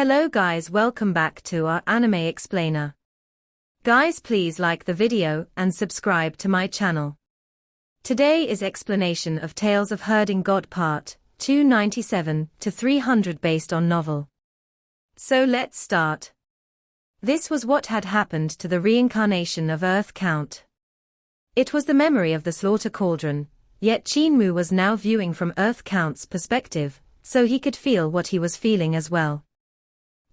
Hello guys, welcome back to our anime explainer. Guys, please like the video and subscribe to my channel. Today is explanation of Tales of Herding God Part 297 to 300 based on novel. So let's start. This was what had happened to the reincarnation of Earth Count. It was the memory of the slaughter cauldron, yet Qin Mu was now viewing from Earth Count's perspective, so he could feel what he was feeling as well.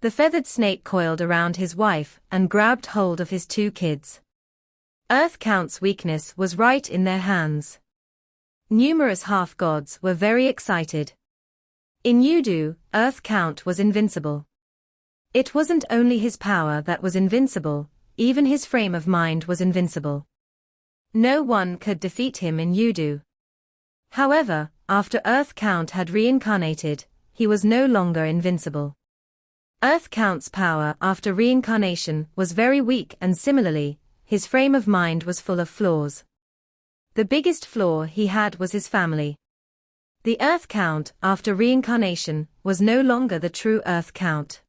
The feathered snake coiled around his wife and grabbed hold of his two kids. Earth Count's weakness was right in their hands. Numerous half-gods were very excited. In Yudu, Earth Count was invincible. It wasn't only his power that was invincible, even his frame of mind was invincible. No one could defeat him in Yudu. However, after Earth Count had reincarnated, he was no longer invincible. Earth Count's power after reincarnation was very weak, and similarly, his frame of mind was full of flaws. The biggest flaw he had was his family. The Earth Count after reincarnation was no longer the true Earth Count.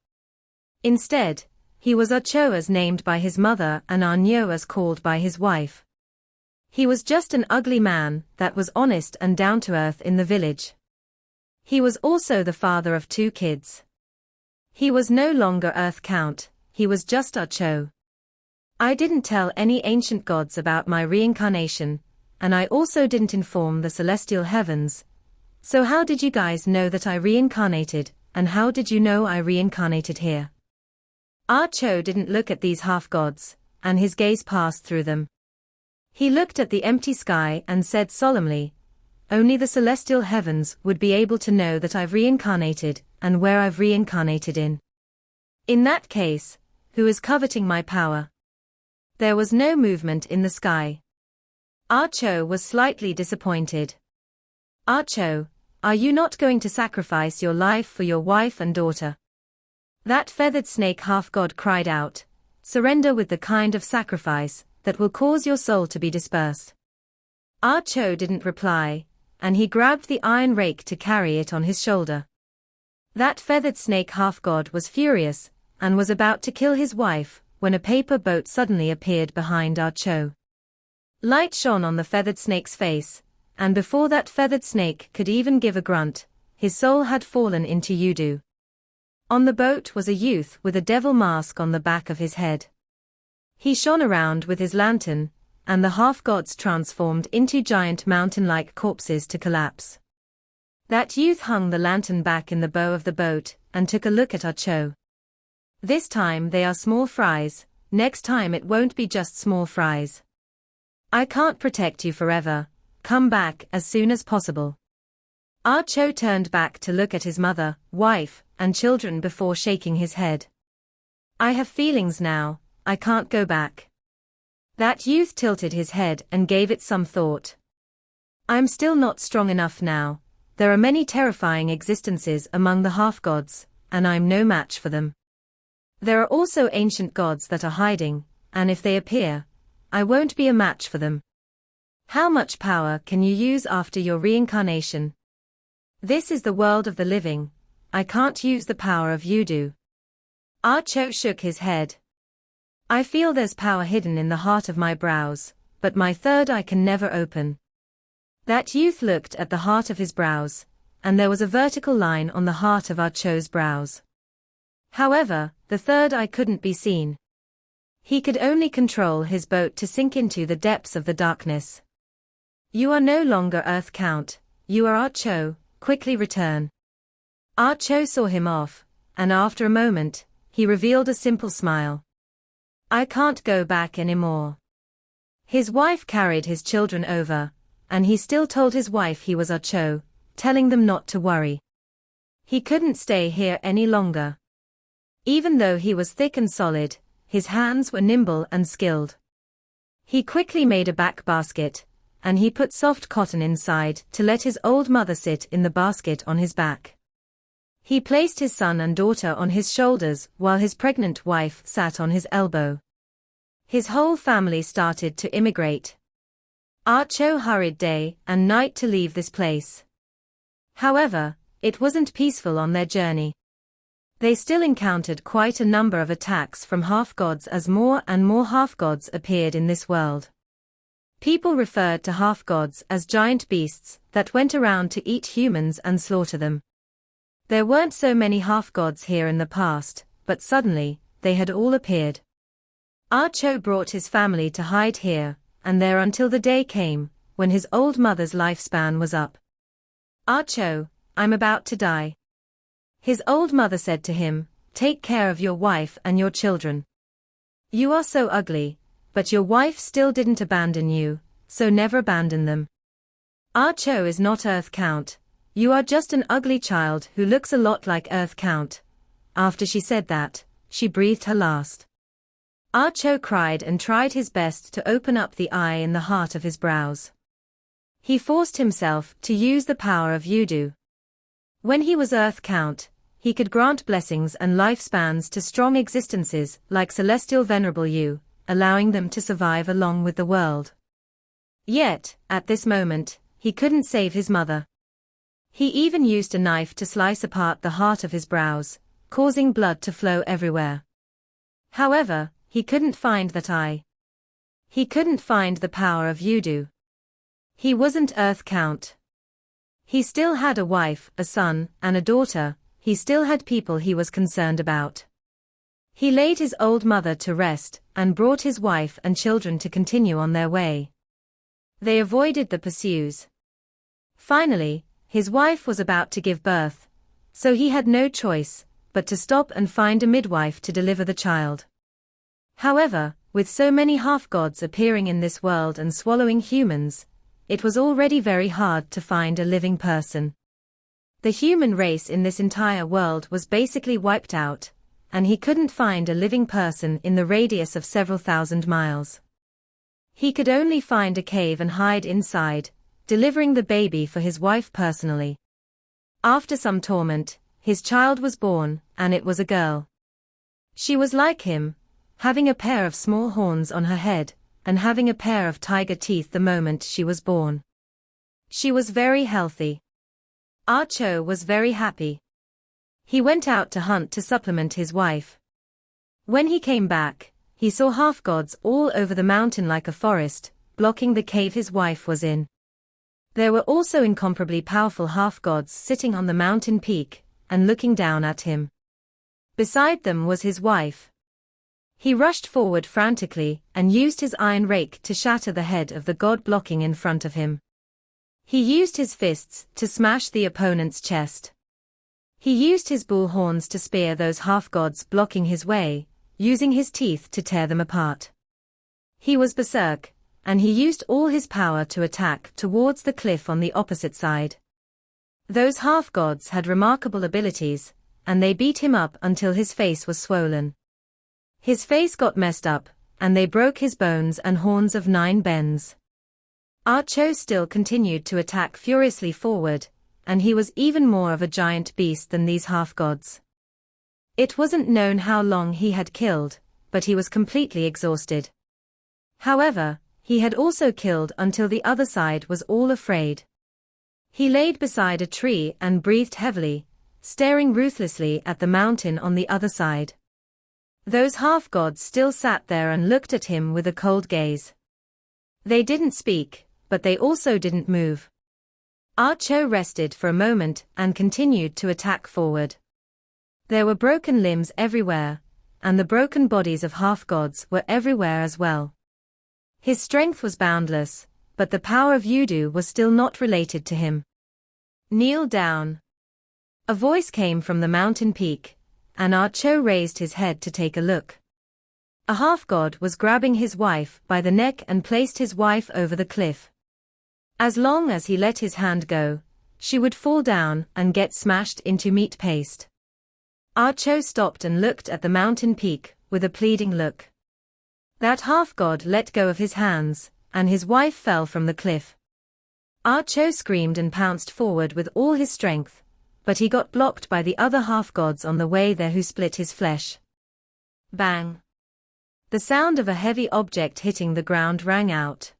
Instead, he was Archo as named by his mother and Arnyo as called by his wife. He was just an ugly man that was honest and down to earth in the village. He was also the father of two kids. He was no longer Earth Count, he was just Archo. I didn't tell any ancient gods about my reincarnation, and I also didn't inform the celestial heavens. So how did you guys know that I reincarnated, and how did you know I reincarnated here? Archo didn't look at these half-gods, and his gaze passed through them. He looked at the empty sky and said solemnly, "Only the celestial heavens would be able to know that I've reincarnated, and where I've reincarnated in. In that case, who is coveting my power?" There was no movement in the sky. Archo was slightly disappointed. "Archo, are you not going to sacrifice your life for your wife and daughter?" That feathered snake half-god cried out, "Surrender with the kind of sacrifice that will cause your soul to be dispersed." Archo didn't reply, and he grabbed the iron rake to carry it on his shoulder. That feathered snake half-god was furious, and was about to kill his wife, when a paper boat suddenly appeared behind Archo. Light shone on the feathered snake's face, and before that feathered snake could even give a grunt, his soul had fallen into Yudu. On the boat was a youth with a devil mask on the back of his head. He shone around with his lantern, and the half-gods transformed into giant mountain-like corpses to collapse. That youth hung the lantern back in the bow of the boat, and took a look at Archo. "This time they are small fries, next time it won't be just small fries. I can't protect you forever, come back as soon as possible." Archo turned back to look at his mother, wife, and children before shaking his head. "I have feelings now, I can't go back." That youth tilted his head and gave it some thought. "I'm still not strong enough now. There are many terrifying existences among the half-gods, and I'm no match for them. There are also ancient gods that are hiding, and if they appear, I won't be a match for them. How much power can you use after your reincarnation? This is the world of the living, I can't use the power of Yudu." Archo shook his head. "I feel there's power hidden in the heart of my brows, but my third eye can never open." That youth looked at the heart of his brows, and there was a vertical line on the heart of Archo's brows. However, the third eye couldn't be seen. He could only control his boat to sink into the depths of the darkness. "You are no longer Earth Count, you are Archo, quickly return." Archo saw him off, and after a moment, he revealed a simple smile. "I can't go back anymore." His wife carried his children over, and he still told his wife he was Archo, telling them not to worry. He couldn't stay here any longer. Even though he was thick and solid, his hands were nimble and skilled. He quickly made a back basket, and he put soft cotton inside to let his old mother sit in the basket on his back. He placed his son and daughter on his shoulders while his pregnant wife sat on his elbow. His whole family started to immigrate. Archo hurried day and night to leave this place. However, it wasn't peaceful on their journey. They still encountered quite a number of attacks from half-gods as more and more half-gods appeared in this world. People referred to half-gods as giant beasts that went around to eat humans and slaughter them. There weren't so many half-gods here in the past, but suddenly, they had all appeared. Cho brought his family to hide here, and there until the day came, when his old mother's lifespan was up. Cho, I'm about to die. His old mother said to him, take care of your wife and your children. You are so ugly, but your wife still didn't abandon you, so never abandon them. Cho is not Earth Count. You are just an ugly child who looks a lot like Earth Count. After she said that, she breathed her last. Cho cried and tried his best to open up the eye in the heart of his brows. He forced himself to use the power of voodoo. When he was Earth Count, he could grant blessings and lifespans to strong existences like Celestial Venerable Yu, allowing them to survive along with the world. Yet, at this moment, he couldn't save his mother. He even used a knife to slice apart the heart of his brows, causing blood to flow everywhere. However, he couldn't find that eye. He couldn't find the power of voodoo. He wasn't Earth Count. He still had a wife, a son, and a daughter. He still had people he was concerned about. He laid his old mother to rest, and brought his wife and children to continue on their way. They avoided the pursues. Finally, his wife was about to give birth, so he had no choice but to stop and find a midwife to deliver the child. However, with so many half-gods appearing in this world and swallowing humans, it was already very hard to find a living person. The human race in this entire world was basically wiped out, and he couldn't find a living person in the radius of several thousand miles. He could only find a cave and hide inside, delivering the baby for his wife personally. After some torment, his child was born, and it was a girl. She was like him, having a pair of small horns on her head, and having a pair of tiger teeth the moment she was born. She was very healthy. Cho was very happy. He went out to hunt to supplement his wife. When he came back, he saw half-gods all over the mountain like a forest, blocking the cave his wife was in. There were also incomparably powerful half-gods sitting on the mountain peak, and looking down at him. Beside them was his wife. He rushed forward frantically, and used his iron rake to shatter the head of the god blocking in front of him. He used his fists to smash the opponent's chest. He used his bull horns to spear those half-gods blocking his way, using his teeth to tear them apart. He was berserk, and he used all his power to attack towards the cliff on the opposite side. Those half-gods had remarkable abilities, and they beat him up until his face was swollen. His face got messed up, and they broke his bones and horns of 9 bends. Cho still continued to attack furiously forward, and he was even more of a giant beast than these half-gods. It wasn't known how long he had killed, but he was completely exhausted. However, he had also killed until the other side was all afraid. He laid beside a tree and breathed heavily, staring ruthlessly at the mountain on the other side. Those half-gods still sat there and looked at him with a cold gaze. They didn't speak, but they also didn't move. Cho rested for a moment and continued to attack forward. There were broken limbs everywhere, and the broken bodies of half-gods were everywhere as well. His strength was boundless, but the power of voodoo was still not related to him. Kneel down. A voice came from the mountain peak, and Cho raised his head to take a look. A half-god was grabbing his wife by the neck and placed his wife over the cliff. As long as he let his hand go, she would fall down and get smashed into meat paste. Cho stopped and looked at the mountain peak, with a pleading look. That half-god let go of his hands, and his wife fell from the cliff. Cho screamed and pounced forward with all his strength, but he got blocked by the other half-gods on the way there who split his flesh. Bang! The sound of a heavy object hitting the ground rang out.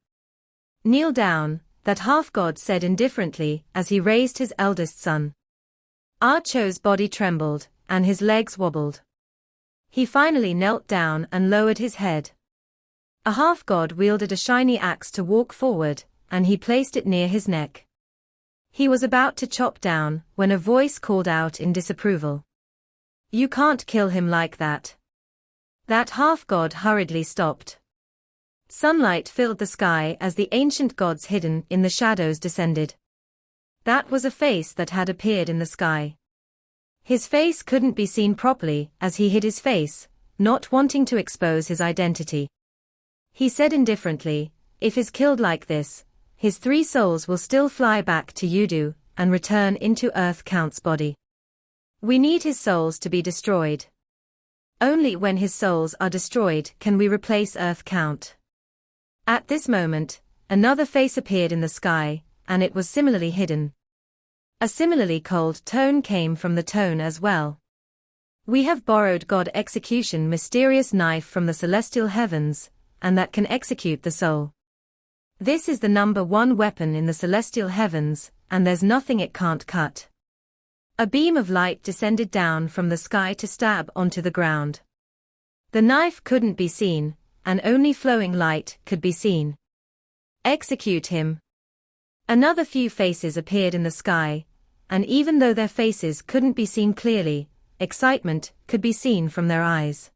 Kneel down, that half-god said indifferently as he raised his eldest son. Cho's body trembled, and his legs wobbled. He finally knelt down and lowered his head. A half-god wielded a shiny axe to walk forward, and he placed it near his neck. He was about to chop down, when a voice called out in disapproval. "You can't kill him like that." That half-god hurriedly stopped. Sunlight filled the sky as the ancient gods hidden in the shadows descended. That was a face that had appeared in the sky. His face couldn't be seen properly as he hid his face, not wanting to expose his identity. He said indifferently, "If he's killed like this, his 3 souls will still fly back to Yudu and return into Earth Count's body. We need his souls to be destroyed. Only when his souls are destroyed can we replace Earth Count." At this moment, another face appeared in the sky, and it was similarly hidden. A similarly cold tone came from the tone as well. "We have borrowed God Execution mysterious knife from the celestial heavens, and that can execute the soul. This is the number 1 weapon in the celestial heavens, and there's nothing it can't cut." A beam of light descended down from the sky to stab onto the ground. The knife couldn't be seen, and only flowing light could be seen. "Execute him." Another few faces appeared in the sky, and even though their faces couldn't be seen clearly, excitement could be seen from their eyes.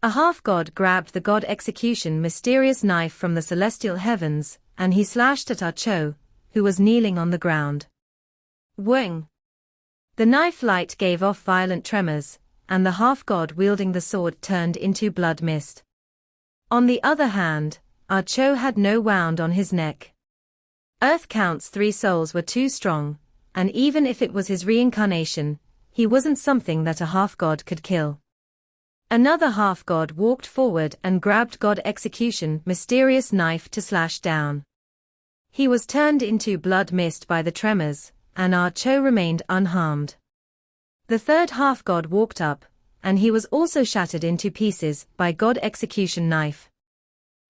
A half-god grabbed the God Execution mysterious knife from the celestial heavens, and he slashed at Cho, who was kneeling on the ground. Whang! The knife light gave off violent tremors, and the half-god wielding the sword turned into blood mist. On the other hand, Cho had no wound on his neck. Earth Count's 3 souls were too strong, and even if it was his reincarnation, he wasn't something that a half-god could kill. Another half-god walked forward and grabbed God Execution mysterious knife to slash down. He was turned into blood mist by the tremors, and Cho remained unharmed. The third half-god walked up, and he was also shattered into pieces by God Execution knife.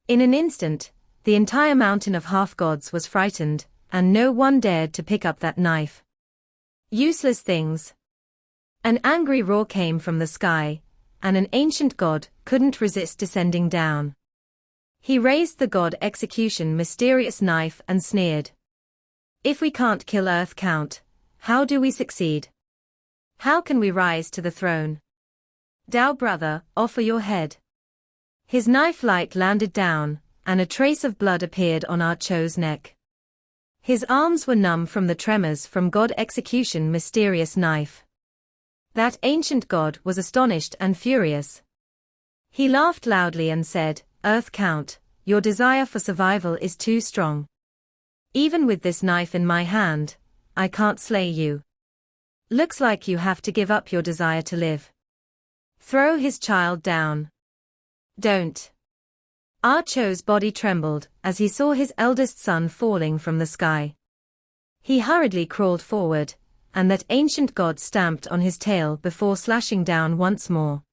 In an instant, the entire mountain of half-gods was frightened, and no one dared to pick up that knife. Useless things. An angry roar came from the sky, and an ancient god couldn't resist descending down. He raised the God Execution mysterious knife and sneered. "If we can't kill Earth Count, how do we succeed? How can we rise to the throne? Dao brother, offer your head." His knife light landed down, and a trace of blood appeared on Cho's neck. His arms were numb from the tremors from God Execution mysterious knife. That ancient god was astonished and furious. He laughed loudly and said, "Earth Count, your desire for survival is too strong. Even with this knife in my hand, I can't slay you. Looks like you have to give up your desire to live. Throw his child down." "Don't." Cho's body trembled as he saw his eldest son falling from the sky. He hurriedly crawled forward, and that ancient god stamped on his tail before slashing down once more.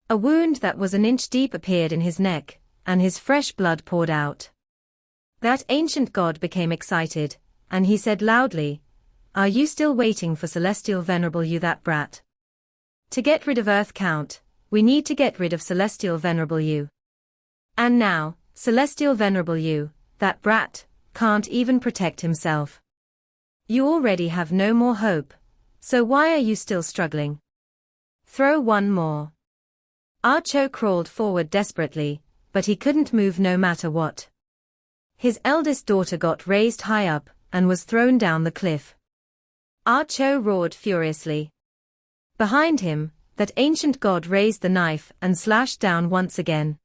A wound that was an inch deep appeared in his neck, and his fresh blood poured out. That ancient god became excited, and he said loudly, "Are you still waiting for Celestial Venerable you that brat? To get rid of Earth Count, we need to get rid of Celestial Venerable you. And now, Celestial Venerable you, that brat, can't even protect himself. You already have no more hope, so why are you still struggling? Throw one more." Cho crawled forward desperately, but he couldn't move no matter what. His eldest daughter got raised high up, and was thrown down the cliff. Cho roared furiously. Behind him, that ancient god raised the knife and slashed down once again.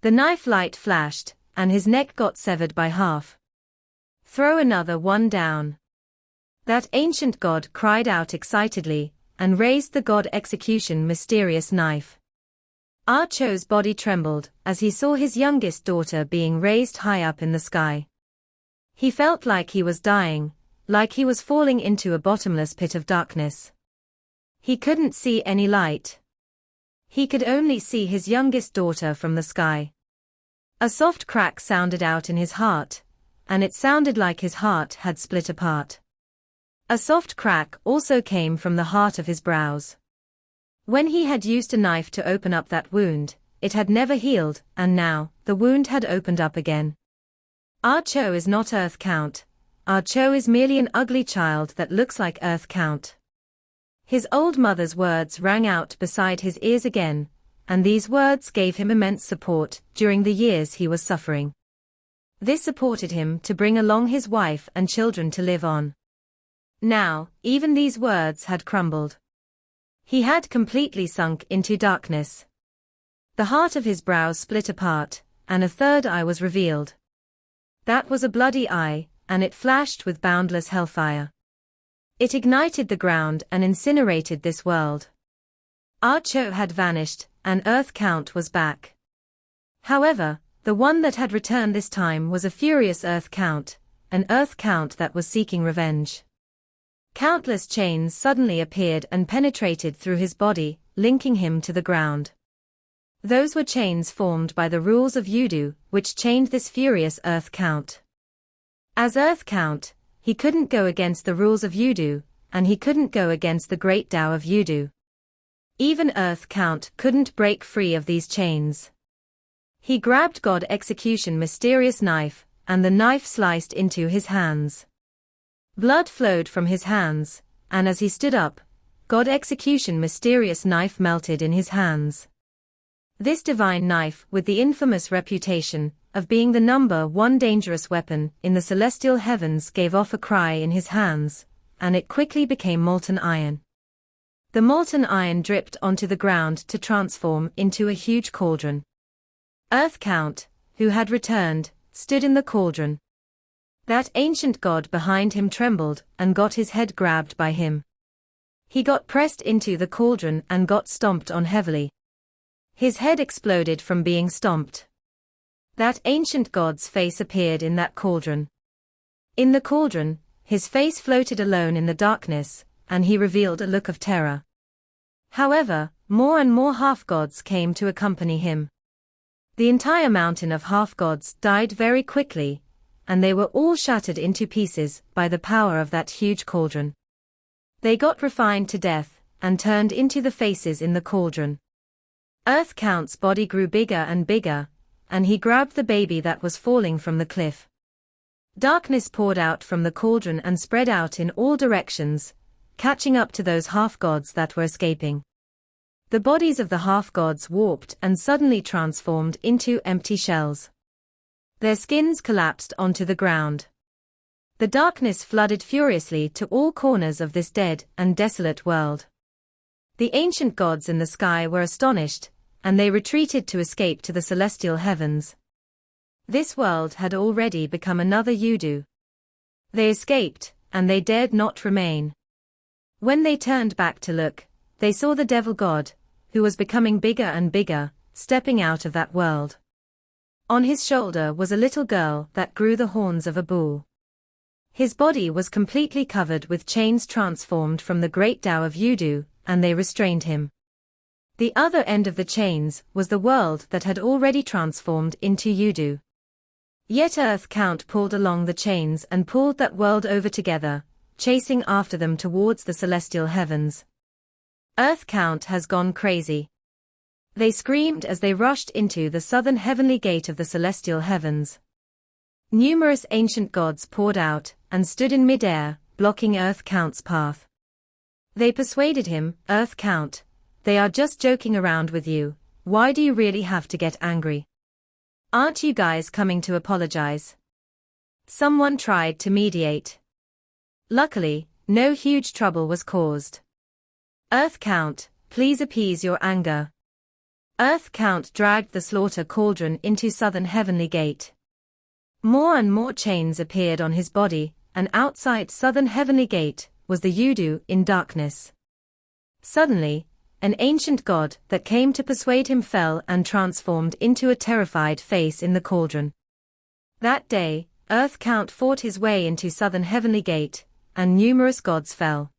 The knife light flashed, and his neck got severed by half. "Throw another one down." That ancient god cried out excitedly, and raised the God Execution mysterious knife. Cho's body trembled as he saw his youngest daughter being raised high up in the sky. He felt like he was dying, like he was falling into a bottomless pit of darkness. He couldn't see any light. He could only see his youngest daughter from the sky. A soft crack sounded out in his heart, and it sounded like his heart had split apart. A soft crack also came from the heart of his brows. When he had used a knife to open up that wound, it had never healed, and now, the wound had opened up again. Our Cho is not Earth Count. Our Cho is merely an ugly child that looks like Earth Count. His old mother's words rang out beside his ears again, and these words gave him immense support during the years he was suffering. This supported him to bring along his wife and children to live on. Now, even these words had crumbled. He had completely sunk into darkness. The heart of his brow split apart, and a third eye was revealed. That was a bloody eye, and it flashed with boundless hellfire. It ignited the ground and incinerated this world. Our Cho had vanished, and Earth Count was back. However, the one that had returned this time was a furious Earth Count, an Earth Count that was seeking revenge. Countless chains suddenly appeared and penetrated through his body, linking him to the ground. Those were chains formed by the rules of Yudu, which chained this furious Earth Count. As Earth Count, he couldn't go against the rules of Yudu, and he couldn't go against the great Tao of Yudu. Even Earth Count couldn't break free of these chains. He grabbed God Execution mysterious knife, and the knife sliced into his hands. Blood flowed from his hands, and as he stood up, God Execution mysterious knife melted in his hands. This divine knife, with the infamous reputation of being the #1 dangerous weapon in the celestial heavens, gave off a cry in his hands, and it quickly became molten iron. The molten iron dripped onto the ground to transform into a huge cauldron. Earth Count, who had returned, stood in the cauldron. That ancient god behind him trembled and got his head grabbed by him. He got pressed into the cauldron and got stomped on heavily. His head exploded from being stomped. That ancient god's face appeared in that cauldron. In the cauldron, his face floated alone in the darkness, and he revealed a look of terror. However, more and more half-gods came to accompany him. The entire mountain of half-gods died very quickly, and they were all shattered into pieces by the power of that huge cauldron. They got refined to death, and turned into the faces in the cauldron. Earth Count's body grew bigger and bigger, and he grabbed the baby that was falling from the cliff. Darkness poured out from the cauldron and spread out in all directions, catching up to those half-gods that were escaping. The bodies of the half-gods warped and suddenly transformed into empty shells. Their skins collapsed onto the ground. The darkness flooded furiously to all corners of this dead and desolate world. The ancient gods in the sky were astonished, and they retreated to escape to the celestial heavens. This world had already become another Yudu. They escaped, and they dared not remain. When they turned back to look, they saw the devil god, who was becoming bigger and bigger, stepping out of that world. On his shoulder was a little girl that grew the horns of a bull. His body was completely covered with chains transformed from the great Tao of Yudu, and they restrained him. The other end of the chains was the world that had already transformed into Yudu. Yet Earth Count pulled along the chains and pulled that world over together, chasing after them towards the celestial heavens. Earth Count has gone crazy. They screamed as they rushed into the southern heavenly gate of the celestial heavens. Numerous ancient gods poured out and stood in midair, blocking Earth Count's path. They persuaded him, "Earth Count, they are just joking around with you. Why do you really have to get angry? Aren't you guys coming to apologize?" Someone tried to mediate. Luckily, no huge trouble was caused. "Earth Count, please appease your anger." Earth Count dragged the slaughter cauldron into southern heavenly gate. More and more chains appeared on his body, and outside southern heavenly gate was the Yudu in darkness. Suddenly, an ancient god that came to persuade him fell and transformed into a terrified face in the cauldron. That day, Earth Count fought his way into southern heavenly gate, and numerous gods fell.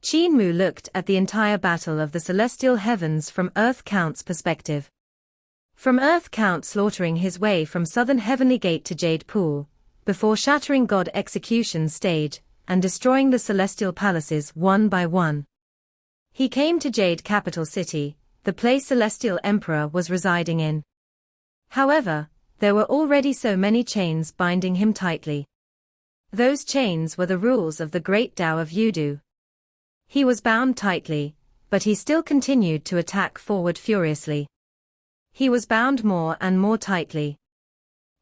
Qin Mu looked at the entire battle of the celestial heavens from Earth Count's perspective. From Earth Count slaughtering his way from southern heavenly gate to Jade Pool, before shattering God Execution stage, and destroying the celestial palaces one by one. He came to Jade Capital City, the place Celestial Emperor was residing in. However, there were already so many chains binding him tightly. Those chains were the rules of the great Tao of Yudu. He was bound tightly, but he still continued to attack forward furiously. He was bound more and more tightly.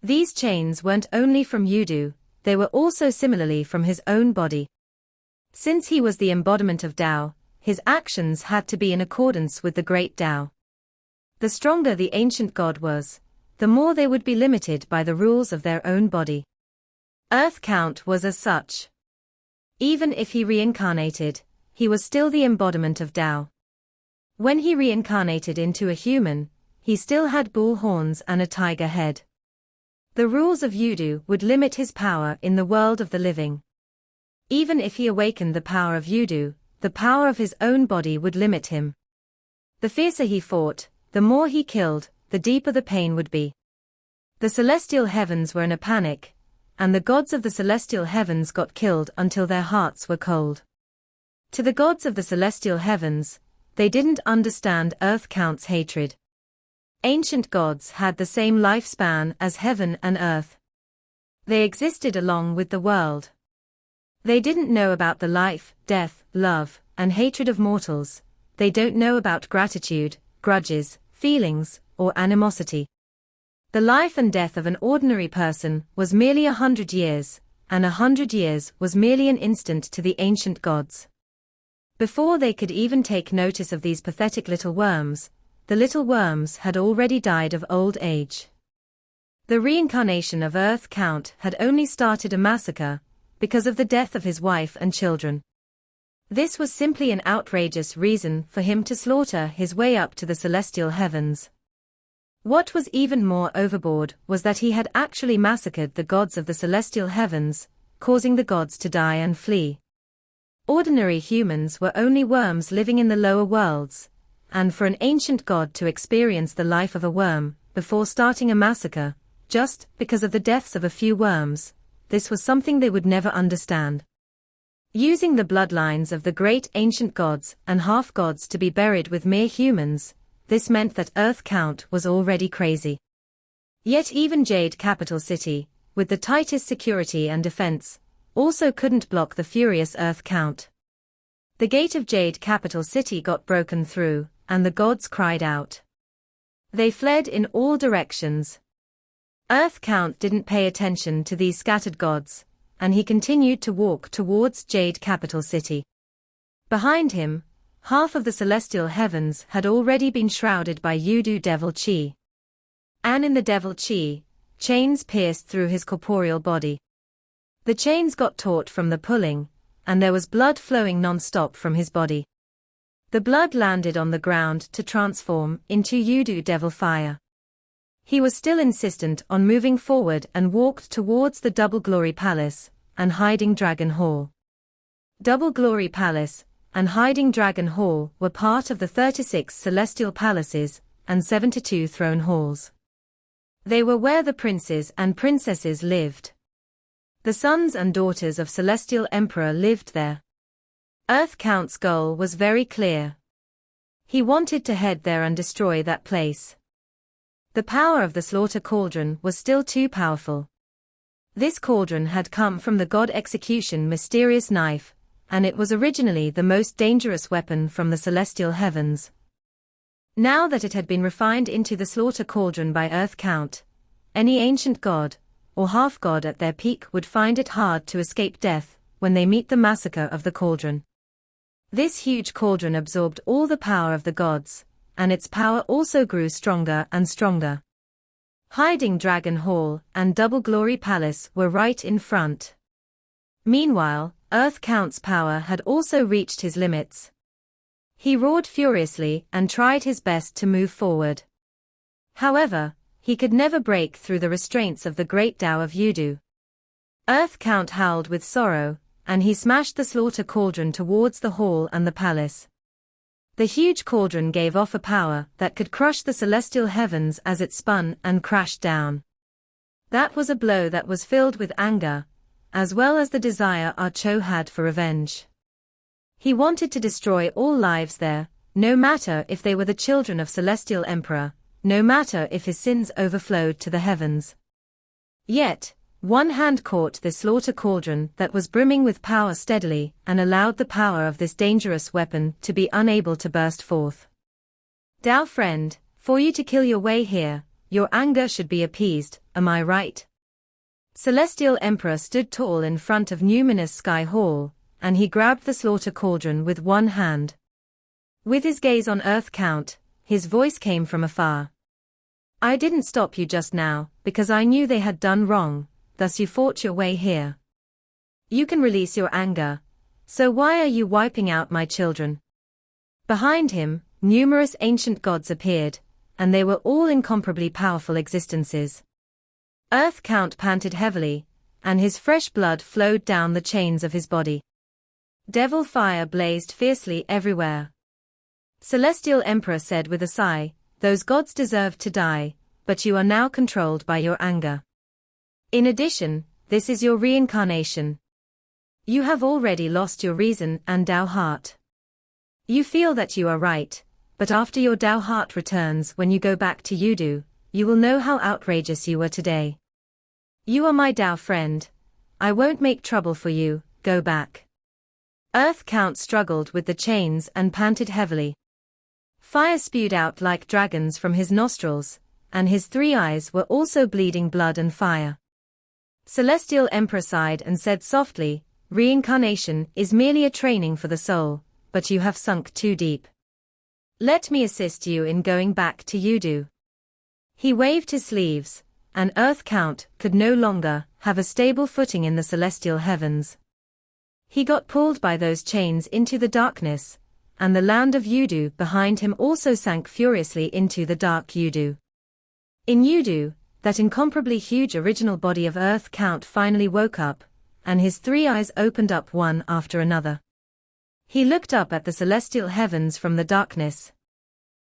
These chains weren't only from Yudu, they were also similarly from his own body. Since he was the embodiment of Tao, his actions had to be in accordance with the great Tao. The stronger the ancient god was, the more they would be limited by the rules of their own body. Earth Count was as such. Even if he reincarnated, he was still the embodiment of Tao. When he reincarnated into a human, he still had bull horns and a tiger head. The rules of Yudu would limit his power in the world of the living. Even if he awakened the power of Yudu, the power of his own body would limit him. The fiercer he fought, the more he killed, the deeper the pain would be. The celestial heavens were in a panic, and the gods of the celestial heavens got killed until their hearts were cold. To the gods of the celestial heavens, they didn't understand Earth Count's hatred. Ancient gods had the same lifespan as heaven and earth. They existed along with the world. They didn't know about the life, death, love, and hatred of mortals. They don't know about gratitude, grudges, feelings, or animosity. The life and death of an ordinary person was merely 100 years, and 100 years was merely an instant to the ancient gods. Before they could even take notice of these pathetic little worms, the little worms had already died of old age. The reincarnation of Earth Count had only started a massacre, because of the death of his wife and children. This was simply an outrageous reason for him to slaughter his way up to the celestial heavens. What was even more overboard was that he had actually massacred the gods of the celestial heavens, causing the gods to die and flee. Ordinary humans were only worms living in the lower worlds, and for an ancient god to experience the life of a worm, before starting a massacre, just because of the deaths of a few worms, this was something they would never understand. Using the bloodlines of the great ancient gods and half-gods to be buried with mere humans, this meant that Earth Count was already crazy. Yet even Jade Capital City, with the tightest security and defense, also couldn't block the furious Earth Count. The gate of Jade Capital City got broken through, and the gods cried out. They fled in all directions. Earth Count didn't pay attention to these scattered gods, and he continued to walk towards Jade Capital City. Behind him, half of the celestial heavens had already been shrouded by Yudu Devil Qi. And in the Devil Qi, chains pierced through his corporeal body. The chains got taut from the pulling, and there was blood flowing non-stop from his body. The blood landed on the ground to transform into Yudu Devil Fire. He was still insistent on moving forward and walked towards the Double Glory Palace and Hiding Dragon Hall. Double Glory Palace and Hiding Dragon Hall were part of the 36 celestial palaces and 72 throne halls. They were where the princes and princesses lived. The sons and daughters of Celestial Emperor lived there. Earth Count's goal was very clear. He wanted to head there and destroy that place. The power of the slaughter cauldron was still too powerful. This cauldron had come from the god Execution mysterious knife, and it was originally the most dangerous weapon from the celestial heavens. Now that it had been refined into the slaughter cauldron by Earth Count, any ancient god, or half-god at their peak would find it hard to escape death when they meet the massacre of the cauldron. This huge cauldron absorbed all the power of the gods, and its power also grew stronger and stronger. Hiding Dragon Hall and Double Glory Palace were right in front. Meanwhile, Earth Count's power had also reached his limits. He roared furiously and tried his best to move forward. However, he could never break through the restraints of the great Tao of Yudu. Earth Count howled with sorrow, and he smashed the slaughter cauldron towards the hall and the palace. The huge cauldron gave off a power that could crush the celestial heavens as it spun and crashed down. That was a blow that was filled with anger, as well as the desire Ah Cho had for revenge. He wanted to destroy all lives there, no matter if they were the children of Celestial Emperor, no matter if his sins overflowed to the heavens. Yet, one hand caught this slaughter cauldron that was brimming with power steadily and allowed the power of this dangerous weapon to be unable to burst forth. Tao friend, for you to kill your way here, your anger should be appeased, am I right? Celestial Emperor stood tall in front of Numinous Sky Hall, and he grabbed the slaughter cauldron with one hand. With his gaze on Earth Count, his voice came from afar. I didn't stop you just now, because I knew they had done wrong, thus you fought your way here. You can release your anger. So why are you wiping out my children? Behind him, numerous ancient gods appeared, and they were all incomparably powerful existences. Earth Count panted heavily, and his fresh blood flowed down the chains of his body. Devil fire blazed fiercely everywhere. Celestial Emperor said with a sigh, those gods deserved to die, but you are now controlled by your anger. In addition, this is your reincarnation. You have already lost your reason and Tao heart. You feel that you are right, but after your Tao heart returns when you go back to Yudu, you will know how outrageous you were today. You are my Tao friend. I won't make trouble for you, go back. Earth Count struggled with the chains and panted heavily. Fire spewed out like dragons from his nostrils, and his 3 eyes were also bleeding blood and fire. Celestial Emperor sighed and said softly, reincarnation is merely a training for the soul, but you have sunk too deep. Let me assist you in going back to Yudu. He waved his sleeves, and Earth Count could no longer have a stable footing in the celestial heavens. He got pulled by those chains into the darkness, and the land of Yudu behind him also sank furiously into the dark Yudu. In Yudu, that incomparably huge original body of Earth Count finally woke up, and his 3 eyes opened up one after another. He looked up at the celestial heavens from the darkness.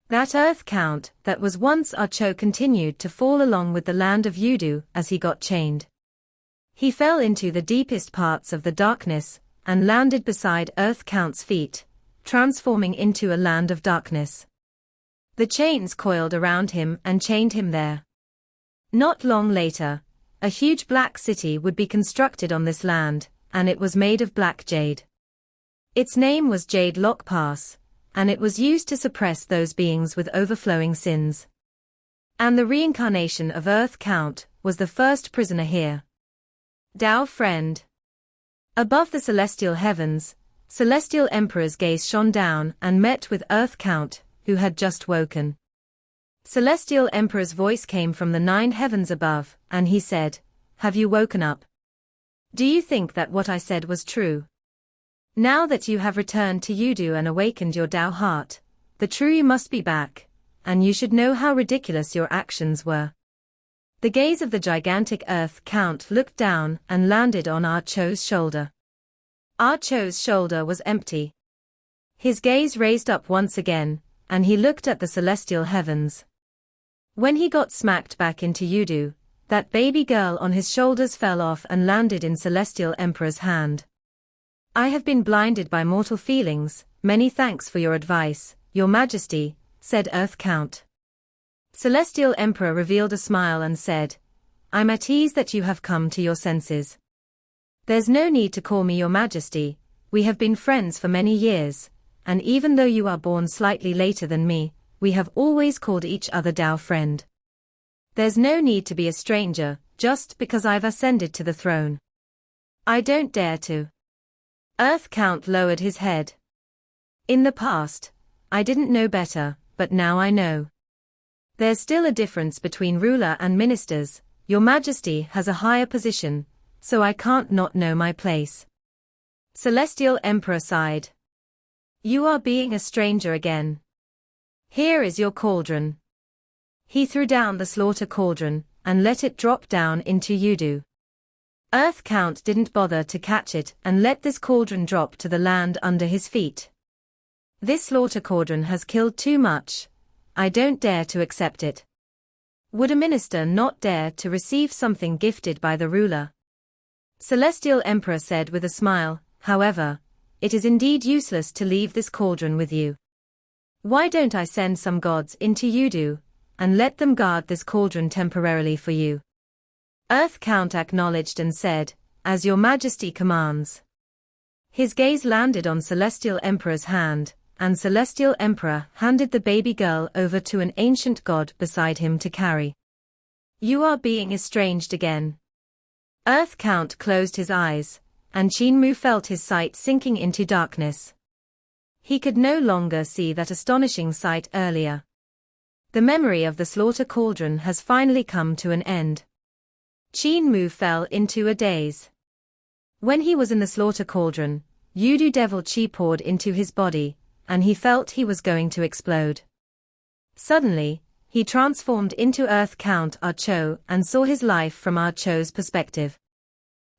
That Earth Count that was once Archo continued to fall along with the land of Yudu as he got chained. He fell into the deepest parts of the darkness, and landed beside Earth Count's feet, transforming into a land of darkness. The chains coiled around him and chained him there. Not long later, a huge black city would be constructed on this land, and it was made of black jade. Its name was Jade Lock Pass, and it was used to suppress those beings with overflowing sins. And the reincarnation of Earth Count was the first prisoner here. Tao friend. Above the celestial heavens, Celestial Emperor's gaze shone down and met with Earth Count, who had just woken. Celestial Emperor's voice came from the 9 heavens above, and he said, have you woken up? Do you think that what I said was true? Now that you have returned to Yudu and awakened your Tao heart, the true you must be back, and you should know how ridiculous your actions were. The gaze of the gigantic Earth Count looked down and landed on Archo's shoulder. Archo's shoulder was empty. His gaze raised up once again, and he looked at the celestial heavens. When he got smacked back into Yudu, that baby girl on his shoulders fell off and landed in Celestial Emperor's hand. I have been blinded by mortal feelings, many thanks for your advice, Your Majesty, said Earth Count. Celestial Emperor revealed a smile and said, I'm at ease that you have come to your senses. There's no need to call me Your Majesty, we have been friends for many years, and even though you are born slightly later than me, we have always called each other Tao friend. There's no need to be a stranger, just because I've ascended to the throne. I don't dare to. Earth Count lowered his head. In the past, I didn't know better, but now I know. There's still a difference between ruler and ministers. Your Majesty has a higher position, so I can't not know my place. Celestial Emperor sighed. You are being a stranger again. Here is your cauldron. He threw down the slaughter cauldron, and let it drop down into Yudu. Earth Count didn't bother to catch it and let this cauldron drop to the land under his feet. This slaughter cauldron has killed too much. I don't dare to accept it. Would a minister not dare to receive something gifted by the ruler? Celestial Emperor said with a smile, however, it is indeed useless to leave this cauldron with you. Why don't I send some gods into Yudu, and let them guard this cauldron temporarily for you? Earth Count acknowledged and said, as your majesty commands. His gaze landed on Celestial Emperor's hand, and Celestial Emperor handed the baby girl over to an ancient god beside him to carry. You are being estranged again. Earth Count closed his eyes, and Qin Mu felt his sight sinking into darkness. He could no longer see that astonishing sight earlier. The memory of the slaughter cauldron has finally come to an end. Qin Mu fell into a daze. When he was in the slaughter cauldron, Yudu devil chi poured into his body, and he felt he was going to explode. Suddenly, he transformed into Earth Count Archo and saw his life from Archo's perspective.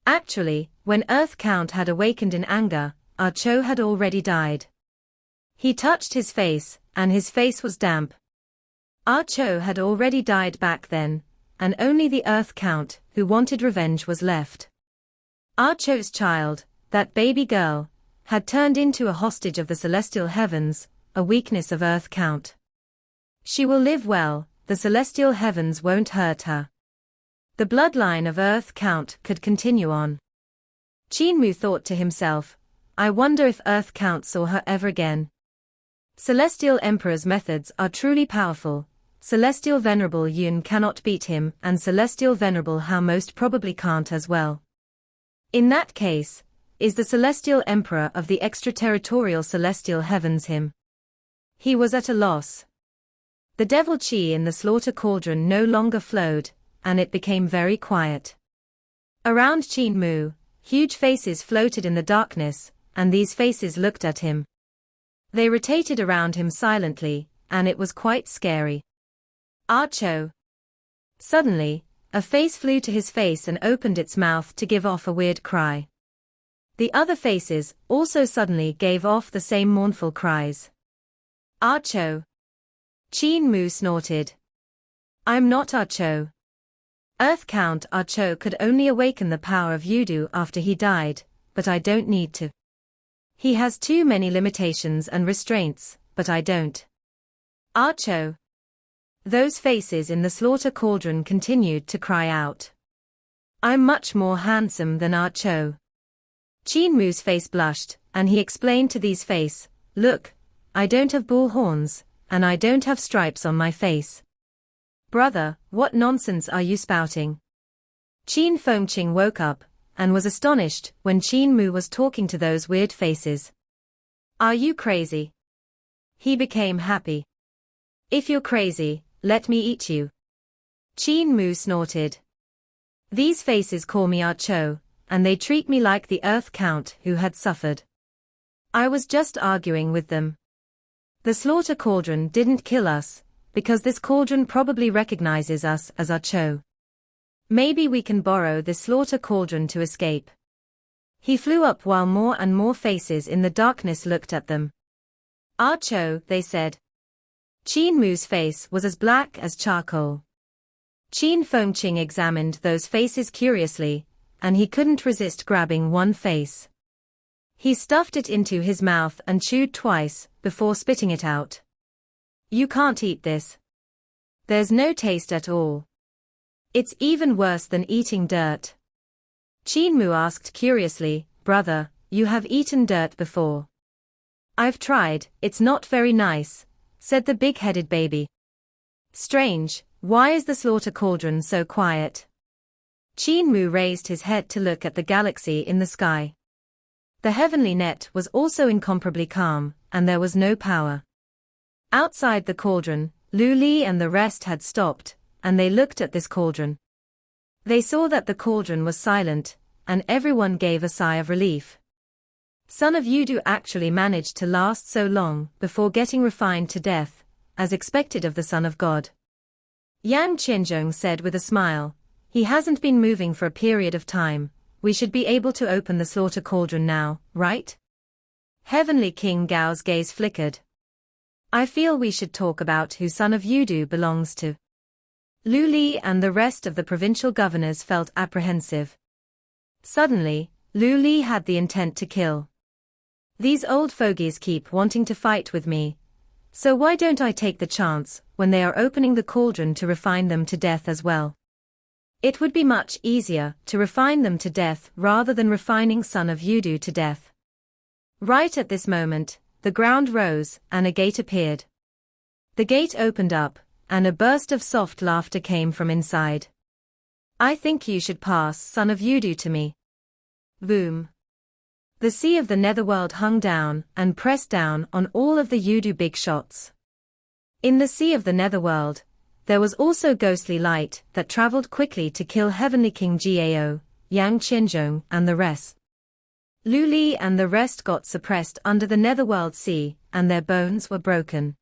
Actually, when Earth Count had awakened in anger, Archo had already died. He touched his face, and his face was damp. Archo had already died back then, and only the Earth Count, who wanted revenge, was left. Archo's child, that baby girl, had turned into a hostage of the celestial heavens, a weakness of Earth Count. She will live well, the celestial heavens won't hurt her. The bloodline of Earth Count could continue on. Qin Mu thought to himself, I wonder if Earth Count saw her ever again. Celestial Emperor's methods are truly powerful. Celestial Venerable Yun cannot beat him, and Celestial Venerable Hao most probably can't as well. In that case, is the Celestial Emperor of the extraterritorial celestial heavens him? He was at a loss. The devil chi in the slaughter cauldron no longer flowed, and it became very quiet. Around Qin Mu, huge faces floated in the darkness, and these faces looked at him. They rotated around him silently, and it was quite scary. Archo. Suddenly, a face flew to his face and opened its mouth to give off a weird cry. The other faces also suddenly gave off the same mournful cries. Archo. Qin Mu snorted. I'm not Archo. Earth Count Archo could only awaken the power of Yudu after he died, but I don't need to. He has too many limitations and restraints, but I don't. Archo. Those faces in the slaughter cauldron continued to cry out. I'm much more handsome than Archo. Qin Mu's face blushed, and he explained to these faces, look, I don't have bull horns, and I don't have stripes on my face. Brother, what nonsense are you spouting? Qin Fengqing woke up, and was astonished when Qin Mu was talking to those weird faces. Are you crazy? He became happy. If you're crazy, let me eat you. Qin Mu snorted. These faces call me Archo, and they treat me like the Earth Count who had suffered. I was just arguing with them. The slaughter cauldron didn't kill us, because this cauldron probably recognizes us as Archo. Maybe we can borrow this slaughter cauldron to escape. He flew up while more and more faces in the darkness looked at them. Archo, they said. Qin Mu's face was as black as charcoal. Qin Fengqing examined those faces curiously, and he couldn't resist grabbing one face. He stuffed it into his mouth and chewed twice, before spitting it out. You can't eat this. There's no taste at all. It's even worse than eating dirt. Qin Mu asked curiously, brother, you have eaten dirt before. I've tried, it's not very nice, said the big-headed baby. Strange, why is the slaughter cauldron so quiet? Qin Mu raised his head to look at the galaxy in the sky. The heavenly net was also incomparably calm, and there was no power. Outside the cauldron, Lu Li and the rest had stopped, and they looked at this cauldron. They saw that the cauldron was silent, and everyone gave a sigh of relief. Son of Yudu actually managed to last so long before getting refined to death, as expected of the Son of God. Yang Qianzhong said with a smile, he hasn't been moving for a period of time, we should be able to open the slaughter cauldron now, right? Heavenly King Gao's gaze flickered. I feel we should talk about who Son of Yudu belongs to. Lu Li and the rest of the provincial governors felt apprehensive. Suddenly, Lu Li had the intent to kill. These old fogies keep wanting to fight with me. So why don't I take the chance, when they are opening the cauldron, to refine them to death as well? It would be much easier to refine them to death rather than refining Son of Yudu to death. Right at this moment, the ground rose, and a gate appeared. The gate opened up, and a burst of soft laughter came from inside. I think you should pass Son of Yudu to me. Boom. The sea of the netherworld hung down and pressed down on all of the Yudu big shots. In the sea of the netherworld, there was also ghostly light that traveled quickly to kill Heavenly King Gao, Yang Qianzhong and the rest. Lu Li and the rest got suppressed under the netherworld sea, and their bones were broken.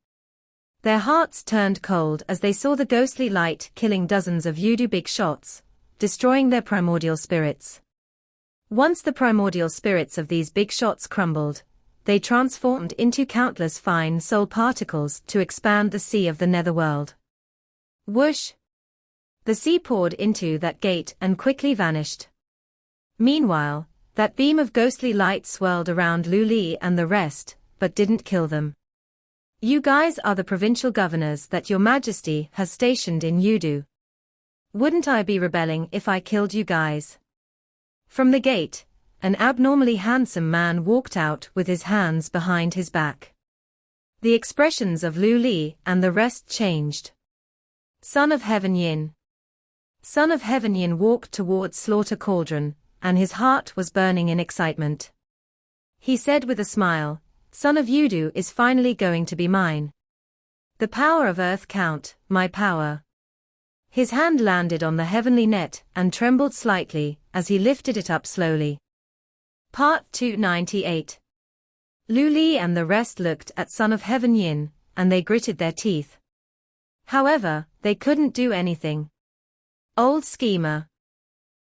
Their hearts turned cold as they saw the ghostly light killing dozens of Yudu big shots, destroying their primordial spirits. Once the primordial spirits of these big shots crumbled, they transformed into countless fine soul particles to expand the sea of the netherworld. Whoosh! The sea poured into that gate and quickly vanished. Meanwhile, that beam of ghostly light swirled around Lu Li and the rest, but didn't kill them. You guys are the provincial governors that your majesty has stationed in Yudu. Wouldn't I be rebelling if I killed you guys? From the gate, an abnormally handsome man walked out with his hands behind his back. The expressions of Lu Li and the rest changed. Son of Heaven Yin. Son of Heaven Yin walked towards Slaughter Cauldron, and his heart was burning in excitement. He said with a smile, Son of Yudu is finally going to be mine. The power of Earth Count, my power. His hand landed on the heavenly net and trembled slightly as he lifted it up slowly. Part 298. Lu Li and the rest looked at Son of Heaven Yin, and they gritted their teeth. However, they couldn't do anything. Old schemer.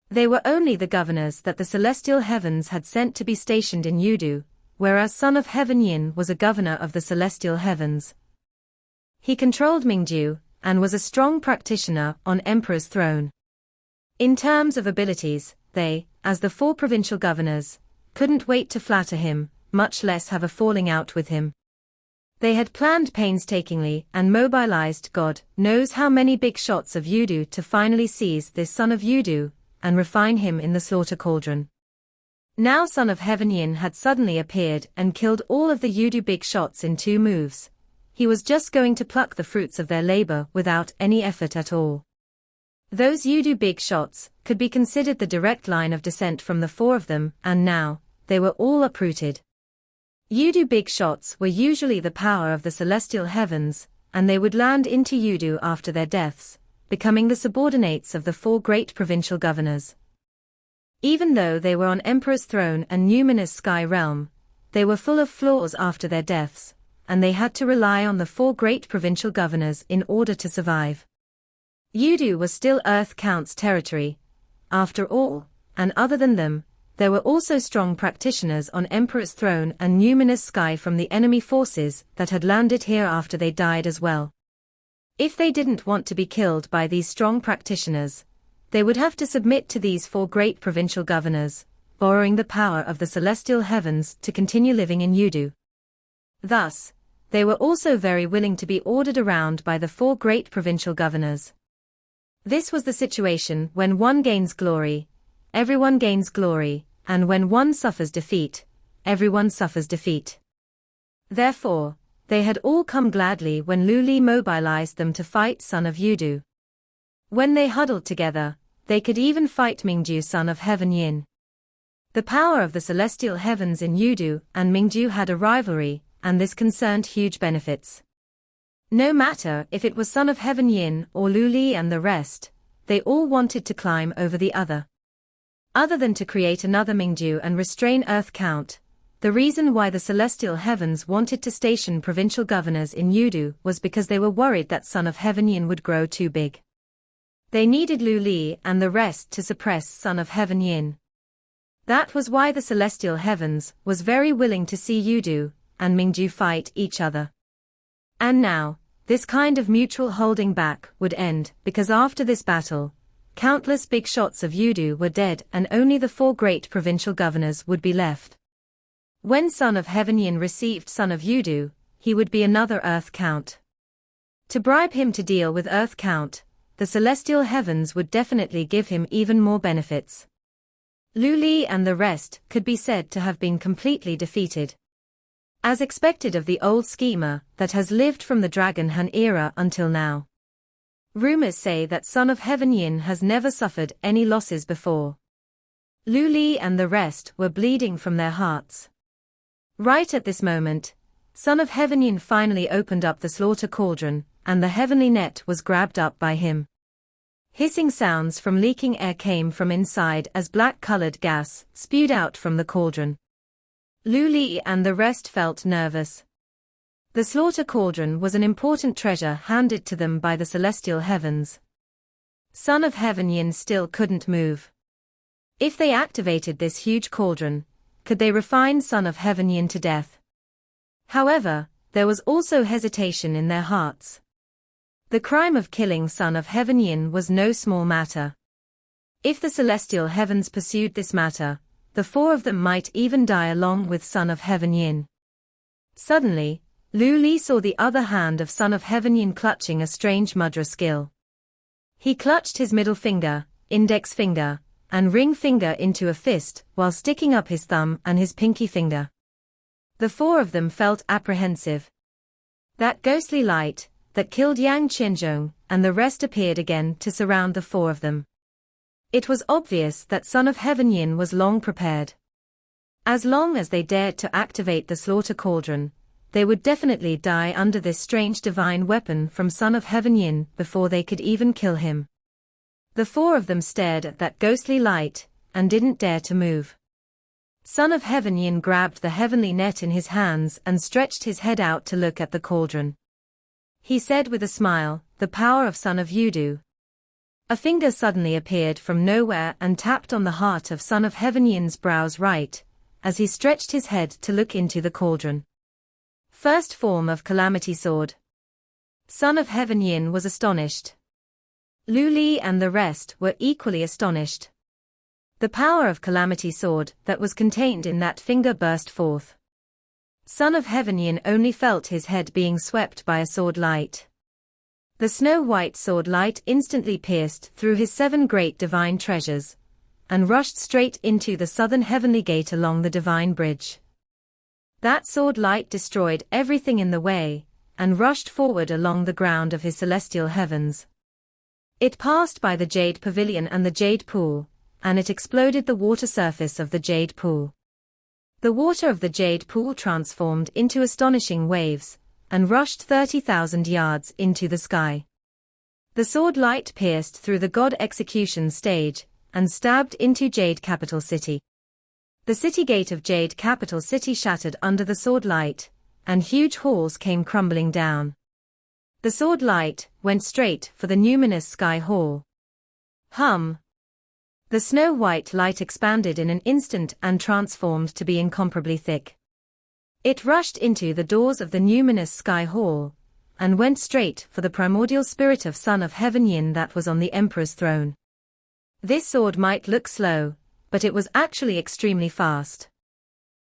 They were only the governors that the celestial heavens had sent to be stationed in Yudu, whereas Son of Heaven Yin was a governor of the celestial heavens. He controlled Mingju, and was a strong practitioner on Emperor's throne. In terms of abilities, they, as the 4 provincial governors, couldn't wait to flatter him, much less have a falling out with him. They had planned painstakingly and mobilized God knows how many big shots of Yudu to finally seize this Son of Yudu, and refine him in the slaughter cauldron. Now Son of Heaven Yin had suddenly appeared and killed all of the Yudu big shots in 2 moves. He was just going to pluck the fruits of their labor without any effort at all. Those Yudu big shots could be considered the direct line of descent from the 4 of them, and now, they were all uprooted. Yudu big shots were usually the power of the celestial heavens, and they would land into Yudu after their deaths, becoming the subordinates of the 4 great provincial governors. Even though they were on Emperor's throne and Numinous Sky Realm, they were full of flaws after their deaths, and they had to rely on the 4 great provincial governors in order to survive. Yudu was still Earth Count's territory, after all, and other than them, there were also strong practitioners on Emperor's throne and Numinous Sky from the enemy forces that had landed here after they died as well. If they didn't want to be killed by these strong practitioners, they would have to submit to these 4 great provincial governors, borrowing the power of the celestial heavens to continue living in Yudu. Thus, they were also very willing to be ordered around by the 4 great provincial governors. This was the situation when one gains glory, everyone gains glory, and when one suffers defeat, everyone suffers defeat. Therefore, they had all come gladly when Lu Li mobilized them to fight Son of Yudu. When they huddled together, they could even fight Mingju Son of Heaven Yin. The power of the celestial heavens in Yudu and Mingju had a rivalry, and this concerned huge benefits. No matter if it was Son of Heaven Yin or Lu Li and the rest, they all wanted to climb over the other. Other than to create another Mingju and restrain Earth Count, the reason why the celestial heavens wanted to station provincial governors in Yudu was because they were worried that Son of Heaven Yin would grow too big. They needed Lu Li and the rest to suppress Son of Heaven Yin. That was why the celestial heavens was very willing to see Yudu and Mingju fight each other. And now, this kind of mutual holding back would end, because after this battle, countless big shots of Yudu were dead and only the 4 great provincial governors would be left. When Son of Heaven Yin received Son of Yudu, he would be another Earth Count. To bribe him to deal with Earth Count, the celestial heavens would definitely give him even more benefits. Lu Li and the rest could be said to have been completely defeated. As expected of the old schemer that has lived from the Dragon Han era until now. Rumors say that Son of Heaven Yin has never suffered any losses before. Lu Li and the rest were bleeding from their hearts. Right at this moment, Son of Heaven Yin finally opened up the slaughter cauldron, and the heavenly net was grabbed up by him. Hissing sounds from leaking air came from inside as black-colored gas spewed out from the cauldron. Lu Li and the rest felt nervous. The slaughter cauldron was an important treasure handed to them by the celestial heavens. Son of Heaven Yin still couldn't move. If they activated this huge cauldron, could they refine Son of Heaven Yin to death? However, there was also hesitation in their hearts. The crime of killing Son of Heaven Yin was no small matter. If the celestial heavens pursued this matter, the four of them might even die along with Son of Heaven Yin. Suddenly, Lu Li saw the other hand of Son of Heaven Yin clutching a strange mudra skill. He clutched his middle finger, index finger, and ring finger into a fist while sticking up his thumb and his pinky finger. The four of them felt apprehensive. That ghostly light that killed Yang Qianzhong and the rest appeared again to surround the four of them. It was obvious that Son of Heaven Yin was long prepared. As long as they dared to activate the slaughter cauldron, they would definitely die under this strange divine weapon from Son of Heaven Yin before they could even kill him. The four of them stared at that ghostly light and didn't dare to move. Son of Heaven Yin grabbed the heavenly net in his hands and stretched his head out to look at the cauldron. He said with a smile, "The power of Son of Yudu." A finger suddenly appeared from nowhere and tapped on the heart of Son of Heaven Yin's brows right, as he stretched his head to look into the cauldron. First form of Calamity Sword. Son of Heaven Yin was astonished. Lu Li and the rest were equally astonished. The power of Calamity Sword that was contained in that finger burst forth. Son of Heaven Yin only felt his head being swept by a sword light. The snow-white sword light instantly pierced through his 7 great divine treasures, and rushed straight into the southern heavenly gate along the divine bridge. That sword light destroyed everything in the way, and rushed forward along the ground of his celestial heavens. It passed by the Jade Pavilion and the Jade Pool, and it exploded the water surface of the Jade Pool. The water of the Jade Pool transformed into astonishing waves, and rushed 30,000 yards into the sky. The sword light pierced through the God execution stage, and stabbed into Jade Capital City. The city gate of Jade Capital City shattered under the sword light, and huge halls came crumbling down. The sword light went straight for the numinous Sky Hall. The snow-white light expanded in an instant and transformed to be incomparably thick. It rushed into the doors of the numinous Sky Hall, and went straight for the primordial spirit of Son of Heaven Yin that was on the Emperor's throne. This sword might look slow, but it was actually extremely fast.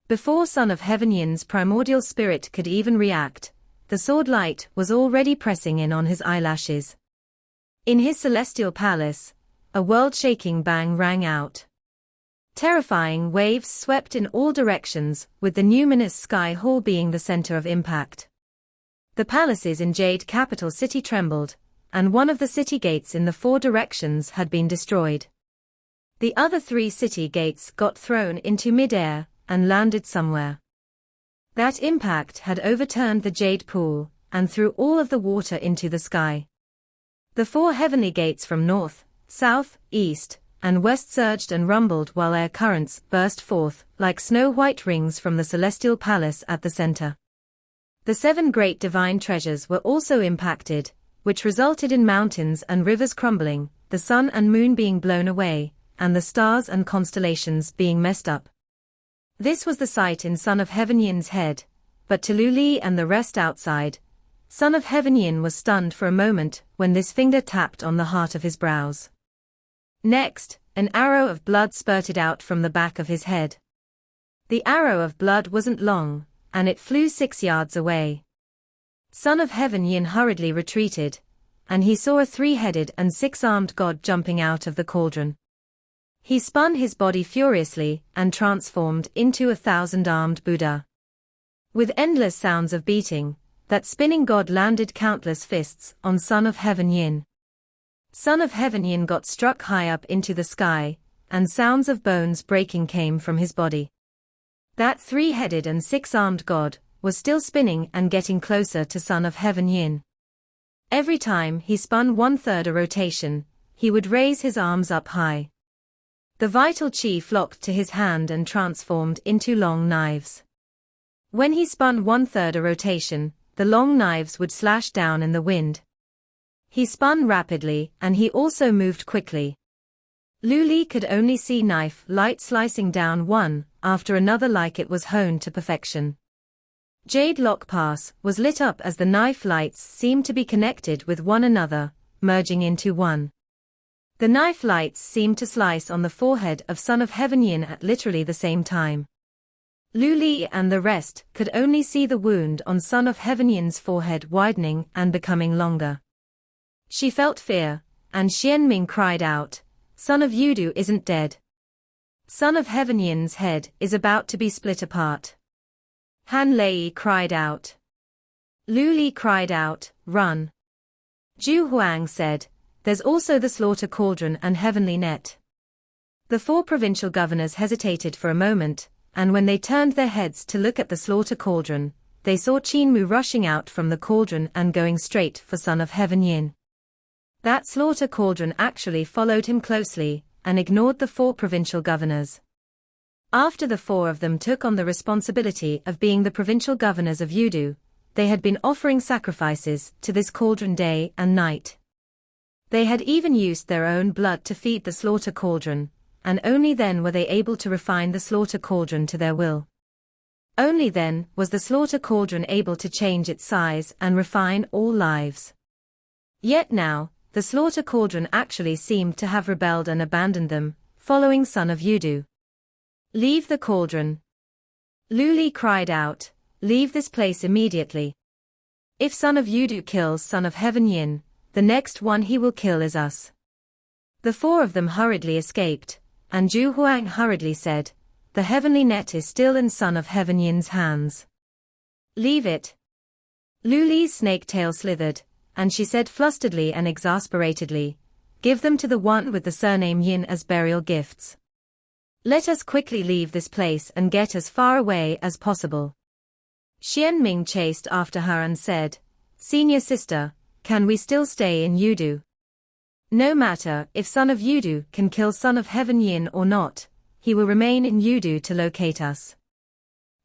Before Son of Heaven Yin's primordial spirit could even react, the sword light was already pressing in on his eyelashes. In his celestial palace, a world-shaking bang rang out. Terrifying waves swept in all directions, with the numinous Sky Hall being the center of impact. The palaces in Jade Capital City trembled, and one of the city gates in the 4 directions had been destroyed. The other 3 city gates got thrown into mid-air and landed somewhere. That impact had overturned the Jade Pool, and threw all of the water into the sky. The 4 heavenly gates from north, south, east, and west surged and rumbled while air currents burst forth like snow-white rings from the celestial palace at the center. The 7 great divine treasures were also impacted, which resulted in mountains and rivers crumbling, the sun and moon being blown away, and the stars and constellations being messed up. This was the sight in Son of Heaven Yin's head, but to Lu Li and the rest outside, Son of Heaven Yin was stunned for a moment when this finger tapped on the heart of his brows. Next, an arrow of blood spurted out from the back of his head. The arrow of blood wasn't long, and it flew 6 yards away. Son of Heaven Yin hurriedly retreated, and he saw a 3-headed and 6-armed god jumping out of the cauldron. He spun his body furiously and transformed into a 1,000-armed Buddha. With endless sounds of beating, that spinning god landed countless fists on Son of Heaven Yin. Son of Heaven Yin got struck high up into the sky, and sounds of bones breaking came from his body. That 3-headed and 6-armed god was still spinning and getting closer to Son of Heaven Yin. Every time he spun 1/3 a rotation, he would raise his arms up high. The vital chi flocked to his hand and transformed into long knives. When he spun 1/3 a rotation, the long knives would slash down in the wind. He spun rapidly and he also moved quickly. Lu Li could only see knife light slicing down one after another like it was honed to perfection. Jade Lock Pass was lit up as the knife lights seemed to be connected with one another, merging into one. The knife lights seemed to slice on the forehead of Son of Heaven Yin at literally the same time. Lu Li and the rest could only see the wound on Son of Heaven Yin's forehead widening and becoming longer. She felt fear, and Qin Mu cried out, "Son of Yudu isn't dead. Son of Heaven Yin's head is about to be split apart." Han Lei cried out. Lu Li cried out, "Run." Zhu Huang said, "There's also the slaughter cauldron and heavenly net." The 4 provincial governors hesitated for a moment, and when they turned their heads to look at the slaughter cauldron, they saw Qin Mu rushing out from the cauldron and going straight for Son of Heaven Yin. That slaughter cauldron actually followed him closely, and ignored the 4 provincial governors. After the 4 of them took on the responsibility of being the provincial governors of Yudu, they had been offering sacrifices to this cauldron day and night. They had even used their own blood to feed the slaughter cauldron, and only then were they able to refine the slaughter cauldron to their will. Only then was the slaughter cauldron able to change its size and refine all lives. Yet now, the slaughter cauldron actually seemed to have rebelled and abandoned them, following Son of Yudu. "Leave the cauldron." Lu Li cried out, "Leave this place immediately. If Son of Yudu kills Son of Heaven Yin, the next one he will kill is us." The 4 of them hurriedly escaped, and Zhu Huang hurriedly said, "The heavenly net is still in Son of Heaven Yin's hands. Leave it." Lu Li's snake tail slithered, and she said flusteredly and exasperatedly, "Give them to the one with the surname Yin as burial gifts. Let us quickly leave this place and get as far away as possible." Qin Mu chased after her and said, "Senior sister, can we still stay in Yudu? No matter if Son of Yudu can kill Son of Heaven Yin or not, he will remain in Yudu to locate us.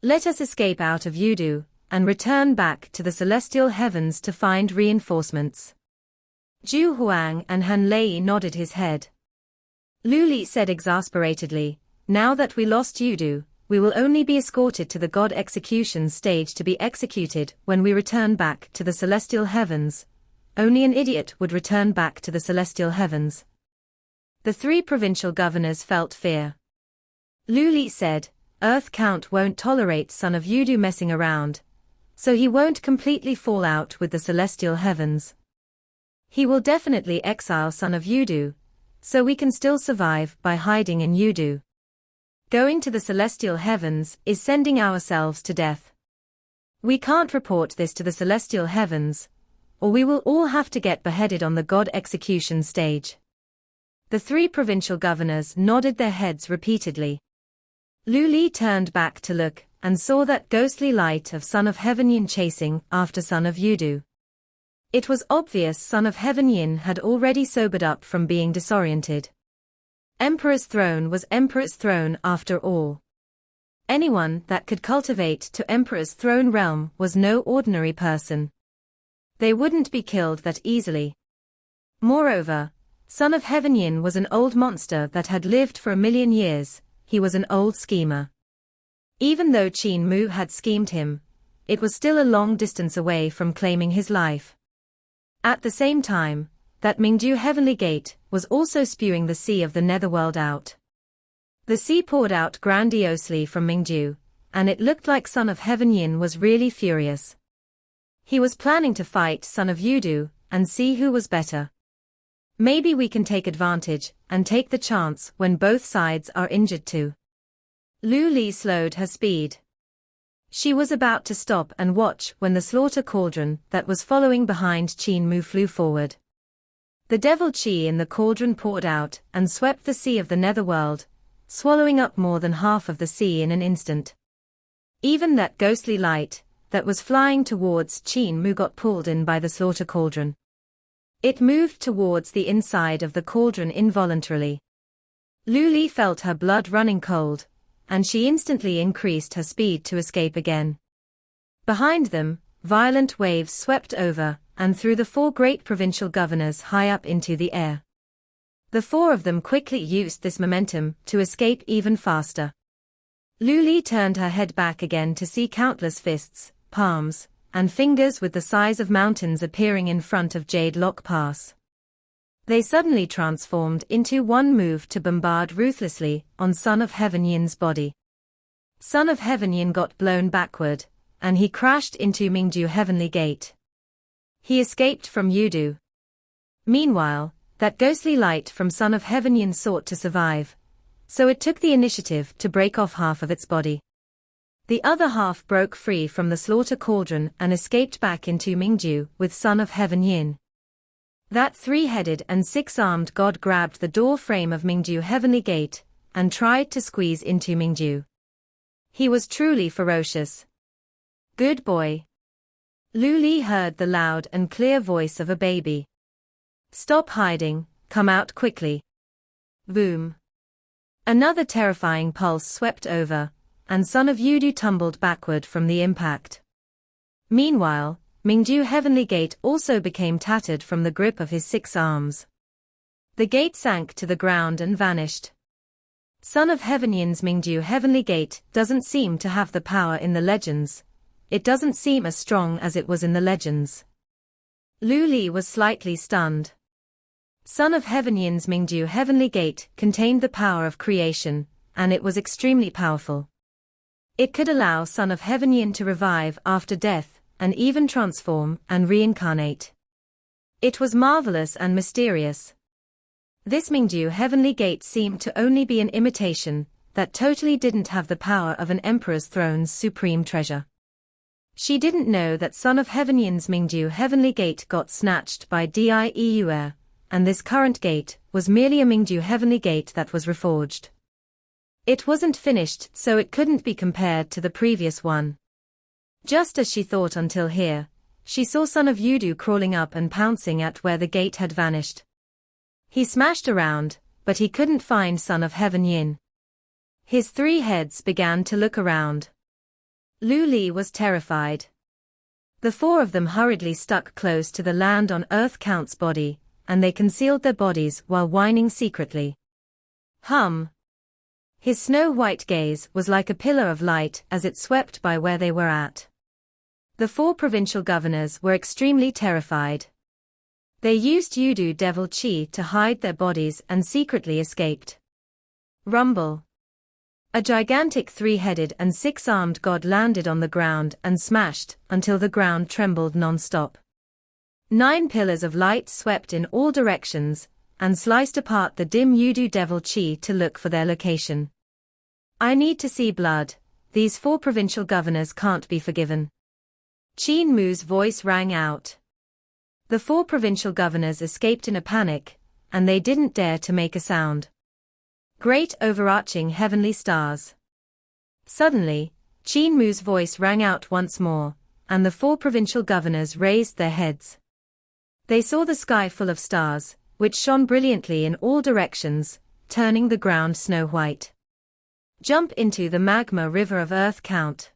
Let us escape out of Yudu, and return back to the celestial heavens to find reinforcements." Zhu Huang and Han Lei nodded his head. Lu Li said exasperatedly, "Now that we lost Yudu, we will only be escorted to the god execution stage to be executed when we return back to the celestial heavens. Only an idiot would return back to the celestial heavens." The 3 provincial governors felt fear. Lu Li said, "Earth Count won't tolerate Son of Yudu messing around, so he won't completely fall out with the celestial heavens. He will definitely exile Son of Yudu, so we can still survive by hiding in Yudu. Going to the celestial heavens is sending ourselves to death. We can't report this to the celestial heavens, or we will all have to get beheaded on the god execution stage." The 3 provincial governors nodded their heads repeatedly. Lu Li turned back to look, and saw that ghostly light of Son of Heaven Yin chasing after Son of Yudu. It was obvious Son of Heaven Yin had already sobered up from being disoriented. Emperor's throne was Emperor's throne after all. Anyone that could cultivate to Emperor's throne realm was no ordinary person. They wouldn't be killed that easily. Moreover, Son of Heaven Yin was an old monster that had lived for 1,000,000 years, he was an old schemer. Even though Qin Mu had schemed him, it was still a long distance away from claiming his life. At the same time, that Mingju Heavenly Gate was also spewing the sea of the netherworld out. The sea poured out grandiosely from Mingju, and it looked like Son of Heaven Yin was really furious. He was planning to fight Son of Yudu, and see who was better. Maybe we can take advantage, and take the chance when both sides are injured too. Lu Li slowed her speed. She was about to stop and watch when the slaughter cauldron that was following behind Qin Mu flew forward. The devil Qi in the cauldron poured out and swept the sea of the netherworld, swallowing up more than half of the sea in an instant. Even that ghostly light that was flying towards Qin Mu got pulled in by the slaughter cauldron. It moved towards the inside of the cauldron involuntarily. Lu Li felt her blood running cold, and she instantly increased her speed to escape again. Behind them, violent waves swept over and threw the 4 great provincial governors high up into the air. The 4 of them quickly used this momentum to escape even faster. Lu Li turned her head back again to see countless fists, palms, and fingers with the size of mountains appearing in front of Jade Lock Pass. They suddenly transformed into one move to bombard ruthlessly on Son of Heaven Yin's body. Son of Heaven Yin got blown backward, and he crashed into Mingju Heavenly Gate. He escaped from Yudu. Meanwhile, that ghostly light from Son of Heaven Yin sought to survive, so it took the initiative to break off half of its body. The other half broke free from the slaughter cauldron and escaped back into Mingju with Son of Heaven Yin. That 3-headed and 6-armed god grabbed the door frame of Mingju Heavenly Gate and tried to squeeze into Mingju. He was truly ferocious. Good boy. Lu Li heard the loud and clear voice of a baby. Stop hiding, come out quickly. Boom. Another terrifying pulse swept over, and Son of Yudu tumbled backward from the impact. Meanwhile, Mingju Heavenly Gate also became tattered from the grip of his 6 arms. The gate sank to the ground and vanished. Son of Heaven Yin's Mingju Heavenly Gate doesn't seem to have the power in the legends. It doesn't seem as strong as it was in the legends. Lu Li was slightly stunned. Son of Heaven Yin's Mingju Heavenly Gate contained the power of creation, and it was extremely powerful. It could allow Son of Heaven Yin to revive after death, and even transform and reincarnate. It was marvelous and mysterious. This Mingju Heavenly Gate seemed to only be an imitation, that totally didn't have the power of an emperor's throne's supreme treasure. She didn't know that Son of Heaven Yin's Mingju Heavenly Gate got snatched by Dieur, and this current gate was merely a Mingju Heavenly Gate that was reforged. It wasn't finished, so it couldn't be compared to the previous one. Just as she thought until here, she saw Son of Yudu crawling up and pouncing at where the gate had vanished. He smashed around, but he couldn't find Son of Heaven Yin. His 3 heads began to look around. Lu Li was terrified. The 4 of them hurriedly stuck close to the land on Earth Count's body, and they concealed their bodies while whining secretly. His snow-white gaze was like a pillar of light as it swept by where they were at. The 4 provincial governors were extremely terrified. They used Yudu Devil Qi to hide their bodies and secretly escaped. Rumble. A gigantic 3-headed and 6-armed god landed on the ground and smashed until the ground trembled non-stop. 9 pillars of light swept in all directions and sliced apart the dim Yudu Devil Qi to look for their location. I need to see blood. These 4 provincial governors can't be forgiven. Qin Mu's voice rang out. The 4 provincial governors escaped in a panic, and they didn't dare to make a sound. Great overarching heavenly stars. Suddenly, Qin Mu's voice rang out once more, and the 4 provincial governors raised their heads. They saw the sky full of stars, which shone brilliantly in all directions, turning the ground snow-white. Jump into the magma river of Earth Count.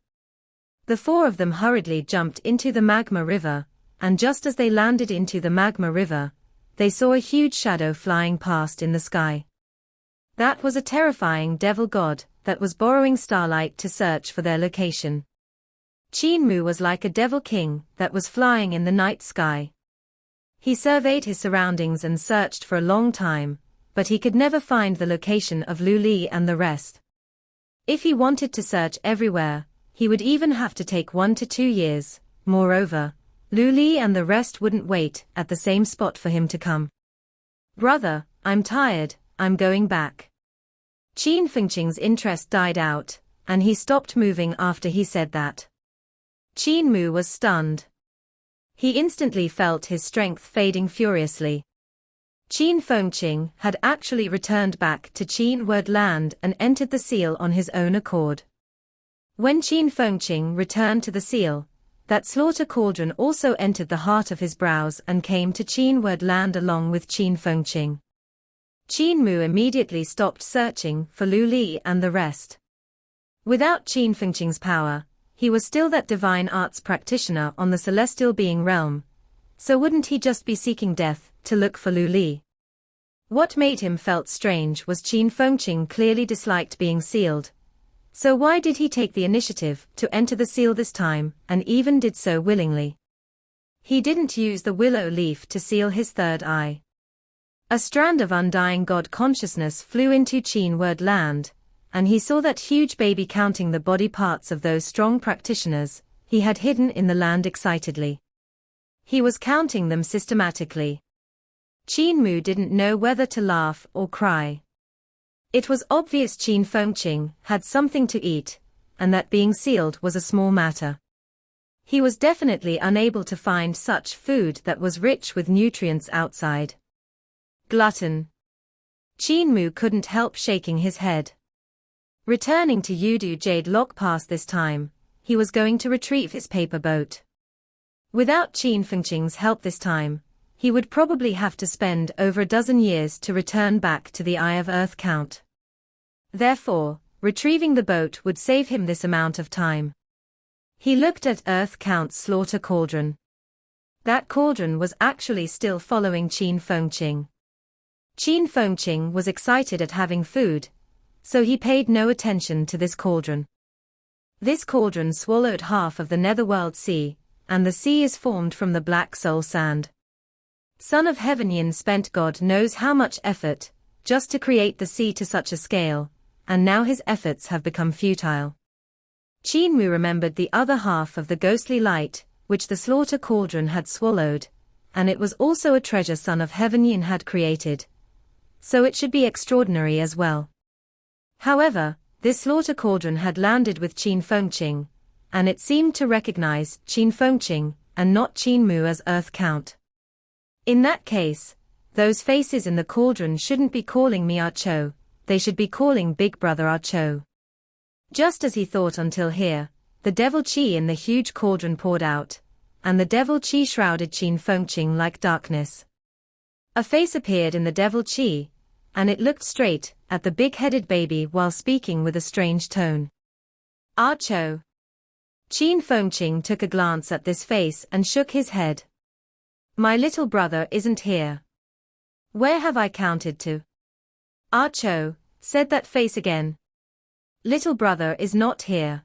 The 4 of them hurriedly jumped into the magma river, and just as they landed into the magma river, they saw a huge shadow flying past in the sky. That was a terrifying devil god that was borrowing starlight to search for their location. Qin Mu was like a devil king that was flying in the night sky. He surveyed his surroundings and searched for a long time, but he could never find the location of Lu Li and the rest. If he wanted to search everywhere, he would even have to take 1 to 2 years. Moreover, Lu Li and the rest wouldn't wait at the same spot for him to come. "Brother, I'm tired, I'm going back." Qin Fengqing's interest died out, and he stopped moving after he said that. Qin Mu was stunned. He instantly felt his strength fading furiously. Qin Fengqing had actually returned back to Qin Word land and entered the seal on his own accord. When Qin Fengqing returned to the seal, that slaughter cauldron also entered the heart of his brows and came to Qin Word land along with Qin Fengqing. Qin Mu immediately stopped searching for Lu Li and the rest. Without Qin Fengqing's power, he was still that divine arts practitioner on the celestial being realm, so wouldn't he just be seeking death to look for Lu Li? What made him felt strange was Qin Fengqing clearly disliked being sealed. So why did he take the initiative to enter the seal this time, and even did so willingly? He didn't use the willow leaf to seal his third eye. A strand of undying God consciousness flew into Qin Word land, and he saw that huge baby counting the body parts of those strong practitioners he had hidden in the land excitedly. He was counting them systematically. Qin Mu didn't know whether to laugh or cry. It was obvious Qin Fengqing had something to eat, and that being sealed was a small matter. He was definitely unable to find such food that was rich with nutrients outside. Glutton. Qin Mu couldn't help shaking his head. Returning to Yudu Jade Lock Pass this time, he was going to retrieve his paper boat. Without Qin Fengqing's help this time, he would probably have to spend over a dozen years to return back to the Eye of Earth Count. Therefore, retrieving the boat would save him this amount of time. He looked at Earth Count's slaughter cauldron. That cauldron was actually still following Qin Fengqing. Qin Fengqing was excited at having food, so he paid no attention to this cauldron. This cauldron swallowed half of the Netherworld Sea, and the sea is formed from the black soul sand. Son of Heaven Yin spent God knows how much effort, just to create the sea to such a scale, and now his efforts have become futile. Qin Mu remembered the other half of the ghostly light, which the slaughter cauldron had swallowed, and it was also a treasure Son of Heaven Yin had created. So it should be extraordinary as well. However, this slaughter cauldron had landed with Qin Fengqing, and it seemed to recognize Qin Fengqing, and not Qin Mu as Earth Count. In that case, those faces in the cauldron shouldn't be calling me Archo, they should be calling Big Brother Archo. Just as he thought until here, the devil Qi in the huge cauldron poured out, and the devil Qi shrouded Qin Fengqing like darkness. A face appeared in the devil Qi, and it looked straight at the big-headed baby while speaking with a strange tone. Archo. Qin Fengqing took a glance at this face and shook his head. My little brother isn't here. Where have I counted to? Archo, said that face again. Little brother is not here.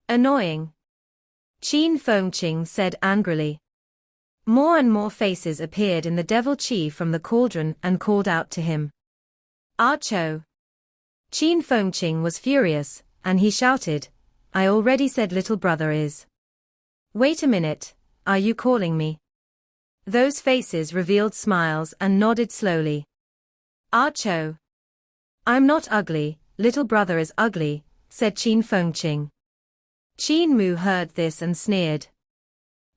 Annoying. Qin Fengqing said angrily. More and more faces appeared in the devil Qi from the cauldron and called out to him. Archo. Qin Fengqing was furious, and he shouted, I already said little brother is. Wait a minute, are you calling me? Those faces revealed smiles and nodded slowly. Archo. I'm not ugly, little brother is ugly, said Qin Fengqing. Qin Mu heard this and sneered.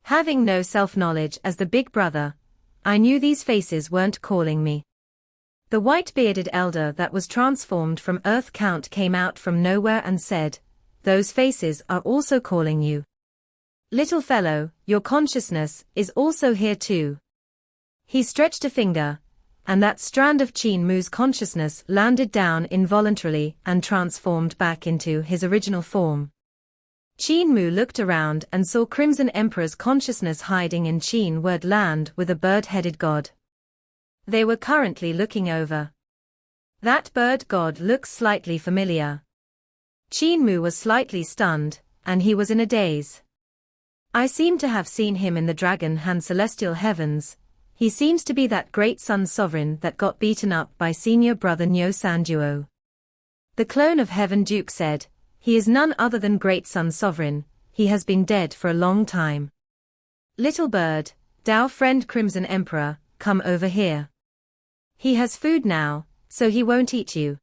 Having no self-knowledge as the big brother, I knew these faces weren't calling me. The white-bearded elder that was transformed from Earth Count came out from nowhere and said, those faces are also calling you. Little fellow, your consciousness is also here too. He stretched a finger, and that strand of Qin Mu's consciousness landed down involuntarily and transformed back into his original form. Qin Mu looked around and saw Crimson Emperor's consciousness hiding in Qin Word land with a bird-headed god. They were currently looking over. That bird god looks slightly familiar. Qin Mu was slightly stunned, and he was in a daze. I seem to have seen him in the Dragon Han Celestial Heavens, He seems to be that great Sun Sovereign that got beaten up by senior brother Nyo Sanjuo. The clone of Heaven Duke said, he is none other than great Sun Sovereign, he has been dead for a long time. Little bird, Dao friend Crimson Emperor, come over here. He has food now, so he won't eat you.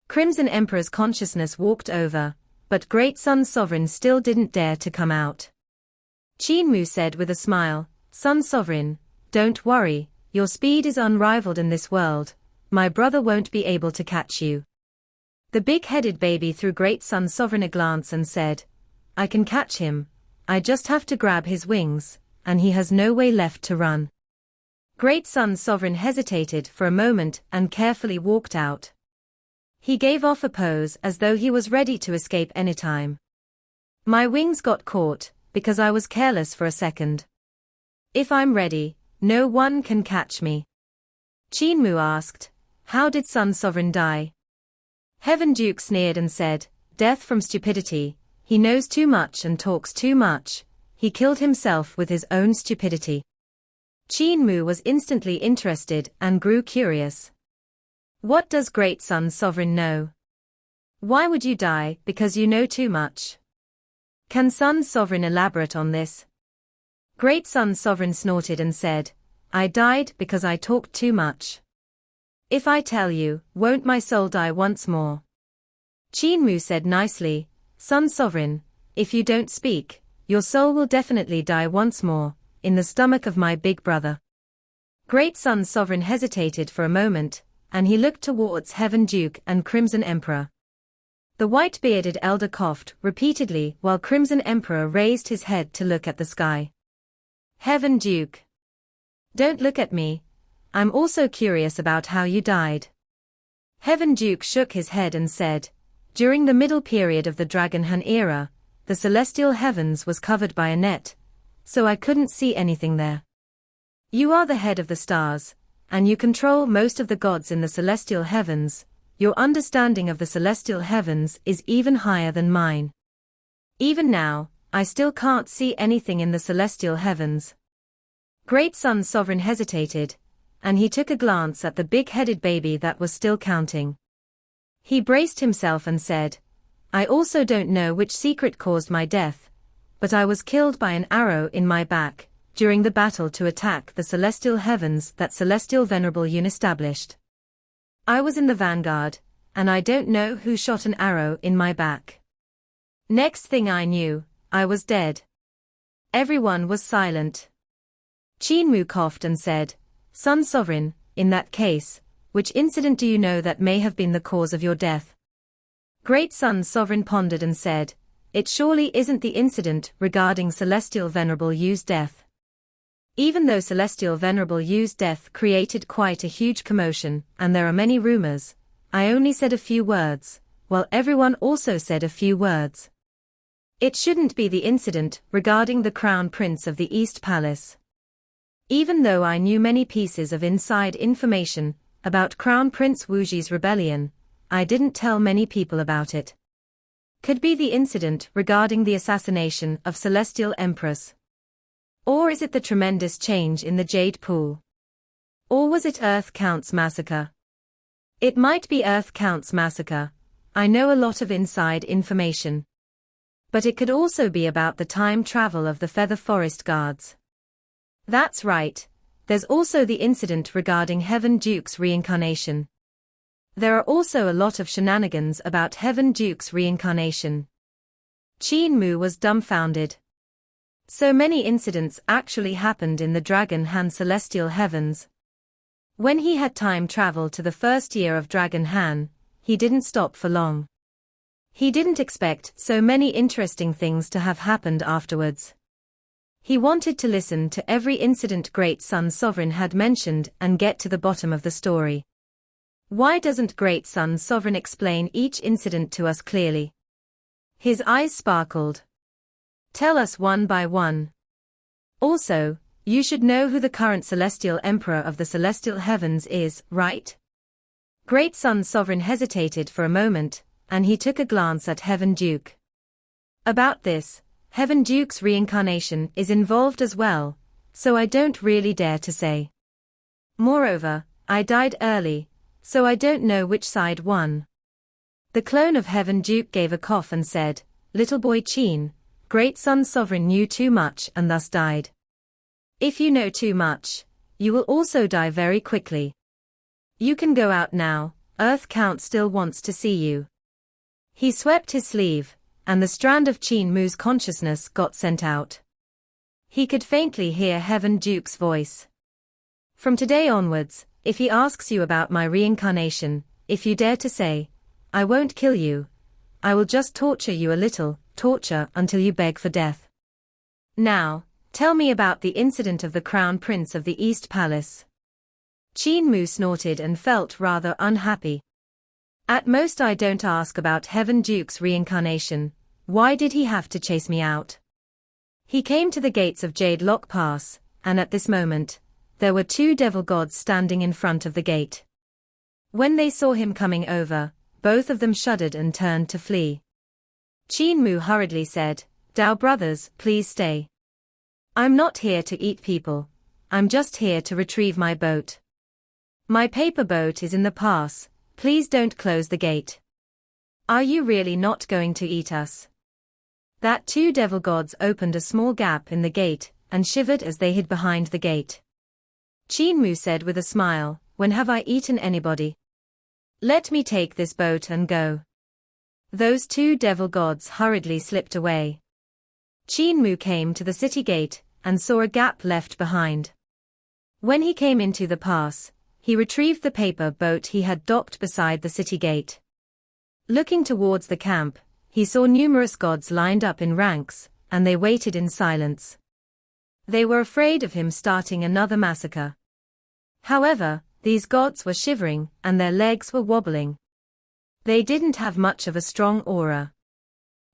Crimson Emperor's consciousness walked over, but great Sun Sovereign still didn't dare to come out. Qin Mu said with a smile, Sun Sovereign, don't worry, your speed is unrivaled in this world, my brother won't be able to catch you. The big-headed baby threw great Sun Sovereign a glance and said, I can catch him, I just have to grab his wings, and he has no way left to run. Great Sun Sovereign hesitated for a moment and carefully walked out. He gave off a pose as though he was ready to escape anytime. My wings got caught, because I was careless for a second. If I'm ready, no one can catch me. Qin Mu asked, how did Sun Sovereign die? Heaven Duke sneered and said, death from stupidity, he knows too much and talks too much, he killed himself with his own stupidity. Qin Mu was instantly interested and grew curious. What does great Sun Sovereign know? Why would you die because you know too much? Can Sun Sovereign elaborate on this? Great Sun Sovereign snorted and said, I died because I talked too much. If I tell you, won't my soul die once more? Qin Mu said nicely, Sun Sovereign, if you don't speak, your soul will definitely die once more, in the stomach of my big brother. Great Sun Sovereign hesitated for a moment, and he looked towards Heaven Duke and Crimson Emperor. The white-bearded elder coughed repeatedly while Crimson Emperor raised his head to look at the sky. Heaven Duke. Don't look at me. I'm also curious about how you died. Heaven Duke shook his head and said, during the middle period of the Dragon Han era, the celestial heavens was covered by a net, so I couldn't see anything there. You are the head of the stars, and you control most of the gods in the celestial heavens. Your understanding of the celestial heavens is even higher than mine. Even now, I still can't see anything in the celestial heavens. Great Sun Sovereign hesitated, and he took a glance at the big-headed baby that was still counting. He braced himself and said, I also don't know which secret caused my death, but I was killed by an arrow in my back, during the battle to attack the celestial heavens that Celestial Venerable Yun established. I was in the vanguard, and I don't know who shot an arrow in my back. Next thing I knew, I was dead. Everyone was silent. Qin Mu coughed and said, Sun Sovereign, in that case, which incident do you know that may have been the cause of your death? Great Sun Sovereign pondered and said, it surely isn't the incident regarding Celestial Venerable Yu's death. Even though Celestial Venerable Yu's death created quite a huge commotion, and there are many rumors, I only said a few words, while everyone also said a few words. It shouldn't be the incident regarding the Crown Prince of the East Palace. Even though I knew many pieces of inside information about Crown Prince Wuji's rebellion, I didn't tell many people about it. Could be the incident regarding the assassination of Celestial Empress. Or is it the tremendous change in the Jade Pool? Or was it Earth Count's massacre? It might be Earth Count's massacre. I know a lot of inside information. But it could also be about the time travel of the Feather Forest Guards. That's right, there's also the incident regarding Heaven Duke's reincarnation. There are also a lot of shenanigans about Heaven Duke's reincarnation. Qin Mu was dumbfounded. So many incidents actually happened in the Dragon Han celestial heavens. When he had time travel to the first year of Dragon Han, he didn't stop for long. He didn't expect so many interesting things to have happened afterwards. He wanted to listen to every incident Great Sun Sovereign had mentioned and get to the bottom of the story. Why doesn't Great Sun Sovereign explain each incident to us clearly? His eyes sparkled. Tell us one by one. Also, you should know who the current Celestial Emperor of the Celestial Heavens is, right? Great Sun Sovereign hesitated for a moment, and he took a glance at Heaven Duke. About this, Heaven Duke's reincarnation is involved as well, so I don't really dare to say. Moreover, I died early, so I don't know which side won. The clone of Heaven Duke gave a cough and said, "Little boy Qin, great Sun Sovereign knew too much and thus died. If you know too much, you will also die very quickly. You can go out now, Earth Count still wants to see you." He swept his sleeve, and the strand of Qin Mu's consciousness got sent out. He could faintly hear Heaven Duke's voice. "From today onwards, if he asks you about my reincarnation, if you dare to say, I won't kill you, I will just torture you a little, torture until you beg for death. Now, tell me about the incident of the Crown Prince of the East Palace." Qin Mu snorted and felt rather unhappy. "At most I don't ask about Heaven Duke's reincarnation. Why did he have to chase me out?" He came to the gates of Jade Lock Pass, and at this moment, there were two devil gods standing in front of the gate. When they saw him coming over, both of them shuddered and turned to flee. Qin Mu hurriedly said, "Dao brothers, please stay. I'm not here to eat people. I'm just here to retrieve my boat. My paper boat is in the pass, please don't close the gate." "Are you really not going to eat us?" That two devil gods opened a small gap in the gate, and shivered as they hid behind the gate. Qin Mu said with a smile, "When have I eaten anybody? Let me take this boat and go." Those two devil gods hurriedly slipped away. Qin Mu came to the city gate, and saw a gap left behind. When he came into the pass, he retrieved the paper boat he had docked beside the city gate. Looking towards the camp, he saw numerous gods lined up in ranks, and they waited in silence. They were afraid of him starting another massacre. However, these gods were shivering, and their legs were wobbling. They didn't have much of a strong aura.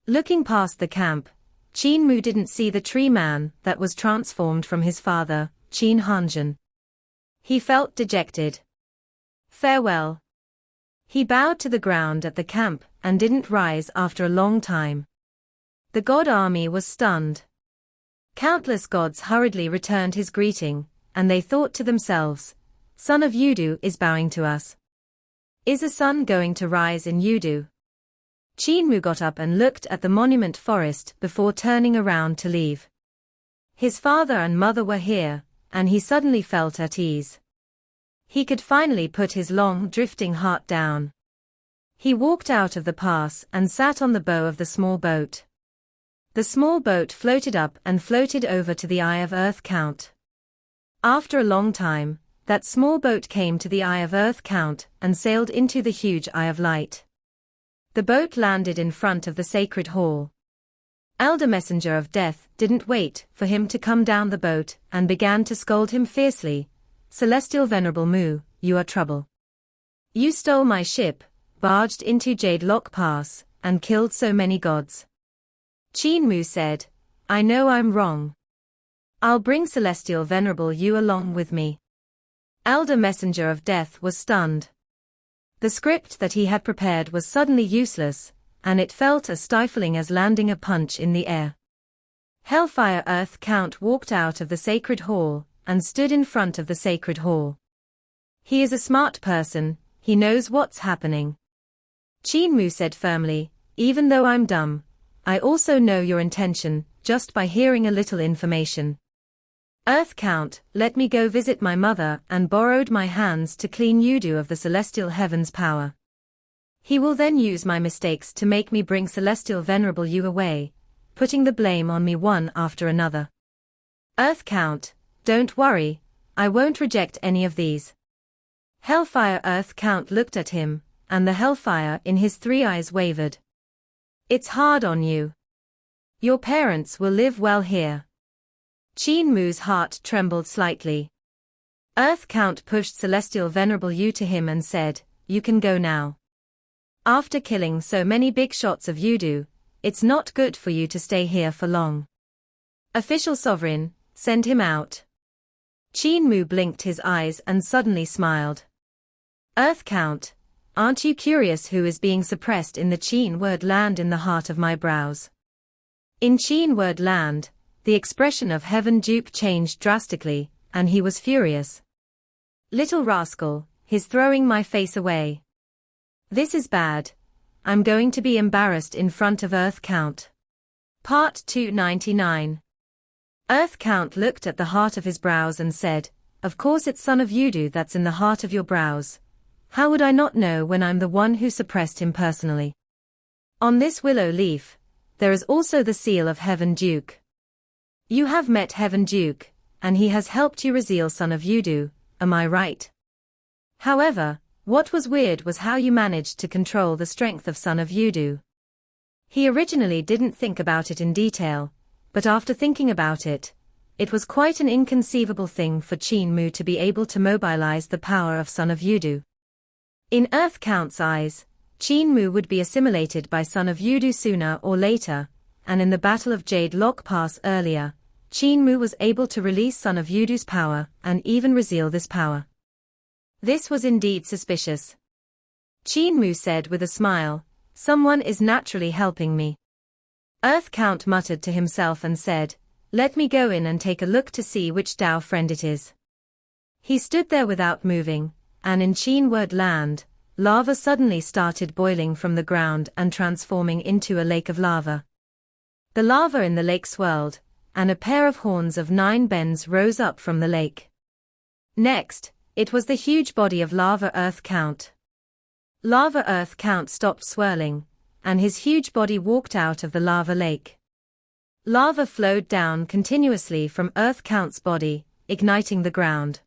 Looking past the camp, Qin Mu didn't see the tree man that was transformed from his father, Qin Hanjin. He felt dejected. "Farewell." He bowed to the ground at the camp, and didn't rise after a long time. The god army was stunned. Countless gods hurriedly returned his greeting, and they thought to themselves, "Son of Yudu is bowing to us. Is a sun going to rise in Yudu?" Qin Mu got up and looked at the monument forest before turning around to leave. His father and mother were here, and he suddenly felt at ease. He could finally put his long, drifting heart down. He walked out of the pass and sat on the bow of the small boat. The small boat floated up and floated over to the Eye of Earth Count. After a long time, that small boat came to the Eye of Earth Count and sailed into the huge Eye of Light. The boat landed in front of the sacred hall. Elder Messenger of Death didn't wait for him to come down the boat and began to scold him fiercely. "Celestial Venerable Mu, you are trouble. You stole my ship, barged into Jade Lock Pass, and killed so many gods." Qin Mu said, "I know I'm wrong. I'll bring Celestial Venerable you along with me." Elder Messenger of Death was stunned. The script that he had prepared was suddenly useless, and it felt as stifling as landing a punch in the air. Hellfire Earth Count walked out of the sacred hall, and stood in front of the sacred hall. He is a smart person, he knows what's happening. Qin Mu said firmly, "Even though I'm dumb, I also know your intention, just by hearing a little information. Earth Count, let me go visit my mother and borrowed my hands to clean Yudu of the celestial heaven's power. He will then use my mistakes to make me bring Celestial Venerable you away, putting the blame on me one after another. Earth Count, don't worry, I won't reject any of these." Hellfire Earth Count looked at him, and the hellfire in his three eyes wavered. "It's hard on you. Your parents will live well here." Qin Mu's heart trembled slightly. Earth Count pushed Celestial Venerable Yu to him and said, "You can go now. After killing so many big shots of Yudu, it's not good for you to stay here for long. Official Sovereign, send him out." Qin Mu blinked his eyes and suddenly smiled. "Earth Count, aren't you curious who is being suppressed in the Qin word land in the heart of my brows? In Qin word land, The expression of Heaven Duke changed drastically, and he was furious. Little rascal, he's throwing my face away. This is bad. I'm going to be embarrassed in front of Earth Count. Part 299. Earth Count looked at the heart of his brows and said, "Of course it's son of Yudu that's in the heart of your brows. How would I not know when I'm the one who suppressed him personally? On this willow leaf, there is also the seal of Heaven Duke. You have met Heaven Duke, and he has helped you reveal son of Yudu, am I right? However, what was weird was how you managed to control the strength of son of Yudu." He originally didn't think about it in detail, but after thinking about it, it was quite an inconceivable thing for Qin Mu to be able to mobilize the power of son of Yudu. In Earth Count's eyes, Qin Mu would be assimilated by son of Yudu sooner or later, and in the Battle of Jade Lock Pass earlier, Qin Mu was able to release son of Yudu's power and even reveal this power. This was indeed suspicious. Qin Mu said with a smile, "Someone is naturally helping me." Earth Count muttered to himself and said, "Let me go in and take a look to see which Dao friend it is." He stood there without moving, and in Qin land, lava suddenly started boiling from the ground and transforming into a lake of lava. The lava in the lake swirled, and a pair of horns of 9 bends rose up from the lake. Next, it was the huge body of Lava Earth Count. Lava Earth Count stopped swirling, and his huge body walked out of the lava lake. Lava flowed down continuously from Earth Count's body, igniting the ground.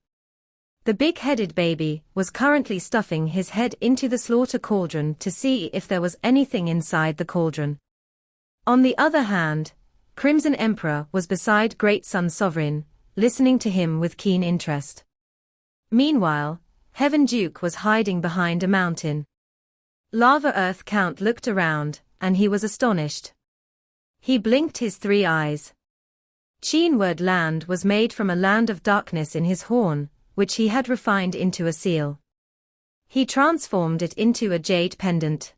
The big-headed baby was currently stuffing his head into the slaughter cauldron to see if there was anything inside the cauldron. On the other hand, Crimson Emperor was beside Great Sun Sovereign, listening to him with keen interest. Meanwhile, Heaven Duke was hiding behind a mountain. Lava Earth Count looked around, and he was astonished. He blinked his 3 eyes. Qin land was made from a land of darkness in his horn, which he had refined into a seal. He transformed it into a jade pendant.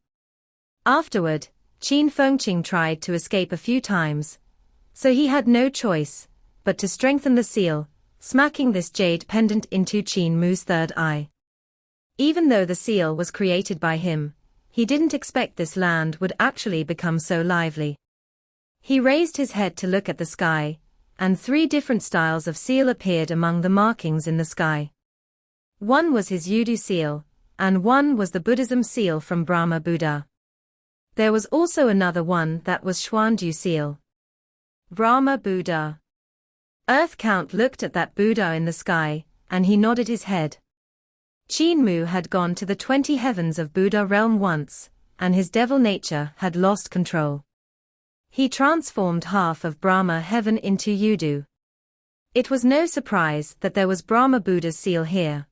Afterward, Qin Fengqing tried to escape a few times, so he had no choice but to strengthen the seal, smacking this jade pendant into Qin Mu's 3rd eye. Even though the seal was created by him, he didn't expect this land would actually become so lively. He raised his head to look at the sky, and 3 different styles of seal appeared among the markings in the sky. One was his Yudu seal, and one was the Buddhism seal from Brahma Buddha. There was also another one that was Xuandu seal. Brahma Buddha. Earth Count looked at that Buddha in the sky, and he nodded his head. Qin Mu had gone to the 20 heavens of Buddha realm once, and his devil nature had lost control. He transformed half of Brahma heaven into Yudu. It was no surprise that there was Brahma Buddha's seal here.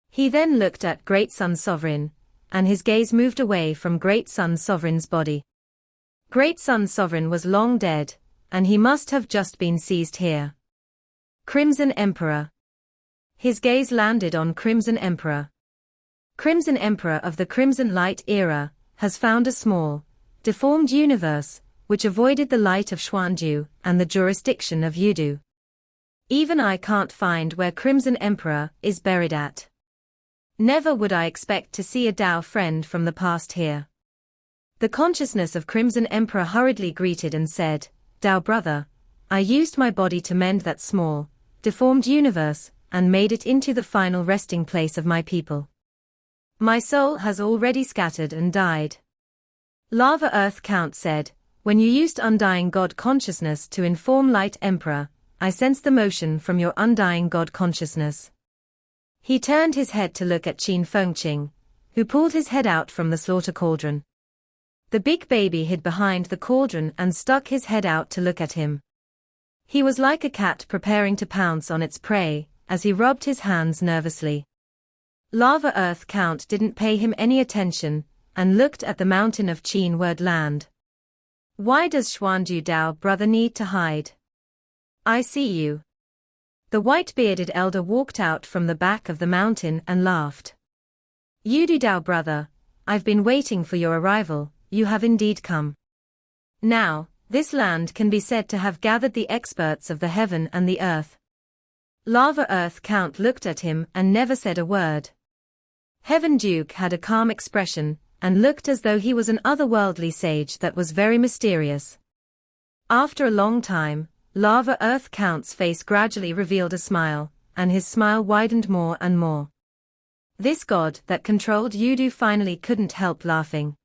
He then looked at Great Sun Sovereign, and his gaze moved away from Great Sun Sovereign's body. Great Sun Sovereign was long dead, and he must have just been seized here. Crimson Emperor. His gaze landed on Crimson Emperor. Crimson Emperor of the Crimson Light era has found a small, deformed universe, which avoided the light of Xuandu and the jurisdiction of Yudu. Even I can't find where Crimson Emperor is buried at. Never would I expect to see a Dao friend from the past here. The consciousness of Crimson Emperor hurriedly greeted and said, "Dao brother, I used my body to mend that small, deformed universe, and made it into the final resting place of my people. My soul has already scattered and died." Lava Earth Count said, "When you used Undying God Consciousness to inform Light Emperor, I sensed the motion from your Undying God Consciousness." He turned his head to look at Qin Fengqing, who pulled his head out from the slaughter cauldron. The big baby hid behind the cauldron and stuck his head out to look at him. He was like a cat preparing to pounce on its prey, as he rubbed his hands nervously. Lava Earth Count didn't pay him any attention, and looked at the mountain of Qin land. "Why does Xuandu Dao brother need to hide? I see you." The white-bearded elder walked out from the back of the mountain and laughed. "Yudu Dao brother, I've been waiting for your arrival, you have indeed come. Now, This land can be said to have gathered the experts of the heaven and the earth. Lava Earth Count looked at him and never said a word. Heaven Duke had a calm expression, and looked as though he was an otherworldly sage that was very mysterious. After a long time, Lava Earth Count's face gradually revealed a smile, and his smile widened more and more. This god that controlled Yudu finally couldn't help laughing.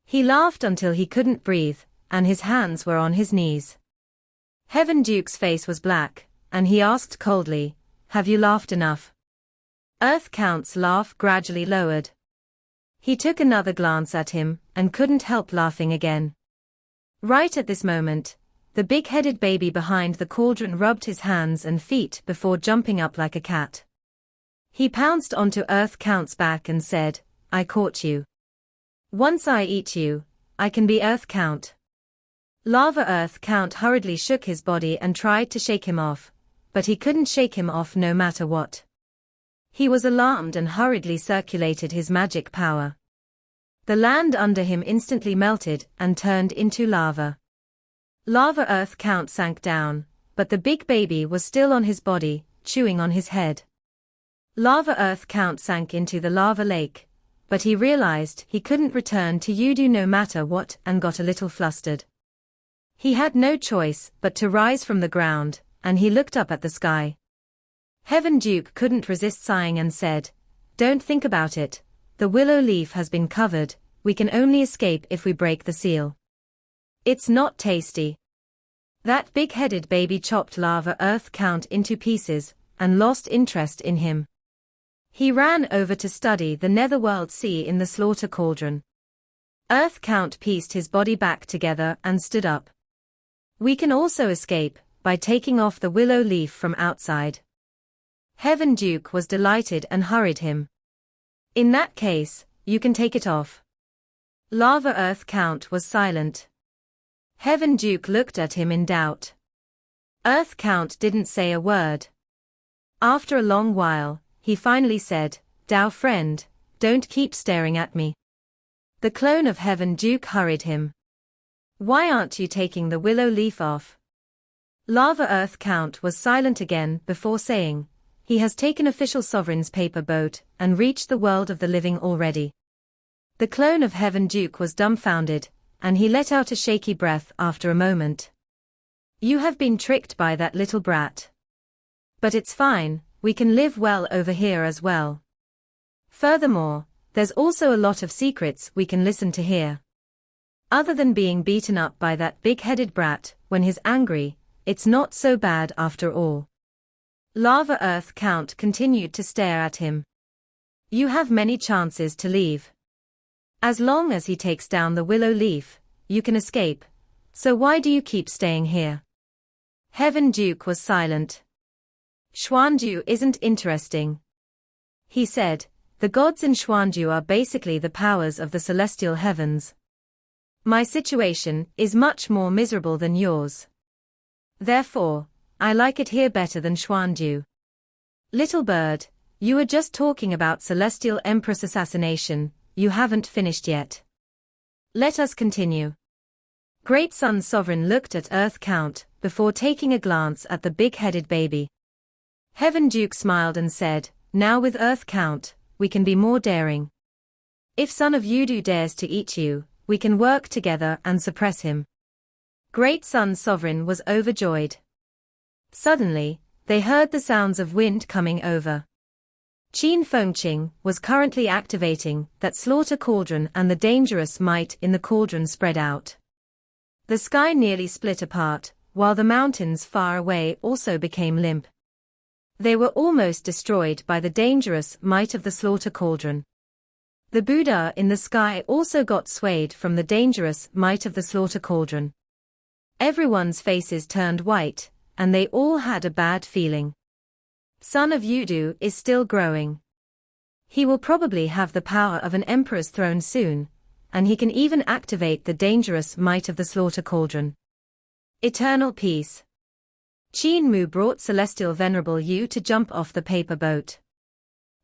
He laughed until he couldn't breathe, and his hands were on his knees. Heaven Duke's face was black, and he asked coldly, "Have you laughed enough?" Earth Count's laugh gradually lowered. He took another glance at him, and couldn't help laughing again. Right at this moment, the big-headed baby behind the cauldron rubbed his hands and feet before jumping up like a cat. He pounced onto Earth Count's back and said, "I caught you. Once I eat you, I can be Earth Count." Lava Earth Count hurriedly shook his body and tried to shake him off, but he couldn't shake him off no matter what. He was alarmed and hurriedly circulated his magic power. The land under him instantly melted and turned into lava. Lava Earth Count sank down, but the big baby was still on his body, chewing on his head. Lava Earth Count sank into the lava lake, but he realized he couldn't return to Yudu no matter what and got a little flustered. He had no choice but to rise from the ground, and he looked up at the sky. Heaven Duke couldn't resist sighing and said, "Don't think about it, the willow leaf has been covered, we can only escape if we break the seal. It's not tasty." That big-headed baby chopped Lava Earth Count into pieces, and lost interest in him. He ran over to study the netherworld sea in the slaughter cauldron. Earth Count pieced his body back together and stood up. "We can also escape by taking off the willow leaf from outside." Heaven Duke was delighted and hurried him. "In that case, you can take it off." Lava Earth Count was silent. Heaven Duke looked at him in doubt. Earth Count didn't say a word. After a long while, he finally said, "Dao friend, don't keep staring at me." The clone of Heaven Duke hurried him. "Why aren't you taking the willow leaf off?" Lava Earth Count was silent again before saying, "He has taken official sovereign's paper boat and reached the world of the living already." The clone of Heaven Duke was dumbfounded, and he let out a shaky breath after a moment. "You have been tricked by that little brat. But it's fine, we can live well over here as well. Furthermore, there's also a lot of secrets we can listen to here. Other than being beaten up by that big-headed brat when he's angry, it's not so bad after all." Lava Earth Count continued to stare at him. "You have many chances to leave. As long as he takes down the willow leaf, you can escape, so why do you keep staying here?" Heaven Duke was silent. "Xuanju isn't interesting," he said. "The gods in Xuanju are basically the powers of the celestial heavens. My situation is much more miserable than yours. Therefore, I like it here better than Xuanju." "Little bird, you were just talking about Celestial Empress assassination, you haven't finished yet. Let us continue." Great Sun Sovereign looked at Earth Count before taking a glance at the big-headed baby. Heaven Duke smiled and said, "Now with Earth Count, we can be more daring. If Son of Yudu dares to eat you, we can work together and suppress him." Great Sun Sovereign was overjoyed. Suddenly, they heard the sounds of wind coming over. Qin Mu was currently activating that slaughter cauldron, and the dangerous might in the cauldron spread out. The sky nearly split apart, while the mountains far away also became limp. They were almost destroyed by the dangerous might of the slaughter cauldron. The Buddha in the sky also got swayed from the dangerous might of the slaughter cauldron. Everyone's faces turned white, and they all had a bad feeling. Son of Yudu is still growing. He will probably have the power of an emperor's throne soon, and he can even activate the dangerous might of the slaughter cauldron. Eternal peace. Qin Mu brought Celestial Venerable Yu to jump off the paper boat.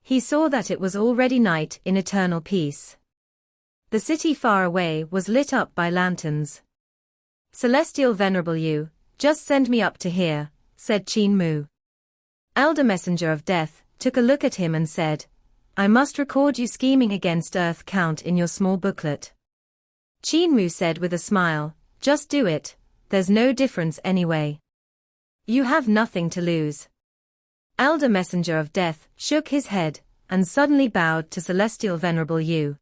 He saw that it was already night in eternal peace. The city far away was lit up by lanterns. Celestial Venerable Yu, just send me up to here, said Qin Mu. Elder Messenger of Death took a look at him and said, I must record you scheming against Earth count in your small booklet. Qin Mu said with a smile, just do it, there's no difference anyway. You have nothing to lose. Elder Messenger of Death shook his head, and suddenly bowed to Celestial Venerable Yu.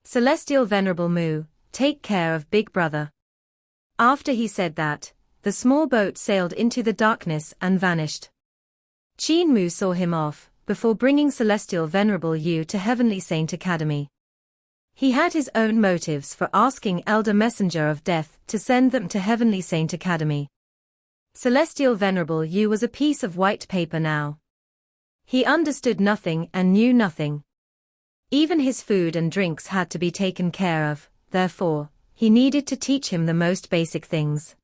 Celestial Venerable Mu, take care of Big Brother. After he said that, the small boat sailed into the darkness and vanished. Qin Mu saw him off, before bringing Celestial Venerable Yu to Heavenly Saint Academy. He had his own motives for asking Elder Messenger of Death to send them to Heavenly Saint Academy. Celestial Venerable Yu was a piece of white paper now. He understood nothing and knew nothing. Even his food and drinks had to be taken care of, therefore, he needed to teach him the most basic things.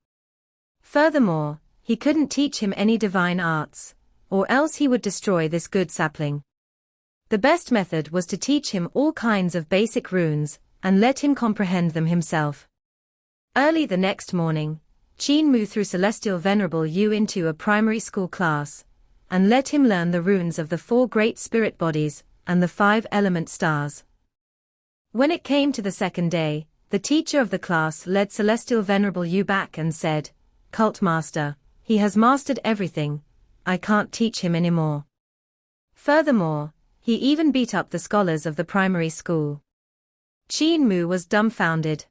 Furthermore, he couldn't teach him any divine arts, or else he would destroy this good sapling. The best method was to teach him all kinds of basic runes, and let him comprehend them himself. Early the next morning, Qin Mu threw Celestial Venerable Yu into a primary school class, and let him learn the runes of the 4 great spirit bodies, and the 5 element stars. When it came to the second day, the teacher of the class led Celestial Venerable Yu back and said, Cult Master, he has mastered everything, I can't teach him anymore. Furthermore, he even beat up the scholars of the primary school. Qin Mu was dumbfounded.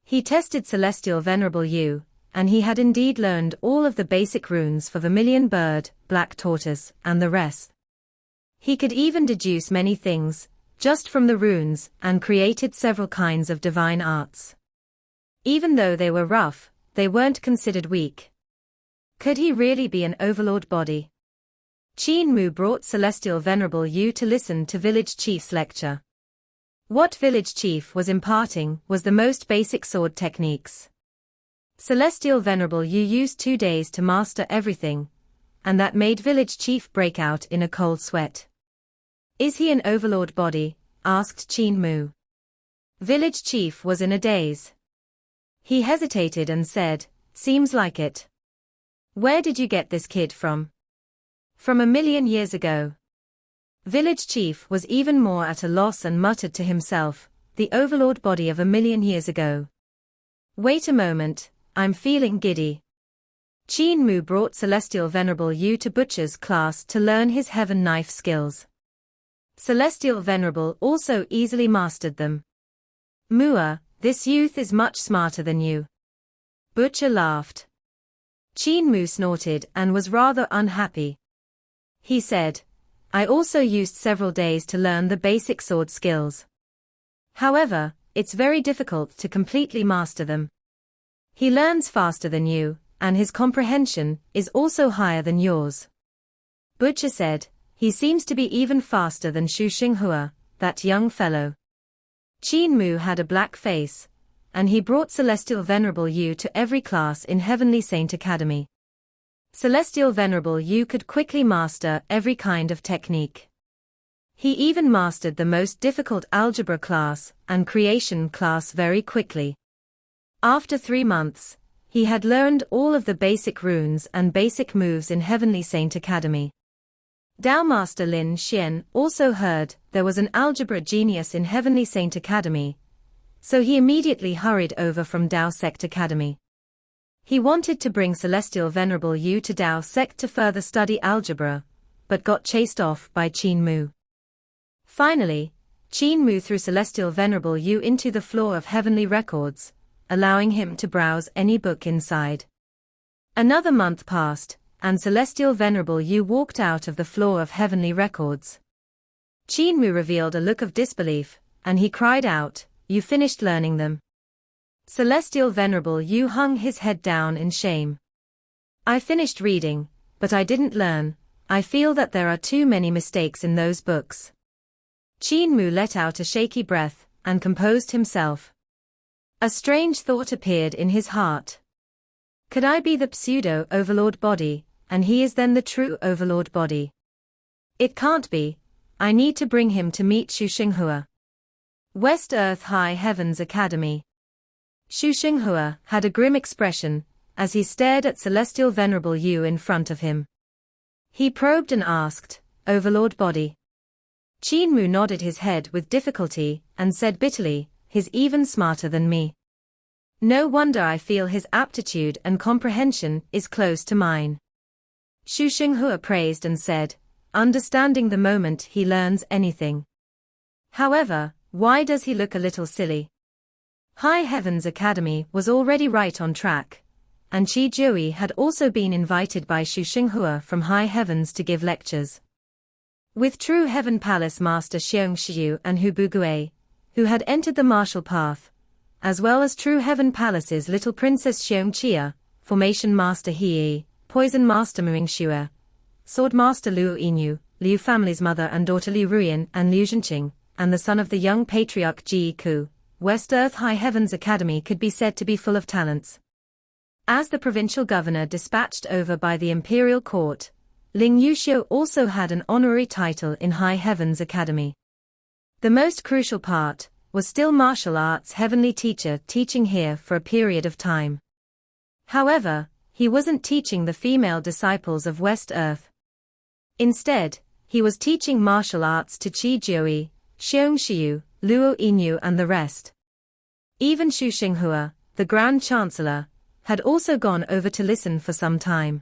He tested Celestial Venerable Yu, and he had indeed learned all of the basic runes for Vermilion Bird, Black Tortoise, and the rest. He could even deduce many things, just from the runes, and created several kinds of divine arts. Even though they were rough, they weren't considered weak. Could he really be an overlord body? Qin Mu brought Celestial Venerable Yu to listen to Village Chief's lecture. What Village Chief was imparting was the most basic sword techniques. Celestial Venerable Yu used 2 days to master everything, and that made Village Chief break out in a cold sweat. Is he an overlord body? Asked Qin Mu. Village Chief was in a daze. He hesitated and said, seems like it. Where did you get this kid from? From 1,000,000 years ago. Village Chief was even more at a loss and muttered to himself, the overlord body of 1,000,000 years ago. Wait a moment, I'm feeling giddy. Qin Mu brought Celestial Venerable Yu to Butcher's class to learn his heaven knife skills. Celestial Venerable also easily mastered them. Mua, this youth is much smarter than you. Butcher laughed. Qin Mu snorted and was rather unhappy. He said, I also used several days to learn the basic sword skills. However, it's very difficult to completely master them. He learns faster than you, and his comprehension is also higher than yours. Butcher said, he seems to be even faster than Shu Xinghua, that young fellow. Qin Mu had a black face, and he brought Celestial Venerable Yu to every class in Heavenly Saint Academy. Celestial Venerable Yu could quickly master every kind of technique. He even mastered the most difficult algebra class and creation class very quickly. After 3 months, he had learned all of the basic runes and basic moves in Heavenly Saint Academy. Dao Master Lin Xian also heard there was an algebra genius in Heavenly Saint Academy, so he immediately hurried over from Dao Sect Academy. He wanted to bring Celestial Venerable Yu to Dao Sect to further study algebra, but got chased off by Qin Mu. Finally, Qin Mu threw Celestial Venerable Yu into the floor of Heavenly Records, allowing him to browse any book inside. Another month passed, and Celestial Venerable Yu walked out of the floor of Heavenly Records. Qin Mu revealed a look of disbelief, and he cried out, You finished learning them. Celestial Venerable Yu hung his head down in shame. I finished reading, but I didn't learn. I feel that there are too many mistakes in those books. Qin Mu let out a shaky breath, and composed himself. A strange thought appeared in his heart. Could I be the pseudo-overlord body, and he is then the true overlord body? It can't be. I need to bring him to meet Shu Xinghua. West Earth High Heavens Academy. Xu Xinghua had a grim expression as he stared at Celestial Venerable Yu in front of him. He probed and asked, "Overlord body?" Qin Mu nodded his head with difficulty and said bitterly, "He's even smarter than me. No wonder I feel his aptitude and comprehension is close to mine." Xu Xinghua praised and said, understanding the moment he learns anything. However, why does he look a little silly? High Heavens Academy was already right on track, and Qi Jui had also been invited by Xu Xinghua from High Heavens to give lectures. With True Heaven Palace Master Xiong Xiu and Hu Bugui, who had entered the martial path, as well as True Heaven Palace's little princess Xiong Chia, Formation Master He, Poison Master Muing Xue, Sword Master Luo Yinyu, Liu family's mother and daughter Liu Ruyan and Liu Zhenqing, and the son of the young patriarch Ji Ku, West Earth High Heavens Academy could be said to be full of talents. As the provincial governor dispatched over by the imperial court, Ling Yuxiu also had an honorary title in High Heavens Academy. The most crucial part was still martial arts heavenly teacher teaching here for a period of time. However, he wasn't teaching the female disciples of West Earth. Instead, he was teaching martial arts to Qi Jui, Xiong Xiu, Luo Yinyu and the rest. Even Xu Xinghua, the Grand Chancellor, had also gone over to listen for some time.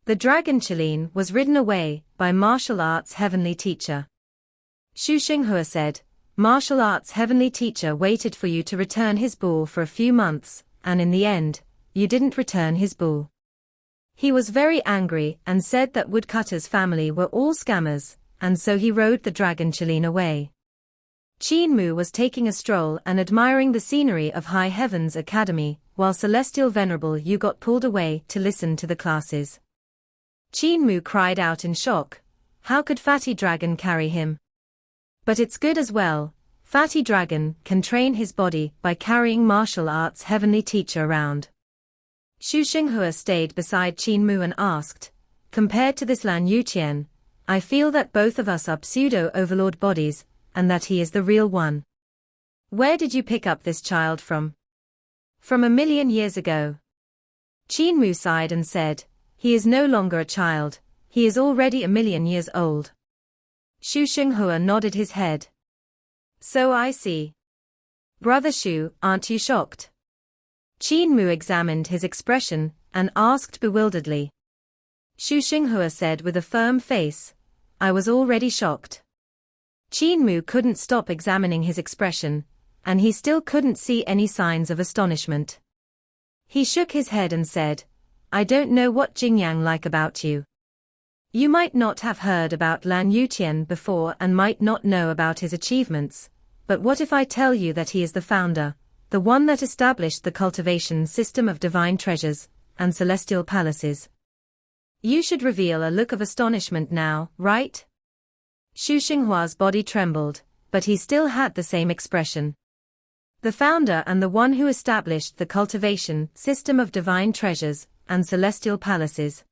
The dragon Qilin was ridden away by martial arts heavenly teacher. Xu Xinghua said, "Martial arts heavenly teacher waited for you to return his bull for a few months, and in the end, you didn't return his bull." He was very angry and said that Woodcutter's family were all scammers, and so he rode the dragon Qilin away. Qin Mu was taking a stroll and admiring the scenery of High Heavens Academy, while Celestial Venerable Yu got pulled away to listen to the classes. Qin Mu cried out in shock, "How could Fatty Dragon carry him?" But it's good as well, Fatty Dragon can train his body by carrying martial arts heavenly teacher around. Xu Xinghua stayed beside Qin Mu and asked, "Compared to this Lan Yuqian, I feel that both of us are pseudo-overlord bodies, and that he is the real one. Where did you pick up this child from?" "From 1,000,000 years ago." Qin Mu sighed and said, "He is no longer a child, he is already 1,000,000 years old." Xu Xinghua nodded his head. "So I see. Brother Xu, aren't you shocked?" Qin Mu examined his expression and asked bewilderedly. Xu Xinghua said with a firm face, "I was already shocked." Qin Mu couldn't stop examining his expression, and he still couldn't see any signs of astonishment. He shook his head and said, "I don't know what Jingyang like about you. You might not have heard about Lan Yuqian before and might not know about his achievements, but what if I tell you that he is the founder, the one that established the cultivation system of divine treasures and celestial palaces? You should reveal a look of astonishment now, right?" Xu Xinghua's body trembled, but he still had the same expression. The founder and the one who established the cultivation system of divine treasures and celestial palaces.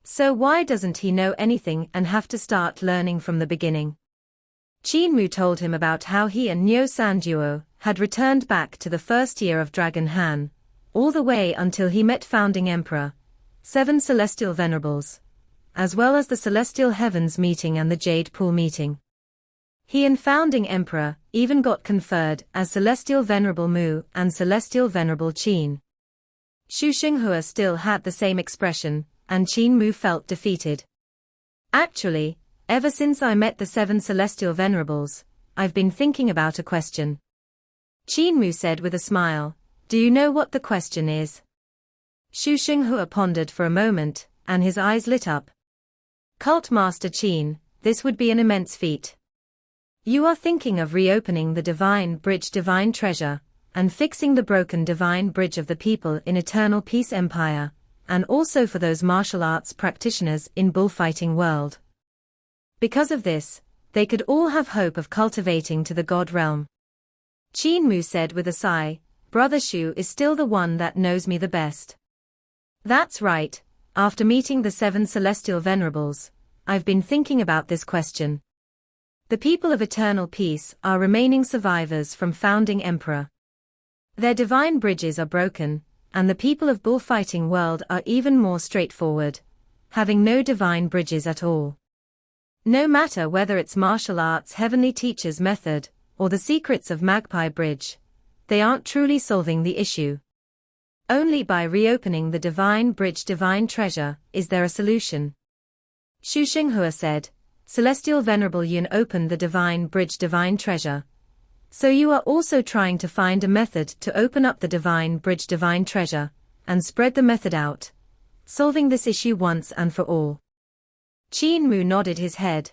So why doesn't he know anything and have to start learning from the beginning? Qin Mu told him about how he and Niu Sanjuo had returned back to the first year of Dragon Han, all the way until he met Founding Emperor, 7 Celestial Venerables, as well as the Celestial Heavens meeting and the Jade Pool meeting. He and Founding Emperor even got conferred as Celestial Venerable Mu and Celestial Venerable Qin. Xu Xinghua still had the same expression, and Qin Mu felt defeated. "Actually, ever since I met the 7 Celestial Venerables, I've been thinking about a question." Qin Mu said with a smile, "Do you know what the question is?" Xu Xinghua pondered for a moment, and his eyes lit up. "Cult Master Qin, this would be an immense feat. You are thinking of reopening the Divine Bridge Divine Treasure, and fixing the broken Divine Bridge of the people in Eternal Peace Empire, and also for those martial arts practitioners in bullfighting world. Because of this, they could all have hope of cultivating to the God realm." Qin Mu said with a sigh, "Brother Xu is still the one that knows me the best." "That's right, after meeting the 7 Celestial Venerables, I've been thinking about this question. The people of Eternal Peace are remaining survivors from Founding Emperor. Their divine bridges are broken, and the people of bullfighting world are even more straightforward, having no divine bridges at all. No matter whether it's martial arts heavenly teacher's method, or the secrets of Magpie Bridge, they aren't truly solving the issue. Only by reopening the divine bridge divine treasure is there a solution. Xu Xinghua said, Celestial Venerable Yun opened the divine bridge divine treasure. So you are also trying to find a method to open up the divine bridge divine treasure, and spread the method out, solving this issue once and for all. Qin Mu nodded his head.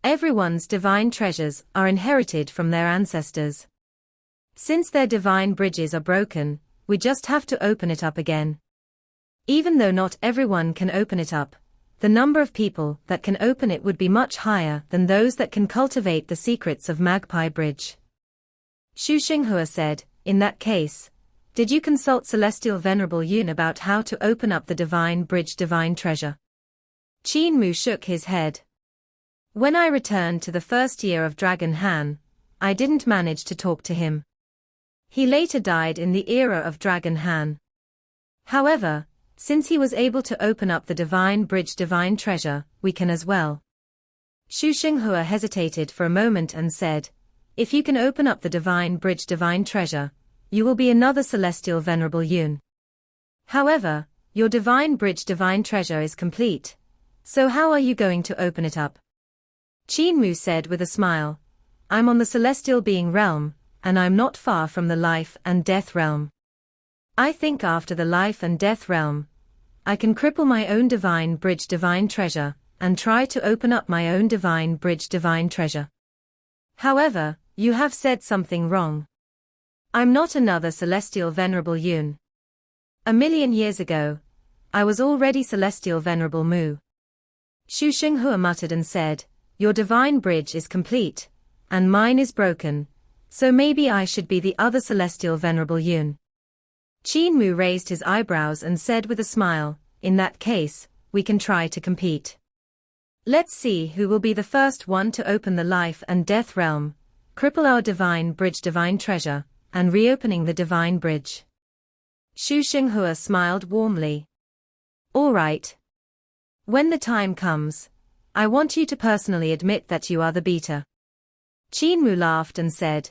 Everyone's divine treasures are inherited from their ancestors. Since their divine bridges are broken, we just have to open it up again. Even though not everyone can open it up, the number of people that can open it would be much higher than those that can cultivate the secrets of Magpie Bridge. Xu Xinghua said, in that case, did you consult Celestial Venerable Yun about how to open up the divine bridge divine treasure? Qin Mu shook his head. When I returned to the first year of Dragon Han, I didn't manage to talk to him. He later died in the era of Dragon Han. However, since he was able to open up the divine bridge divine treasure, we can as well. Xu Xinghua hesitated for a moment and said, if you can open up the divine bridge divine treasure, you will be another Celestial Venerable Yun. However, your divine bridge divine treasure is complete. So how are you going to open it up? Qin Mu said with a smile, I'm on the celestial being realm, and I'm not far from the life and death realm. I think after the life and death realm, I can cripple my own divine bridge divine treasure, and try to open up my own divine bridge divine treasure. However, you have said something wrong. I'm not another Celestial Venerable Yun. 1,000,000 years ago, I was already Celestial Venerable Mu. Xu Xinghua muttered and said, your divine bridge is complete, and mine is broken, so maybe I should be the other Celestial Venerable Yun. Qin Mu raised his eyebrows and said with a smile, in that case, we can try to compete. Let's see who will be the first one to open the life and death realm, cripple our divine bridge divine treasure, and reopening the divine bridge. Xu Xinghua smiled warmly. All right. When the time comes, I want you to personally admit that you are the beater. Qin Mu laughed and said,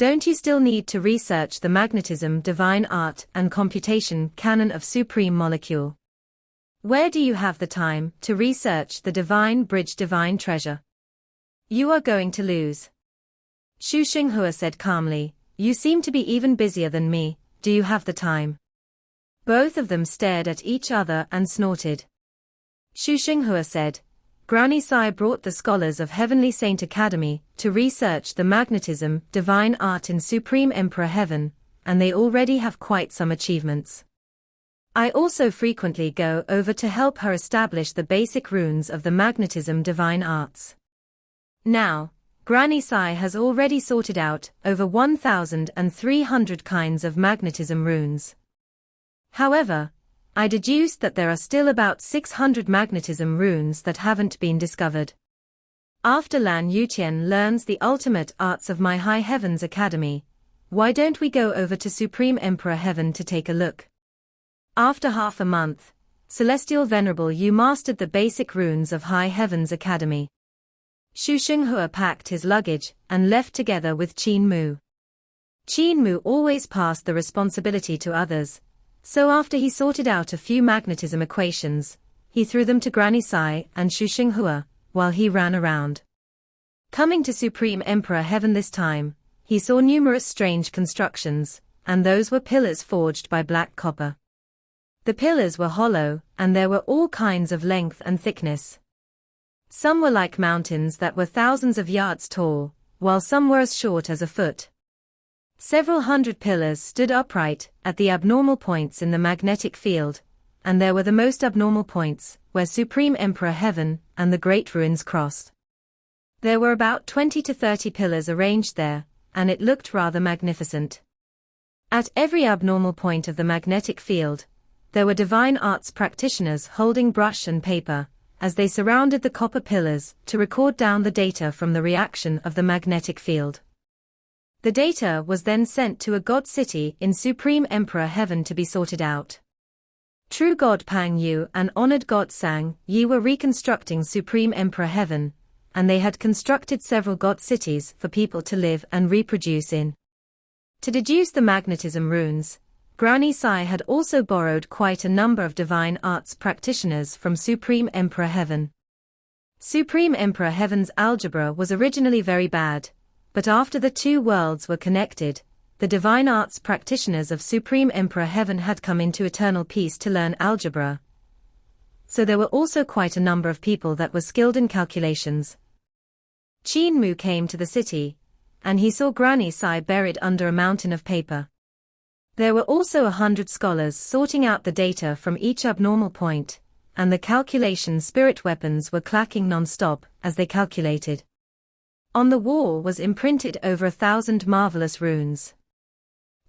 don't you still need to research the magnetism divine art and computation canon of supreme molecule? Where do you have the time to research the divine bridge divine treasure? You are going to lose. Xu Xinghua said calmly, you seem to be even busier than me, do you have the time? Both of them stared at each other and snorted. Xu Xinghua said, Granny Sai brought the scholars of Heavenly Saint Academy to research the magnetism divine art in Supreme Emperor Heaven, and they already have quite some achievements. I also frequently go over to help her establish the basic runes of the magnetism divine arts. Now, Granny Sai has already sorted out over 1,300 kinds of magnetism runes. However, I deduced that there are still about 600 magnetism runes that haven't been discovered. After Lan Yutian learns the ultimate arts of my High Heavens Academy, why don't we go over to Supreme Emperor Heaven to take a look? After half a month, Celestial Venerable Yu mastered the basic runes of High Heavens Academy. Xu Xinghua packed his luggage and left together with Qin Mu. Qin Mu always passed the responsibility to others, so after he sorted out a few magnetism equations, he threw them to Granny Sai and Xu Xinghua, while he ran around. Coming to Supreme Emperor Heaven this time, he saw numerous strange constructions, and those were pillars forged by black copper. The pillars were hollow, and there were all kinds of length and thickness. Some were like mountains that were thousands of yards tall, while some were as short as a foot. Several hundred pillars stood upright at the abnormal points in the magnetic field, and there were the most abnormal points, where Supreme Emperor Heaven and the Great Ruins crossed. There were about 20 to 30 pillars arranged there, and it looked rather magnificent. At every abnormal point of the magnetic field, there were divine arts practitioners holding brush and paper, as they surrounded the copper pillars to record down the data from the reaction of the magnetic field. The data was then sent to a god city in Supreme Emperor Heaven to be sorted out. True God Pang Yu and honored God Sang Yi were reconstructing Supreme Emperor Heaven, and they had constructed several god cities for people to live and reproduce in. To deduce the magnetism runes, Granny Sai had also borrowed quite a number of divine arts practitioners from Supreme Emperor Heaven. Supreme Emperor Heaven's algebra was originally very bad, but after the two worlds were connected, the divine arts practitioners of Supreme Emperor Heaven had come into eternal peace to learn algebra. So there were also quite a number of people that were skilled in calculations. Qin Mu came to the city, and he saw Granny Sai buried under a mountain of paper. There were also 100 scholars sorting out the data from each abnormal point, and the calculation spirit weapons were clacking non-stop as they calculated. On the wall was imprinted over 1,000 marvelous runes.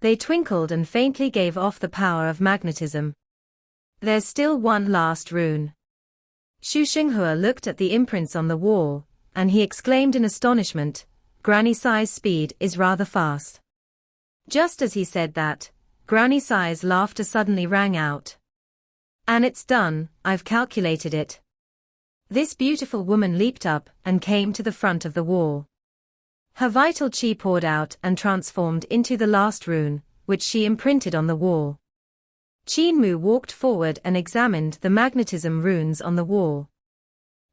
They twinkled and faintly gave off the power of magnetism. There's still one last rune. Xu Xinghua looked at the imprints on the wall, and he exclaimed in astonishment, Granny Sai's speed is rather fast. Just as he said that, Granny Sai's laughter suddenly rang out. And it's done, I've calculated it. This beautiful woman leaped up and came to the front of the wall. Her vital chi poured out and transformed into the last rune, which she imprinted on the wall. Qin Mu walked forward and examined the magnetism runes on the wall.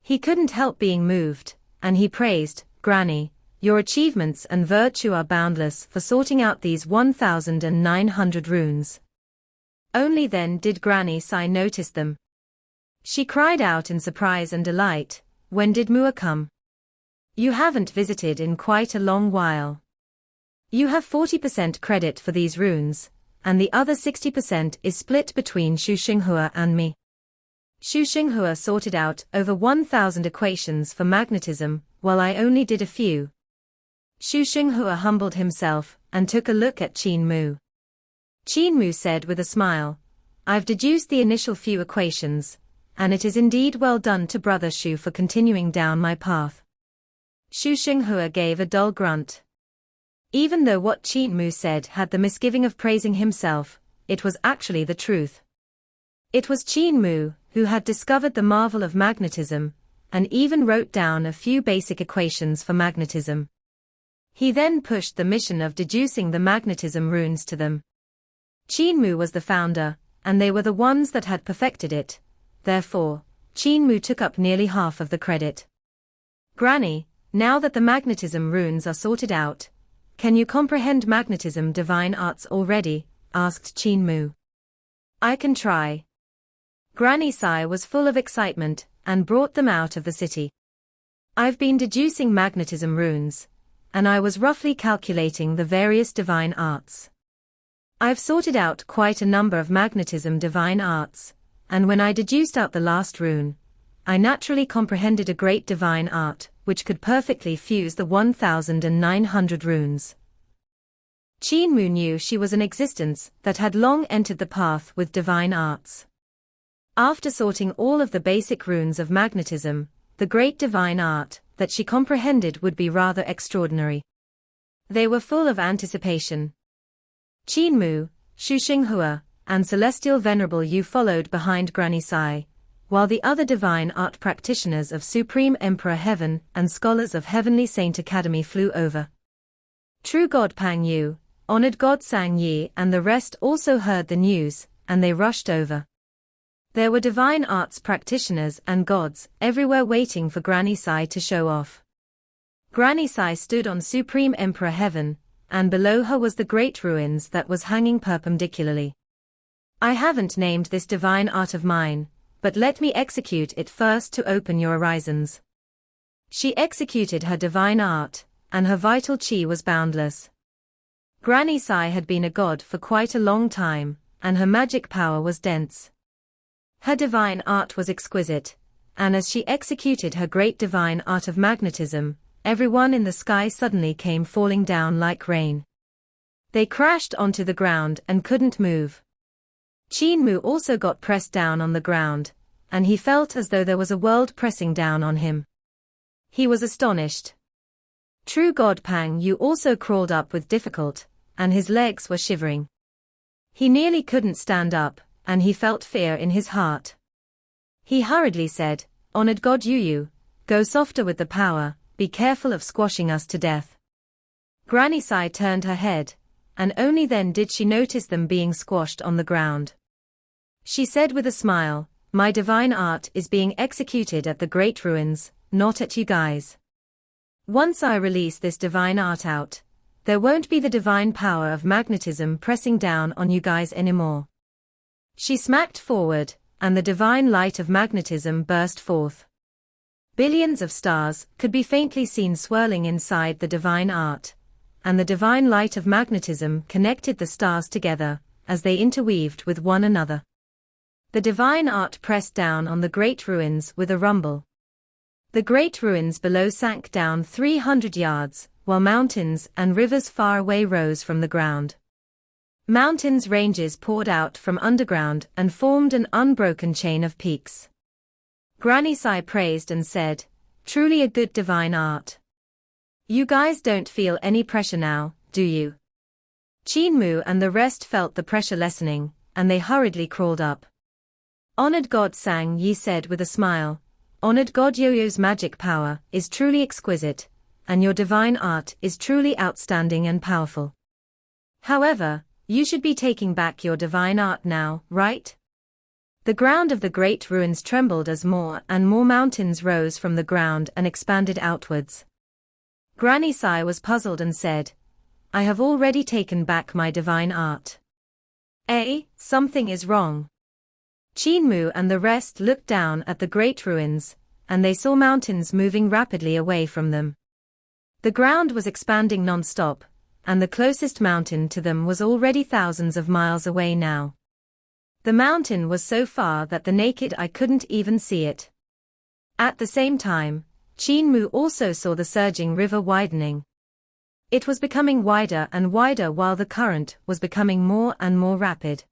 He couldn't help being moved, and he praised, Granny, your achievements and virtue are boundless for sorting out these 1,900 runes. Only then did Granny Sai notice them. She cried out in surprise and delight, when did Mua come? You haven't visited in quite a long while. You have 40% credit for these runes, and the other 60% is split between Xu Xinghua and me. Xu Xinghua sorted out over 1,000 equations for magnetism, while I only did a few. Xu Xinghua humbled himself and took a look at Qin Mu. Qin Mu said with a smile, I've deduced the initial few equations, and it is indeed well done to Brother Xu for continuing down my path. Xu Xinghua gave a dull grunt. Even though what Qin Mu said had the misgiving of praising himself, it was actually the truth. It was Qin Mu who had discovered the marvel of magnetism, and even wrote down a few basic equations for magnetism. He then pushed the mission of deducing the magnetism runes to them. Qin Mu was the founder, and they were the ones that had perfected it. Therefore, Qin Mu took up nearly half of the credit. Granny, now that the magnetism runes are sorted out, can you comprehend magnetism divine arts already? Asked Qin Mu. I can try. Granny Sai was full of excitement, and brought them out of the city. I've been deducing magnetism runes, and I was roughly calculating the various divine arts. I've sorted out quite a number of magnetism divine arts, and when I deduced out the last rune, I naturally comprehended a great divine art, which could perfectly fuse the 1,900 runes. Qin Mu knew she was an existence that had long entered the path with divine arts. After sorting all of the basic runes of magnetism, the great divine art that she comprehended would be rather extraordinary. They were full of anticipation. Qin Mu, Xu Xinghua, and Celestial Venerable Yu followed behind Granny Sai, while the other divine art practitioners of Supreme Emperor Heaven and scholars of Heavenly Saint Academy flew over. True God Pang Yu, honored God Sang Yi and the rest also heard the news, and they rushed over. There were divine arts practitioners and gods everywhere waiting for Granny Sai to show off. Granny Sai stood on Supreme Emperor Heaven, and below her was the great ruins that was hanging perpendicularly. I haven't named this divine art of mine, but let me execute it first to open your horizons. She executed her divine art, and her vital chi was boundless. Granny Sai had been a god for quite a long time, and her magic power was dense. Her divine art was exquisite, and as she executed her great divine art of magnetism, everyone in the sky suddenly came falling down like rain. They crashed onto the ground and couldn't move. Qin Mu also got pressed down on the ground, and he felt as though there was a world pressing down on him. He was astonished. True God Pang Yu also crawled up with difficulty, and his legs were shivering. He nearly couldn't stand up, and he felt fear in his heart. He hurriedly said, "Honored God Yu, go softer with the power, be careful of squashing us to death." Granny Sai turned her head, and only then did she notice them being squashed on the ground. She said with a smile, "My divine art is being executed at the great ruins, not at you guys. Once I release this divine art out, there won't be the divine power of magnetism pressing down on you guys anymore." She smacked forward, and the divine light of magnetism burst forth. Billions of stars could be faintly seen swirling inside the divine art, and the divine light of magnetism connected the stars together, as they interweaved with one another. The divine art pressed down on the great ruins with a rumble. The great ruins below sank down 300 yards, while mountains and rivers far away rose from the ground. Mountains ranges poured out from underground and formed an unbroken chain of peaks. Granny Sai praised and said, "Truly a good divine art. You guys don't feel any pressure now, do you?" Qin Mu and the rest felt the pressure lessening, and they hurriedly crawled up. Honored God Sang Yi said with a smile, "Honored God Yo-Yo's magic power is truly exquisite, and your divine art is truly outstanding and powerful. However, you should be taking back your divine art now, right?" The ground of the great ruins trembled as more and more mountains rose from the ground and expanded outwards. Granny Sai was puzzled and said, "I have already taken back my divine art. Something is wrong." Qin Mu and the rest looked down at the great ruins, and they saw mountains moving rapidly away from them. The ground was expanding non-stop, and the closest mountain to them was already thousands of miles away now. The mountain was so far that the naked eye couldn't even see it. At the same time, Qin Mu also saw the surging river widening. It was becoming wider and wider while the current was becoming more and more rapid.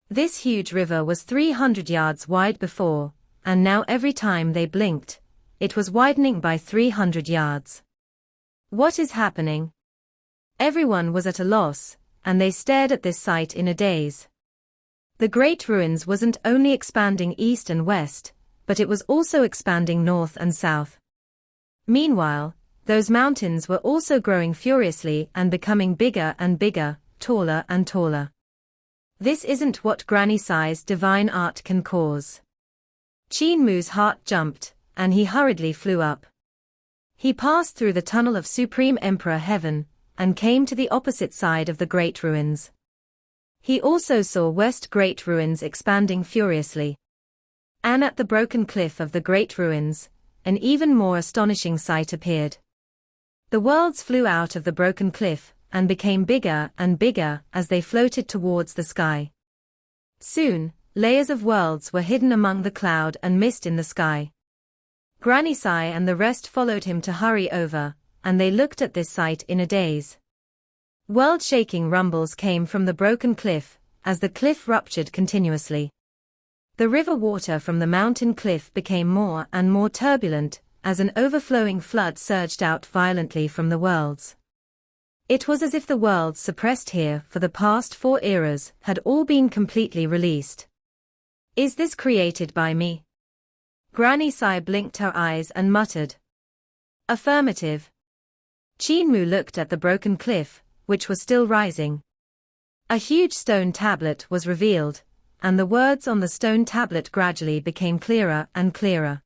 This huge river was 300 yards wide before, and now every time they blinked, it was widening by 300 yards. What is happening? Everyone was at a loss, and they stared at this sight in a daze. The great ruins wasn't only expanding east and west, but it was also expanding north and south. Meanwhile, those mountains were also growing furiously and becoming bigger and bigger, taller and taller. This isn't what Granny Sai's divine art can cause. Qin Mu's heart jumped, and he hurriedly flew up. He passed through the tunnel of Supreme Emperor Heaven, and came to the opposite side of the great ruins. He also saw West Great Ruins expanding furiously. And at the broken cliff of the great ruins, an even more astonishing sight appeared. The worlds flew out of the broken cliff, and became bigger and bigger as they floated towards the sky. Soon, layers of worlds were hidden among the cloud and mist in the sky. Granny Sai and the rest followed him to hurry over, and they looked at this sight in a daze. World-shaking rumbles came from the broken cliff, as the cliff ruptured continuously. The river water from the mountain cliff became more and more turbulent, as an overflowing flood surged out violently from the worlds. It was as if the worlds suppressed here for the past 4 eras had all been completely released. "Is this created by me?" Granny Sai blinked her eyes and muttered. "Affirmative." Qin Mu looked at the broken cliff, which was still rising. A huge stone tablet was revealed, and the words on the stone tablet gradually became clearer and clearer.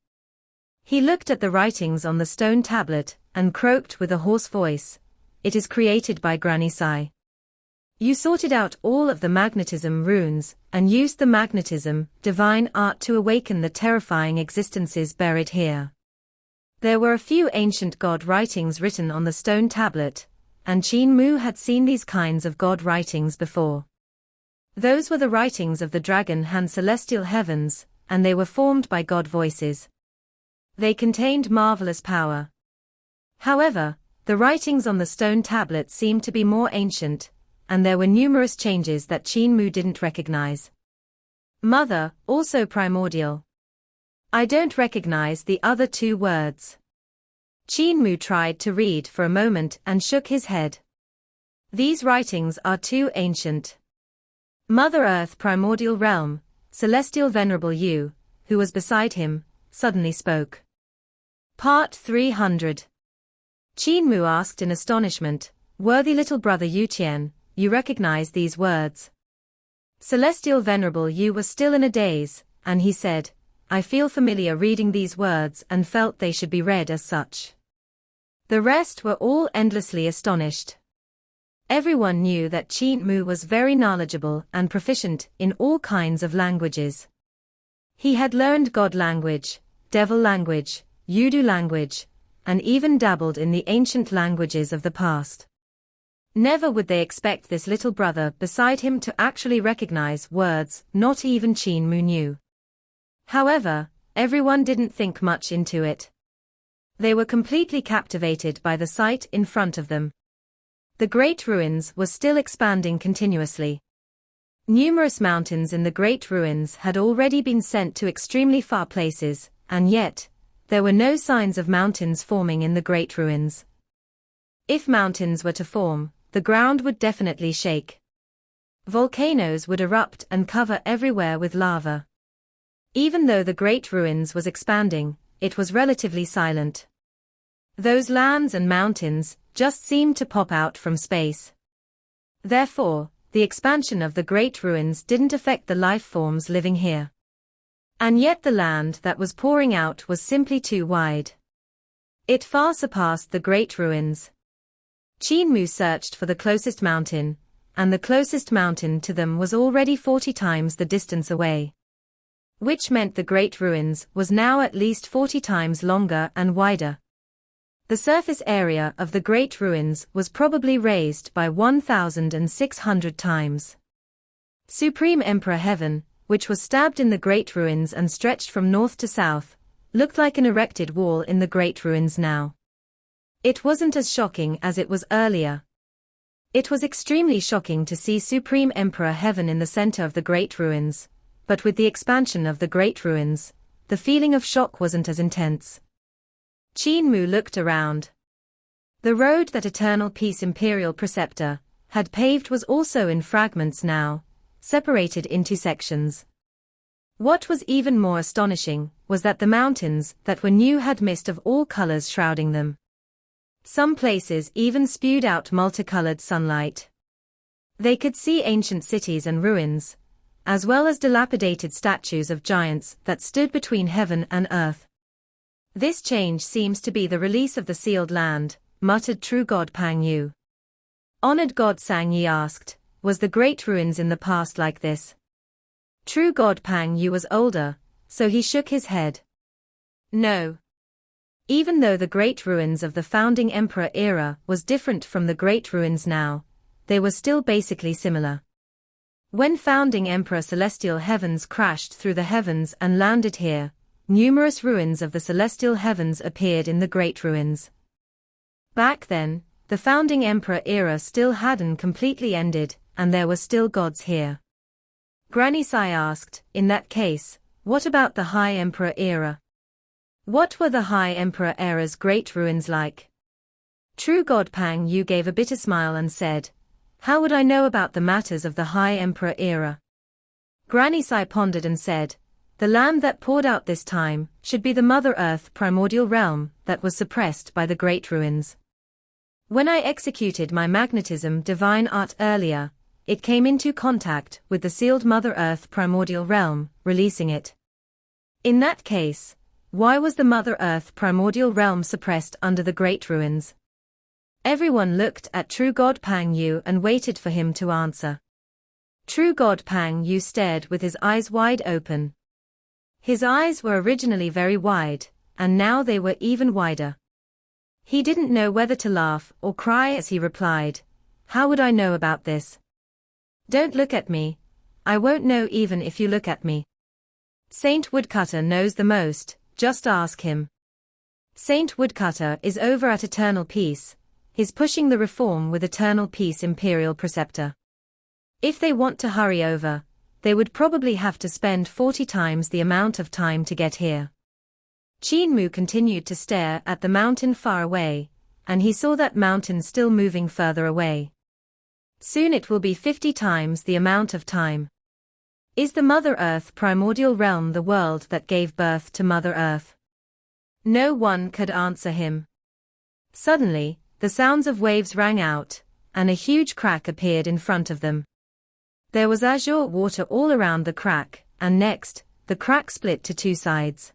He looked at the writings on the stone tablet, and croaked with a hoarse voice, "It is created by Granny Sai. You sorted out all of the magnetism runes, and used the magnetism, divine art to awaken the terrifying existences buried here." There were a few ancient god writings written on the stone tablet, and Qin Mu had seen these kinds of god writings before. Those were the writings of the Dragon Han Celestial Heavens, and they were formed by god voices. They contained marvelous power. However, the writings on the stone tablet seemed to be more ancient, and there were numerous changes that Qin Mu didn't recognize. Mother, also primordial. I don't recognize the other 2 words. Qin Mu tried to read for a moment and shook his head. These writings are too ancient. Mother Earth Primordial Realm, Celestial Venerable Yu, who was beside him, suddenly spoke. Part 300. Qin Mu asked in astonishment, "Worthy little brother Yu Qian, you recognize these words?" Celestial Venerable Yu was still in a daze, and he said, "I feel familiar reading these words and felt they should be read as such." The rest were all endlessly astonished. Everyone knew that Qin Mu was very knowledgeable and proficient in all kinds of languages. He had learned God language, Devil language, Yudu language, and even dabbled in the ancient languages of the past. Never would they expect this little brother beside him to actually recognize words not even Qin Mu knew. However, everyone didn't think much into it. They were completely captivated by the sight in front of them. The Great Ruins was still expanding continuously. Numerous mountains in the Great Ruins had already been sent to extremely far places, and yet, there were no signs of mountains forming in the Great Ruins. If mountains were to form, the ground would definitely shake. Volcanoes would erupt and cover everywhere with lava. Even though the Great Ruins was expanding, it was relatively silent. Those lands and mountains just seemed to pop out from space. Therefore, the expansion of the Great Ruins didn't affect the life forms living here. And yet the land that was pouring out was simply too wide. It far surpassed the Great Ruins. Qin Mu searched for the closest mountain, and the closest mountain to them was already 40 times the distance away. Which meant the Great Ruins was now at least 40 times longer and wider. The surface area of the Great Ruins was probably raised by 1,600 times. Supreme Emperor Heaven, which was stabbed in the Great Ruins and stretched from north to south, looked like an erected wall in the Great Ruins now. It wasn't as shocking as it was earlier. It was extremely shocking to see Supreme Emperor Heaven in the center of the Great Ruins, but with the expansion of the Great Ruins, the feeling of shock wasn't as intense. Qin Mu looked around. The road that Eternal Peace Imperial Preceptor had paved was also in fragments now, separated into sections. What was even more astonishing was that the mountains that were new had mist of all colors shrouding them. Some places even spewed out multicolored sunlight. They could see ancient cities and ruins, as well as dilapidated statues of giants that stood between heaven and earth. "This change seems to be the release of the sealed land," muttered True God Pang Yu. Honored God Sang Yi asked, "Was the Great Ruins in the past like this?" True God Pang Yu was older, so he shook his head. No. Even though the Great Ruins of the Founding Emperor era was different from the Great Ruins now, they were still basically similar. When Founding Emperor Celestial Heavens crashed through the heavens and landed here, numerous ruins of the Celestial Heavens appeared in the Great Ruins. Back then, the Founding Emperor era still hadn't completely ended, and there were still gods here. Granny Sai asked, "In that case, what about the High Emperor era? What were the High Emperor era's Great Ruins like?" True God Pang Yu gave a bitter smile and said, "How would I know about the matters of the High Emperor era?" Granny Sai pondered and said, "The land that poured out this time should be the Mother Earth Primordial Realm that was suppressed by the Great Ruins. When I executed my magnetism divine art earlier, it came into contact with the sealed Mother Earth Primordial Realm, releasing it. In that case, why was the Mother Earth Primordial Realm suppressed under the Great Ruins?" Everyone looked at True God Pang Yu and waited for him to answer. True God Pang Yu stared with his eyes wide open. His eyes were originally very wide, and now they were even wider. He didn't know whether to laugh or cry as he replied, "How would I know about this? Don't look at me. I won't know even if you look at me. Saint Woodcutter knows the most, just ask him. Saint Woodcutter is over at Eternal Peace. He's pushing the reform with Eternal Peace Imperial Preceptor. If they want to hurry over, they would probably have to spend 40 times the amount of time to get here. Qin Mu continued to stare at the mountain far away, and he saw that mountain still moving further away. Soon it will be 50 times the amount of time. Is the Mother Earth primordial realm the world that gave birth to Mother Earth? No one could answer him. Suddenly, the sounds of waves rang out, and a huge crack appeared in front of them. There was azure water all around the crack, and next, the crack split to two sides.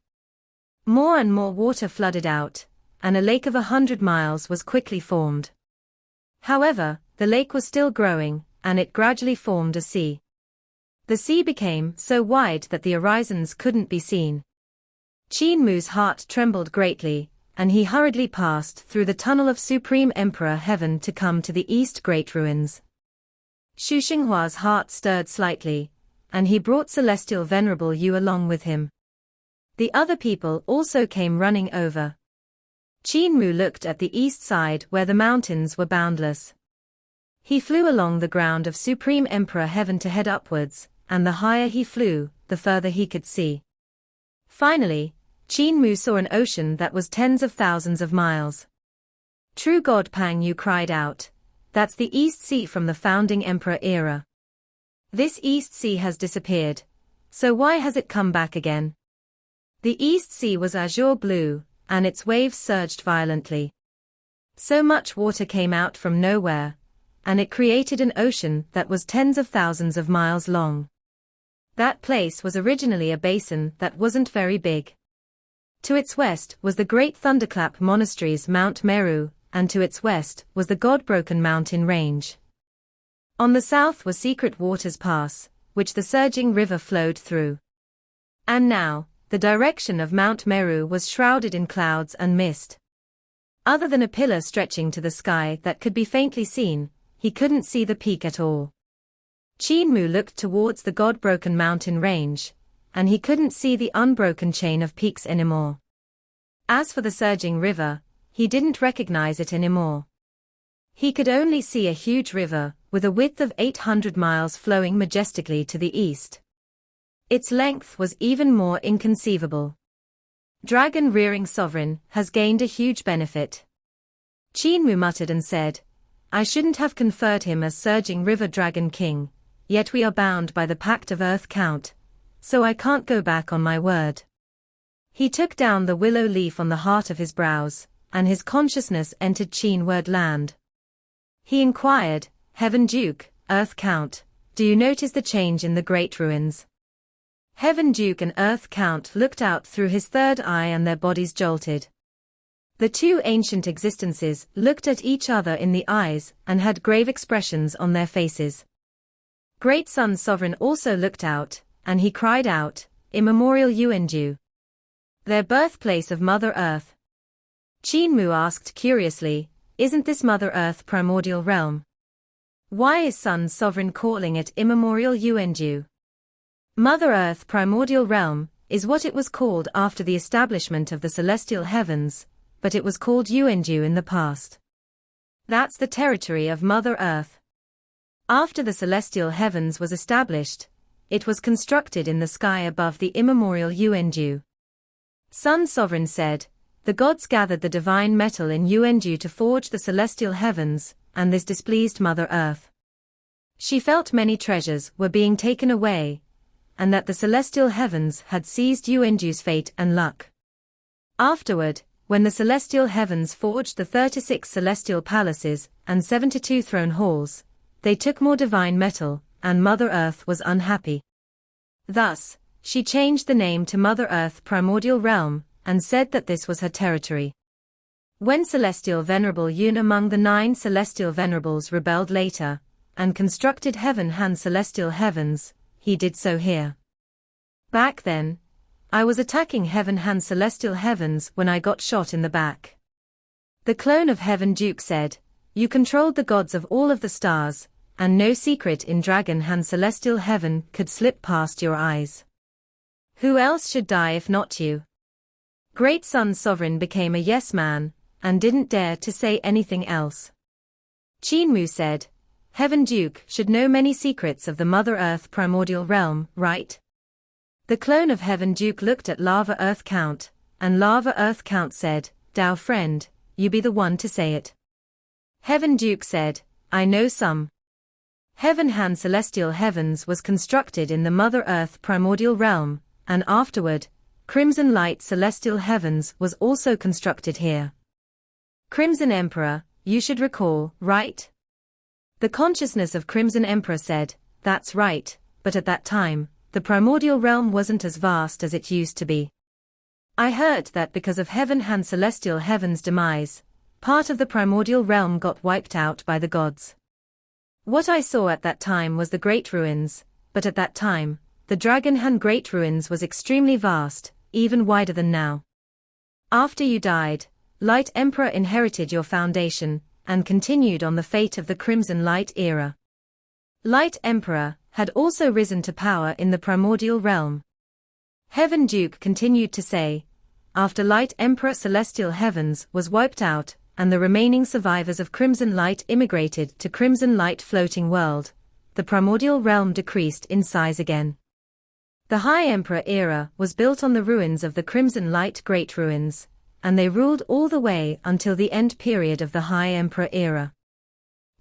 More and more water flooded out, and a lake of 100 miles was quickly formed. However, the lake was still growing, and it gradually formed a sea. The sea became so wide that the horizons couldn't be seen. Qin Mu's heart trembled greatly, and he hurriedly passed through the tunnel of Supreme Emperor Heaven to come to the East Great Ruins. Xu Xinghua's heart stirred slightly, and he brought Celestial Venerable Yu along with him. The other people also came running over. Qin Mu looked at the east side where the mountains were boundless. He flew along the ground of Supreme Emperor Heaven to head upwards, and the higher he flew, the further he could see. Finally, Qin Mu saw an ocean that was tens of thousands of miles. True God, Pang Yu cried out. That's the East Sea from the founding emperor era. This East Sea has disappeared. So why has it come back again? The East Sea was azure blue, and its waves surged violently. So much water came out from nowhere, and it created an ocean that was tens of thousands of miles long. That place was originally a basin that wasn't very big. To its west was the great thunderclap monasteries Mount Meru, and to its west was the God-broken mountain range. On the south was Secret Waters Pass, which the surging river flowed through. And now, the direction of Mount Meru was shrouded in clouds and mist. Other than a pillar stretching to the sky that could be faintly seen, he couldn't see the peak at all. Qin Mu looked towards the God-broken mountain range, and he couldn't see the unbroken chain of peaks anymore. As for the surging river, he didn't recognize it anymore. He could only see a huge river, with a width of 800 miles flowing majestically to the east. Its length was even more inconceivable. Dragon-rearing sovereign has gained a huge benefit. Qin Mu muttered and said, I shouldn't have conferred him as surging river dragon king, yet we are bound by the pact of Earth Count, so I can't go back on my word. He took down the willow leaf on the heart of his brows, and his consciousness entered Qin-word land. He inquired, Heaven Duke, Earth Count, do you notice the change in the Great Ruins? Heaven Duke and Earth Count looked out through his third eye and their bodies jolted. The two ancient existences looked at each other in the eyes and had grave expressions on their faces. Great Sun Sovereign also looked out, and he cried out, Immemorial Yuanju. Their birthplace of Mother Earth. Qin Mu asked curiously, isn't this Mother Earth primordial realm? Why is Sun Sovereign calling it Immemorial Yuanju? Mother Earth primordial realm is what it was called after the establishment of the celestial heavens, but it was called Yuanju in the past. That's the territory of Mother Earth. After the celestial heavens was established, it was constructed in the sky above the immemorial Yuanju. Sun Sovereign said, the gods gathered the divine metal in Yuanju to forge the celestial heavens, and this displeased Mother Earth. She felt many treasures were being taken away, and that the celestial heavens had seized Yuanju's fate and luck. Afterward, when the celestial heavens forged the 36 celestial palaces and 72 throne halls, they took more divine metal, and Mother Earth was unhappy. Thus, she changed the name to Mother Earth Primordial Realm, and said that this was her territory. When Celestial Venerable Yun among the 9 Celestial Venerables rebelled later, and constructed Heaven Han Celestial Heavens, he did so here. Back then, I was attacking Heaven Han Celestial Heavens when I got shot in the back. The clone of Heaven Duke said, you controlled the gods of all of the stars, and no secret in Dragon Han Celestial Heaven could slip past your eyes. Who else should die if not you? Great Sun Sovereign became a yes man, and didn't dare to say anything else. Qin Mu said, Heaven Duke should know many secrets of the Mother Earth primordial realm, right? The clone of Heaven Duke looked at Lava Earth Count, and Lava Earth Count said, "Dao friend, you be the one to say it." Heaven Duke said, "I know some." Heaven Han Celestial Heavens was constructed in the Mother Earth primordial realm, and afterward, Crimson Light Celestial Heavens was also constructed here. Crimson Emperor, you should recall, right? The consciousness of Crimson Emperor said, "That's right, but at that time, the primordial realm wasn't as vast as it used to be. I heard that because of Heaven Han Celestial Heaven's demise, part of the primordial realm got wiped out by the gods. What I saw at that time was the Great Ruins, but at that time, the Dragon Han Great Ruins was extremely vast, even wider than now. After you died, Light Emperor inherited your foundation, and continued on the fate of the Crimson Light era. Light Emperor had also risen to power in the primordial realm." Heaven Duke continued to say, "After Light Emperor Celestial Heavens was wiped out, and the remaining survivors of Crimson Light immigrated to Crimson Light Floating World, the primordial realm decreased in size again. The High Emperor era was built on the ruins of the Crimson Light Great Ruins, and they ruled all the way until the end period of the High Emperor era.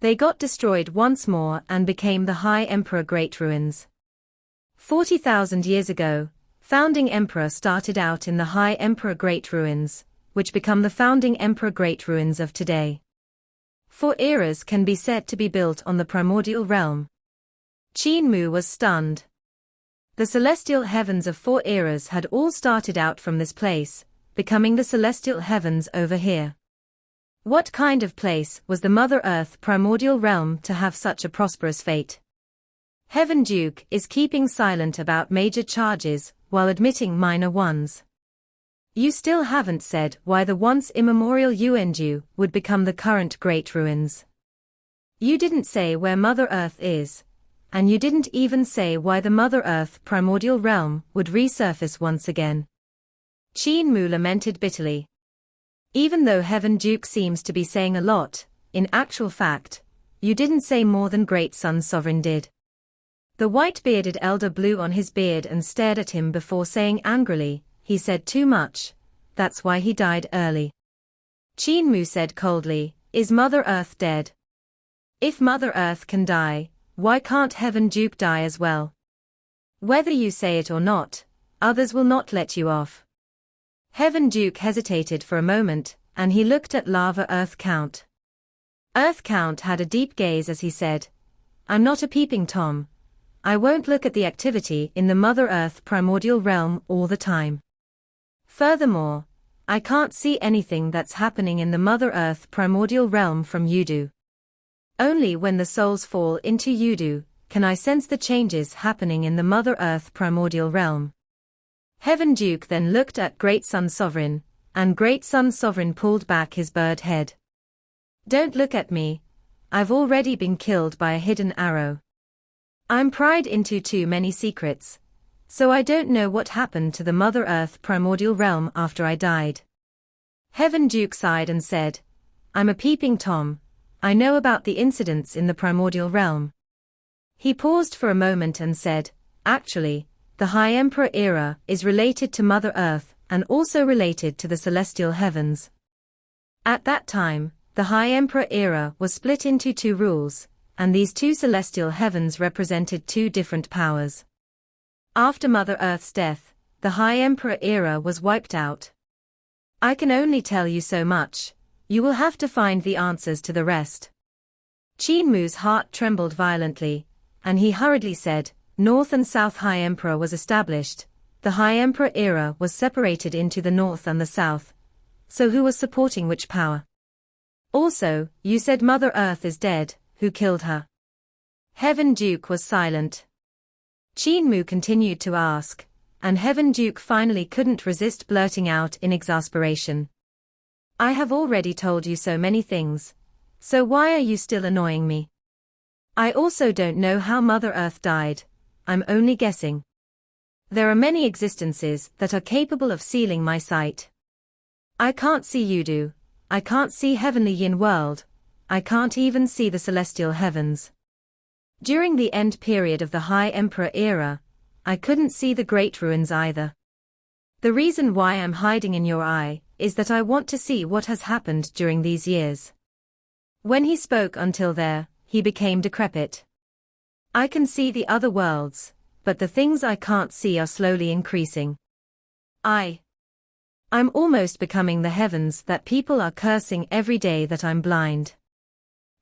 They got destroyed once more and became the High Emperor Great Ruins. 40,000 years ago, Founding Emperor started out in the High Emperor Great Ruins, which become the Founding Emperor Great Ruins of today. 4 eras can be said to be built on the primordial realm." Qin Mu was stunned. The celestial heavens of 4 eras had all started out from this place, becoming the celestial heavens over here. What kind of place was the Mother Earth primordial realm to have such a prosperous fate? Heaven Duke is keeping silent about major charges, while admitting minor ones. You still haven't said why the once immemorial Yuanju would become the current Great Ruins. You didn't say where Mother Earth is, and you didn't even say why the Mother Earth primordial realm would resurface once again. Qin Mu lamented bitterly. Even though Heaven Duke seems to be saying a lot, in actual fact, you didn't say more than Great Sun Sovereign did. The white-bearded elder blew on his beard and stared at him before saying angrily, "He said too much. That's why he died early." Qin Mu said coldly, "Is Mother Earth dead? If Mother Earth can die, why can't Heaven Duke die as well? Whether you say it or not, others will not let you off." Heaven Duke hesitated for a moment, and he looked at Lava Earth Count. Earth Count had a deep gaze as he said, "I'm not a peeping Tom. I won't look at the activity in the Mother Earth primordial realm all the time. Furthermore, I can't see anything that's happening in the Mother Earth primordial realm from Yudu. Only when the souls fall into Yudu, can I sense the changes happening in the Mother Earth primordial realm." Heaven Duke then looked at Great Sun Sovereign, and Great Sun Sovereign pulled back his bird head. "Don't look at me. I've already been killed by a hidden arrow. I'm pried into too many secrets, so I don't know what happened to the Mother Earth primordial realm after I died." Heaven Duke sighed and said, "I'm a peeping Tom. I know about the incidents in the primordial realm." He paused for a moment and said, "Actually, the High Emperor era is related to Mother Earth and also related to the celestial heavens. At that time, the High Emperor era was split into 2 rules, and these 2 celestial heavens represented 2 different powers. After Mother Earth's death, the High Emperor era was wiped out. I can only tell you so much. You will have to find the answers to the rest." Qin Mu's heart trembled violently, and he hurriedly said, "North and South High Emperor was established. The High Emperor era was separated into the North and the South. So who was supporting which power? Also, you said Mother Earth is dead. Who killed her?" Heaven Duke was silent. Qin Mu continued to ask, and Heaven Duke finally couldn't resist blurting out in exasperation, "I have already told you so many things. So why are you still annoying me? I also don't know how Mother Earth died. I'm only guessing. There are many existences that are capable of sealing my sight. I can't see Yudu. I can't see Heavenly Yin World. I can't even see the celestial heavens. During the end period of the High Emperor era, I couldn't see the Great Ruins either. The reason why I'm hiding in your eye is that I want to see what has happened during these years. When he spoke until there, he became decrepit. I can see the other worlds, but the things I can't see are slowly increasing. I'm almost becoming the heavens that people are cursing every day that I'm blind.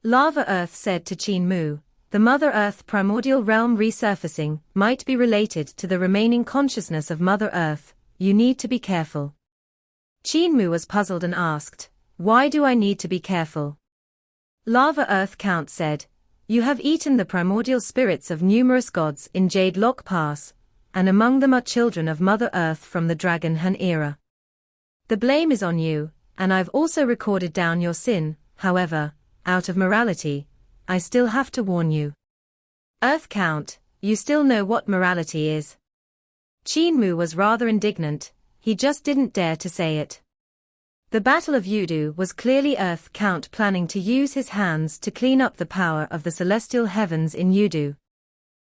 Lava Earth said to Qin Mu, the Mother Earth primordial realm resurfacing might be related to the remaining consciousness of Mother Earth. You need to be careful. Qin Mu was puzzled and asked, why do I need to be careful? Lava Earth Count said, you have eaten the primordial spirits of numerous gods in Jade Lock Pass, and among them are children of Mother Earth from the Dragon Han era. The blame is on you, and I've also recorded down your sin. However, out of morality, I still have to warn you. Earth Count, you still know what morality is. Qin Mu was rather indignant, he just didn't dare to say it. The Battle of Yudu was clearly Earth Count planning to use his hands to clean up the power of the celestial heavens in Yudu.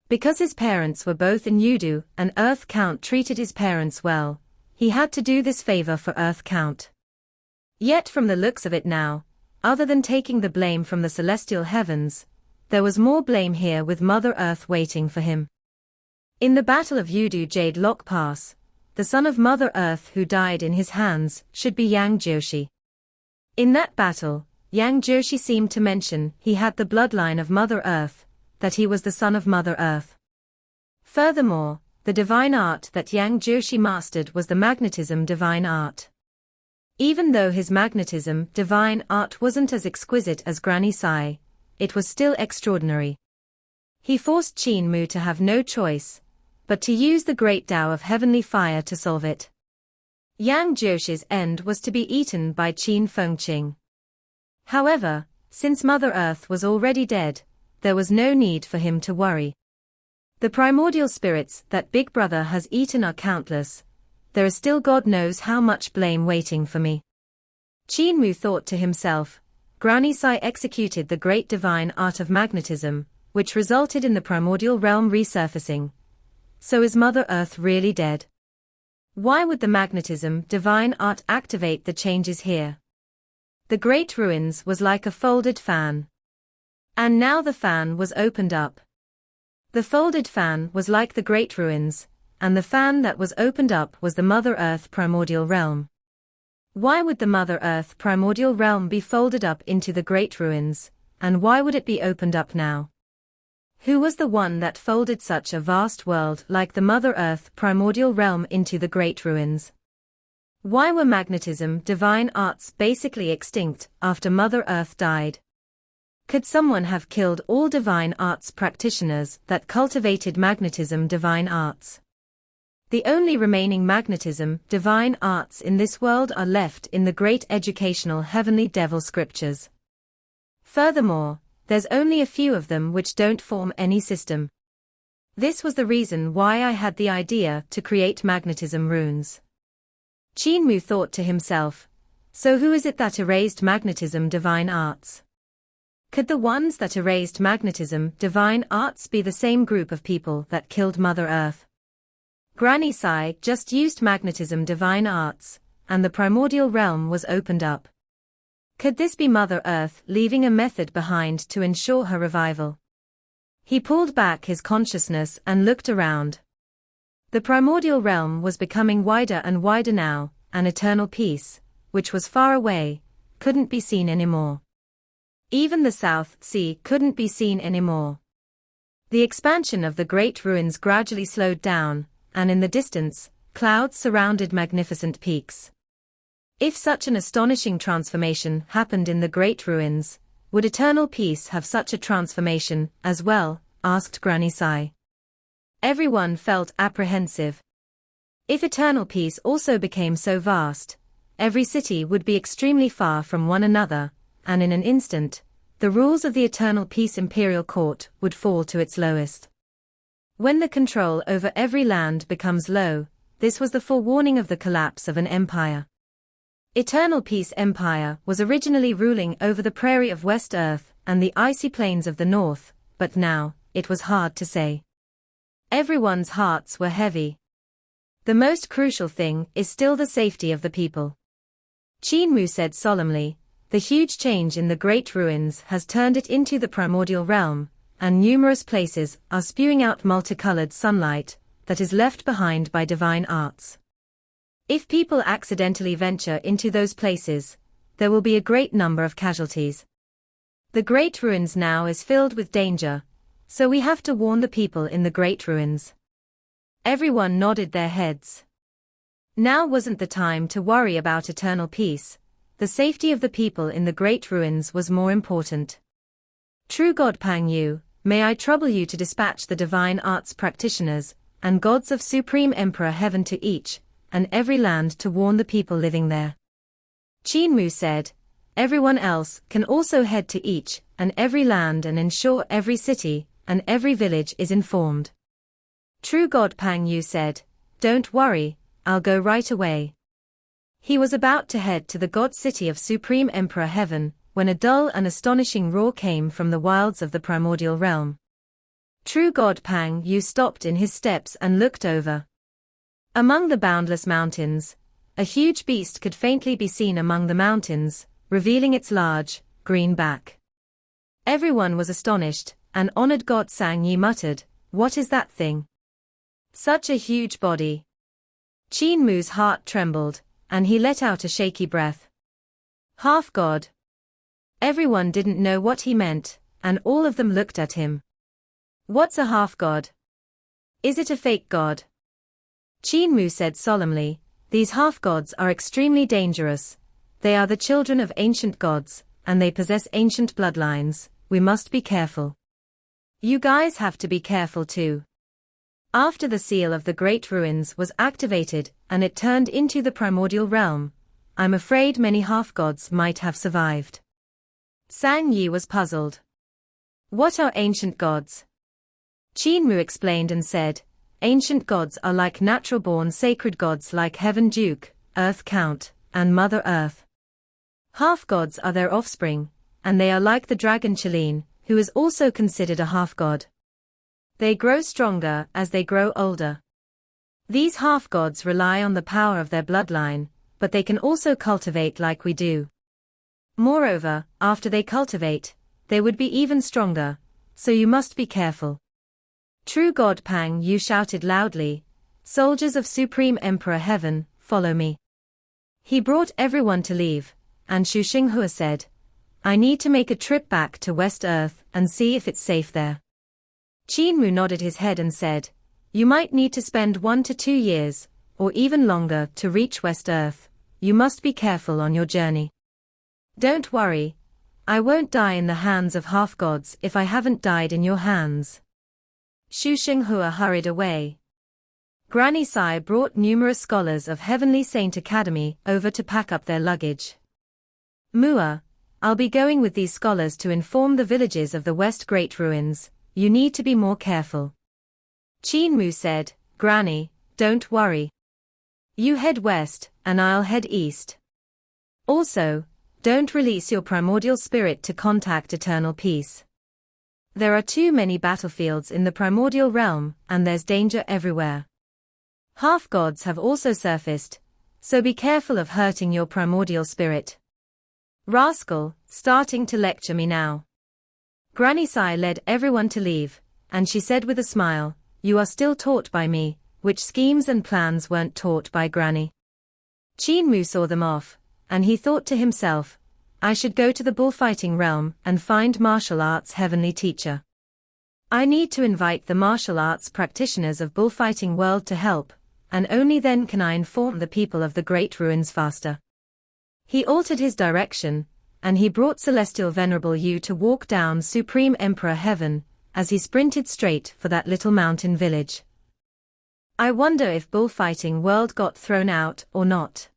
Because his parents were both in Yudu and Earth Count treated his parents well, he had to do this favor for Earth Count. Yet from the looks of it now, other than taking the blame from the celestial heavens, there was more blame here with Mother Earth waiting for him. In the Battle of Yudu Jade Lock Pass, the son of Mother Earth who died in his hands should be Yang Joshi. In that battle, Yang Joshi seemed to mention he had the bloodline of Mother Earth, that he was the son of Mother Earth. Furthermore, the divine art that Yang Joshi mastered was the magnetism divine art. Even though his magnetism divine art wasn't as exquisite as Granny Sai, it was still extraordinary. He forced Qin Mu to have no choice but to use the great Tao of heavenly fire to solve it. Yang Joshi's end was to be eaten by Qin Fengqing. However, since Mother Earth was already dead, there was no need for him to worry. The primordial spirits that Big Brother has eaten are countless. There is still God knows how much blame waiting for me. Qin Mu thought to himself, Granny Sai executed the great divine art of magnetism, which resulted in the primordial realm resurfacing. So is Mother Earth really dead? Why would the magnetism divine art activate the changes here? The great ruins was like a folded fan. And now the fan was opened up. The folded fan was like the great ruins, and the fan that was opened up was the Mother Earth primordial realm. Why would the Mother Earth primordial realm be folded up into the great ruins, and why would it be opened up now? Who was the one that folded such a vast world like the Mother Earth primordial realm into the great ruins? Why were magnetism divine arts basically extinct after Mother Earth died? Could someone have killed all divine arts practitioners that cultivated magnetism divine arts? The only remaining magnetism divine arts in this world are left in the great educational heavenly devil scriptures. Furthermore, there's only a few of them which don't form any system. This was the reason why I had the idea to create magnetism runes. Qin Mu thought to himself, so who is it that erased magnetism divine arts? Could the ones that erased magnetism divine arts be the same group of people that killed Mother Earth? Granny Sai just used magnetism divine arts, and the primordial realm was opened up. Could this be Mother Earth leaving a method behind to ensure her revival? He pulled back his consciousness and looked around. The primordial realm was becoming wider and wider now, and eternal peace, which was far away, couldn't be seen anymore. Even the South Sea couldn't be seen anymore. The expansion of the great ruins gradually slowed down, and in the distance, clouds surrounded magnificent peaks. If such an astonishing transformation happened in the great ruins, would eternal peace have such a transformation as well? Asked Granny Sai. Everyone felt apprehensive. If eternal peace also became so vast, every city would be extremely far from one another, and in an instant, the rules of the eternal peace imperial court would fall to its lowest. When the control over every land becomes low, this was the forewarning of the collapse of an empire. Eternal Peace Empire was originally ruling over the prairie of West Earth and the icy plains of the north, but now, it was hard to say. Everyone's hearts were heavy. The most crucial thing is still the safety of the people. Qin Mu said solemnly, the huge change in the Great Ruins has turned it into the primordial realm, and numerous places are spewing out multicolored sunlight that is left behind by divine arts. If people accidentally venture into those places, there will be a great number of casualties. The Great Ruins now is filled with danger, so we have to warn the people in the Great Ruins. Everyone nodded their heads. Now wasn't the time to worry about eternal peace. The safety of the people in the Great Ruins was more important. True God Pang Yu, may I trouble you to dispatch the divine arts practitioners and gods of Supreme Emperor Heaven to each and every land to warn the people living there. Qin Mu said, everyone else can also head to each and every land and ensure every city and every village is informed. True God Pang Yu said, don't worry, I'll go right away. He was about to head to the god city of Supreme Emperor Heaven, when a dull and astonishing roar came from the wilds of the primordial realm. True God Pang Yu stopped in his steps and looked over. Among the boundless mountains, a huge beast could faintly be seen among the mountains, revealing its large, green back. Everyone was astonished, and honored God Sang Yi muttered, what is that thing? Such a huge body. Qin Mu's heart trembled, and he let out a shaky breath. Half-god. Everyone didn't know what he meant, and all of them looked at him. What's a half-god? Is it a fake god? Qin Mu said solemnly, these half-gods are extremely dangerous. They are the children of ancient gods, and they possess ancient bloodlines. We must be careful. You guys have to be careful too. After the seal of the Great Ruins was activated and it turned into the primordial realm, I'm afraid many half-gods might have survived. Sang Yi was puzzled. What are ancient gods? Qin Mu explained and said, ancient gods are like natural-born sacred gods like Heaven Duke, Earth Count, and Mother Earth. Half-gods are their offspring, and they are like the dragon Qilin, who is also considered a half-god. They grow stronger as they grow older. These half-gods rely on the power of their bloodline, but they can also cultivate like we do. Moreover, after they cultivate, they would be even stronger, so you must be careful. True God Pang Yu shouted loudly, soldiers of Supreme Emperor Heaven, follow me. He brought everyone to leave, and Xu Xinghua said, I need to make a trip back to West Earth and see if it's safe there. Qin Mu nodded his head and said, you might need to spend 1 to 2 years, or even longer to reach West Earth. You must be careful on your journey. Don't worry, I won't die in the hands of half-gods if I haven't died in your hands. Xu Xinghua hurried away. Granny Sai brought numerous scholars of Heavenly Saint Academy over to pack up their luggage. Mua, I'll be going with these scholars to inform the villages of the West Great Ruins. You need to be more careful. Qin Mu said, Granny, don't worry. You head west, and I'll head east. Also, don't release your primordial spirit to contact eternal peace. There are too many battlefields in the primordial realm, and there's danger everywhere. Half-gods have also surfaced, so be careful of hurting your primordial spirit. Rascal, starting to lecture me now. Granny Sai led everyone to leave, and she said with a smile, you are still taught by me, which schemes and plans weren't taught by Granny. Qin Mu saw them off, and he thought to himself, I should go to the bullfighting realm and find martial arts heavenly teacher. I need to invite the martial arts practitioners of bullfighting world to help, and only then can I inform the people of the Great Ruins faster. He altered his direction, and he brought Celestial Venerable Yu to walk down Supreme Emperor Heaven, as he sprinted straight for that little mountain village. I wonder if bullfighting world got thrown out or not.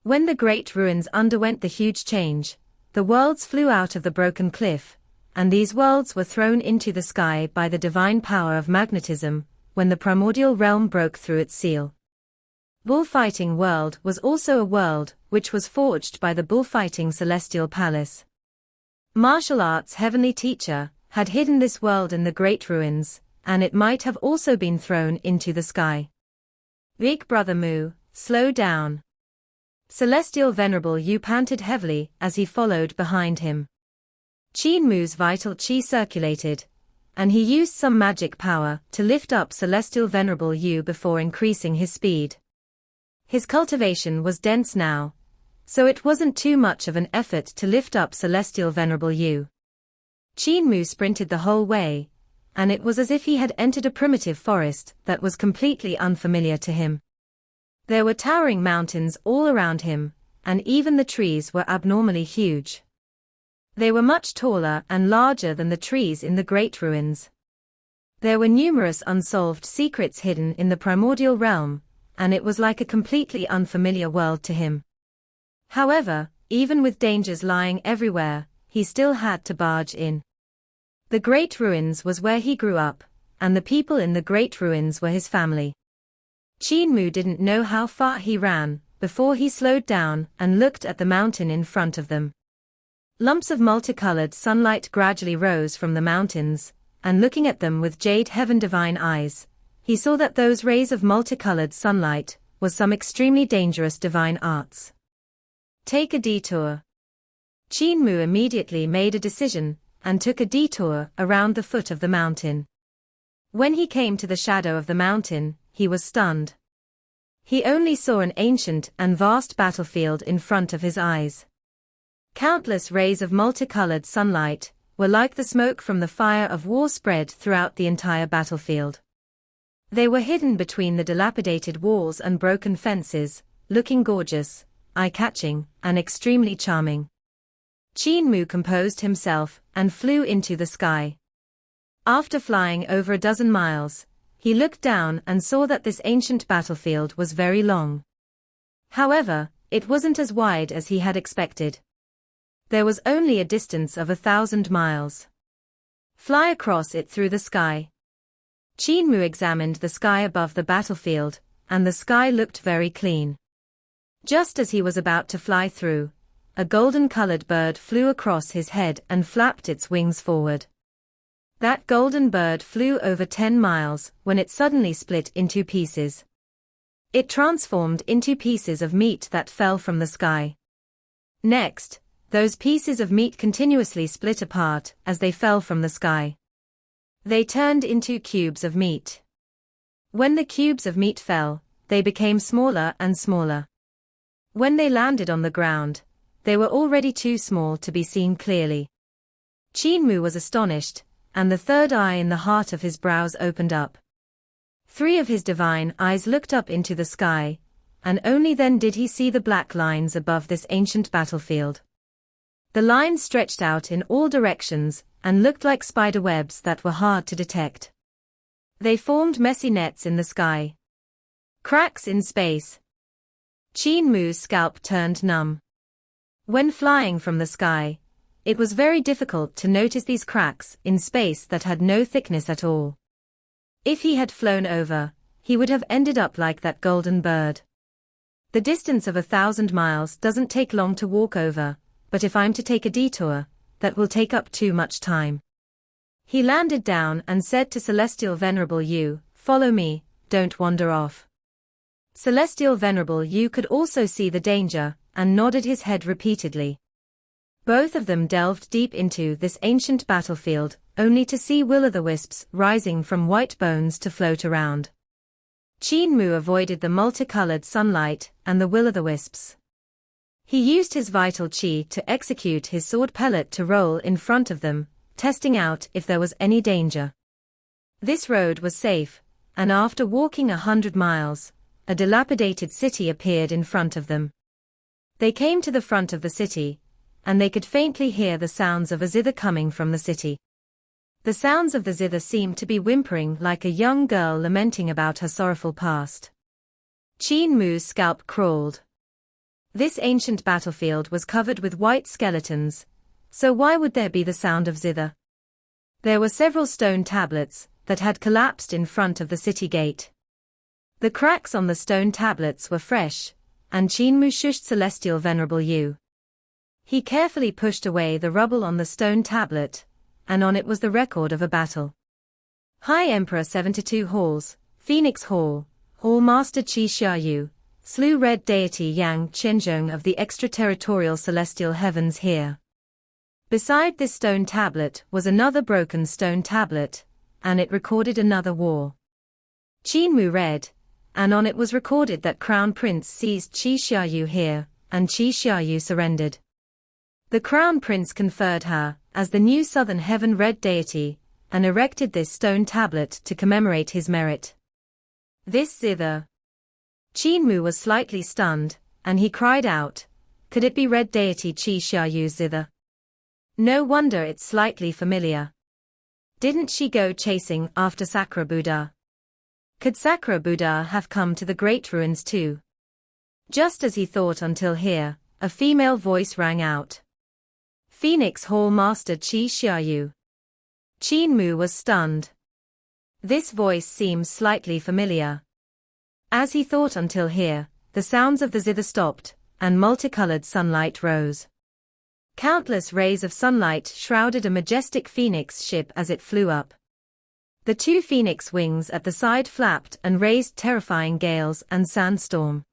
When the Great Ruins underwent the huge change, the worlds flew out of the broken cliff, and these worlds were thrown into the sky by the divine power of magnetism, when the primordial realm broke through its seal. Bullfighting world was also a world which was forged by the bullfighting celestial palace. Martial arts heavenly teacher had hidden this world in the Great Ruins, and it might have also been thrown into the sky. Big Brother Mu, slow down. Celestial Venerable Yu panted heavily as he followed behind him. Qin Mu's vital qi circulated, and he used some magic power to lift up Celestial Venerable Yu before increasing his speed. His cultivation was dense now, so it wasn't too much of an effort to lift up Celestial Venerable Yu. Qin Mu sprinted the whole way, and it was as if he had entered a primitive forest that was completely unfamiliar to him. There were towering mountains all around him, and even the trees were abnormally huge. They were much taller and larger than the trees in the Great Ruins. There were numerous unsolved secrets hidden in the primordial realm, and it was like a completely unfamiliar world to him. However, even with dangers lying everywhere, he still had to barge in. The Great Ruins was where he grew up, and the people in the Great Ruins were his family. Qin Mu didn't know how far he ran before he slowed down and looked at the mountain in front of them. Lumps of multicolored sunlight gradually rose from the mountains, and looking at them with jade heaven divine eyes, he saw that those rays of multicolored sunlight was some extremely dangerous divine arts. Take a detour. Qin Mu immediately made a decision and took a detour around the foot of the mountain. When he came to the shadow of the mountain, he was stunned. He only saw an ancient and vast battlefield in front of his eyes. Countless rays of multicolored sunlight were like the smoke from the fire of war spread throughout the entire battlefield. They were hidden between the dilapidated walls and broken fences, looking gorgeous, eye-catching, and extremely charming. Qin Mu composed himself and flew into the sky. After flying over a dozen miles, he looked down and saw that this ancient battlefield was very long. However, it wasn't as wide as he had expected. There was only a distance of 1,000 miles. Fly across it through the sky. Qin Mu examined the sky above the battlefield, and the sky looked very clean. Just as he was about to fly through, a golden-colored bird flew across his head and flapped its wings forward. That golden bird flew over 10 miles when it suddenly split into pieces. It transformed into pieces of meat that fell from the sky. Next, those pieces of meat continuously split apart as they fell from the sky. They turned into cubes of meat. When the cubes of meat fell, they became smaller and smaller. When they landed on the ground, they were already too small to be seen clearly. Qin Mu was astonished, and the third eye in the heart of his brows opened up. 3 of his divine eyes looked up into the sky, and only then did he see the black lines above this ancient battlefield. The lines stretched out in all directions and looked like spider webs that were hard to detect. They formed messy nets in the sky. Cracks in space. Qin Mu's scalp turned numb. When flying from the sky, it was very difficult to notice these cracks in space that had no thickness at all. If he had flown over, he would have ended up like that golden bird. The distance of 1,000 miles doesn't take long to walk over, but if I'm to take a detour, that will take up too much time. He landed down and said to Celestial Venerable Yu, "Follow me, don't wander off." Celestial Venerable Yu could also see the danger, and nodded his head repeatedly. Both of them delved deep into this ancient battlefield, only to see will-o'-the-wisps rising from white bones to float around. Qin Mu avoided the multicolored sunlight and the will-o'-the-wisps. He used his vital qi to execute his sword pellet to roll in front of them, testing out if there was any danger. This road was safe, and after walking 100 miles, a dilapidated city appeared in front of them. They came to the front of the city, and they could faintly hear the sounds of a zither coming from the city. The sounds of the zither seemed to be whimpering like a young girl lamenting about her sorrowful past. Qin Mu's scalp crawled. This ancient battlefield was covered with white skeletons, so why would there be the sound of zither? There were several stone tablets that had collapsed in front of the city gate. The cracks on the stone tablets were fresh, and Qin Mu shushed Celestial Venerable Yu. He carefully pushed away the rubble on the stone tablet, and on it was the record of a battle. High Emperor 72 Halls, Phoenix Hall, Hall-master Qi Xiaoyu, slew red deity Yang Chenzhong of the extraterritorial celestial heavens here. Beside this stone tablet was another broken stone tablet, and it recorded another war. Qin Mu read, and on it was recorded that Crown Prince seized Qi Xiaoyu here, and Qi Xiaoyu surrendered. The Crown Prince conferred her as the new Southern Heaven Red Deity, and erected this stone tablet to commemorate his merit. This zither. Qin Mu was slightly stunned, and he cried out, "Could it be Red Deity Qi Xiaoyu's zither? No wonder it's slightly familiar. Didn't she go chasing after Sakura Buddha? Could Sakura Buddha have come to the Great Ruins too?" Just as he thought until here, a female voice rang out. "Phoenix Hall Master Qi Xiaoyu." Qin Mu was stunned. This voice seems slightly familiar. As he thought until here, the sounds of the zither stopped, and multicolored sunlight rose. Countless rays of sunlight shrouded a majestic phoenix ship as it flew up. The two phoenix wings at the side flapped and raised terrifying gales and sandstorm.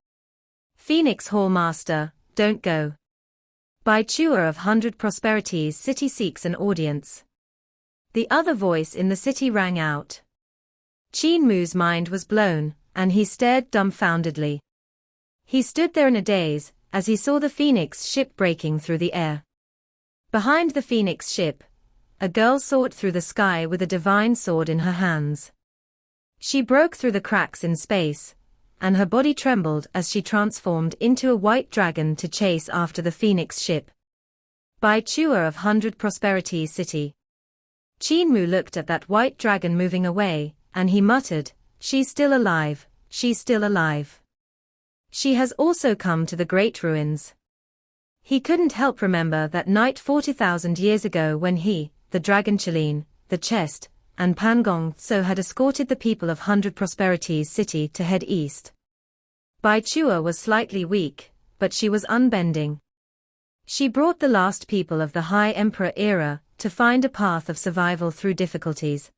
"Phoenix Hall Master, don't go. Bai Chua of 100 Prosperities City seeks an audience." The other voice in the city rang out. Qin Mu's mind was blown, and he stared dumbfoundedly. He stood there in a daze, as he saw the phoenix ship breaking through the air. Behind the phoenix ship, a girl soared through the sky with a divine sword in her hands. She broke through the cracks in space, and her body trembled as she transformed into a white dragon to chase after the phoenix ship. Bai Chua of 100 Prosperities City. Qin Mu looked at that white dragon moving away, and he muttered, "She's still alive, she's still alive. She has also come to the Great Ruins." He couldn't help remember that night 40,000 years ago when he, the Dragon Qilin, the Chest, and Pan Gong Tso had escorted the people of 100 Prosperities City to head east. Bai Chua was slightly weak, but she was unbending. She brought the last people of the High Emperor era to find a path of survival through difficulties.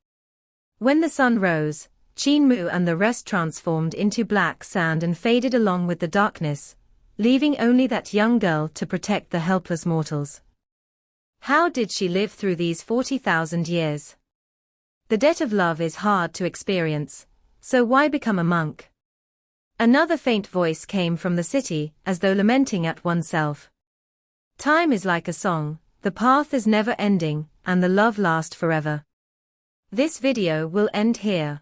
When the sun rose, Qin Mu and the rest transformed into black sand and faded along with the darkness, leaving only that young girl to protect the helpless mortals. How did she live through these 40,000 years? The debt of love is hard to experience, so why become a monk? Another faint voice came from the city, as though lamenting at oneself. Time is like a song, the path is never ending, and the love lasts forever. This video will end here.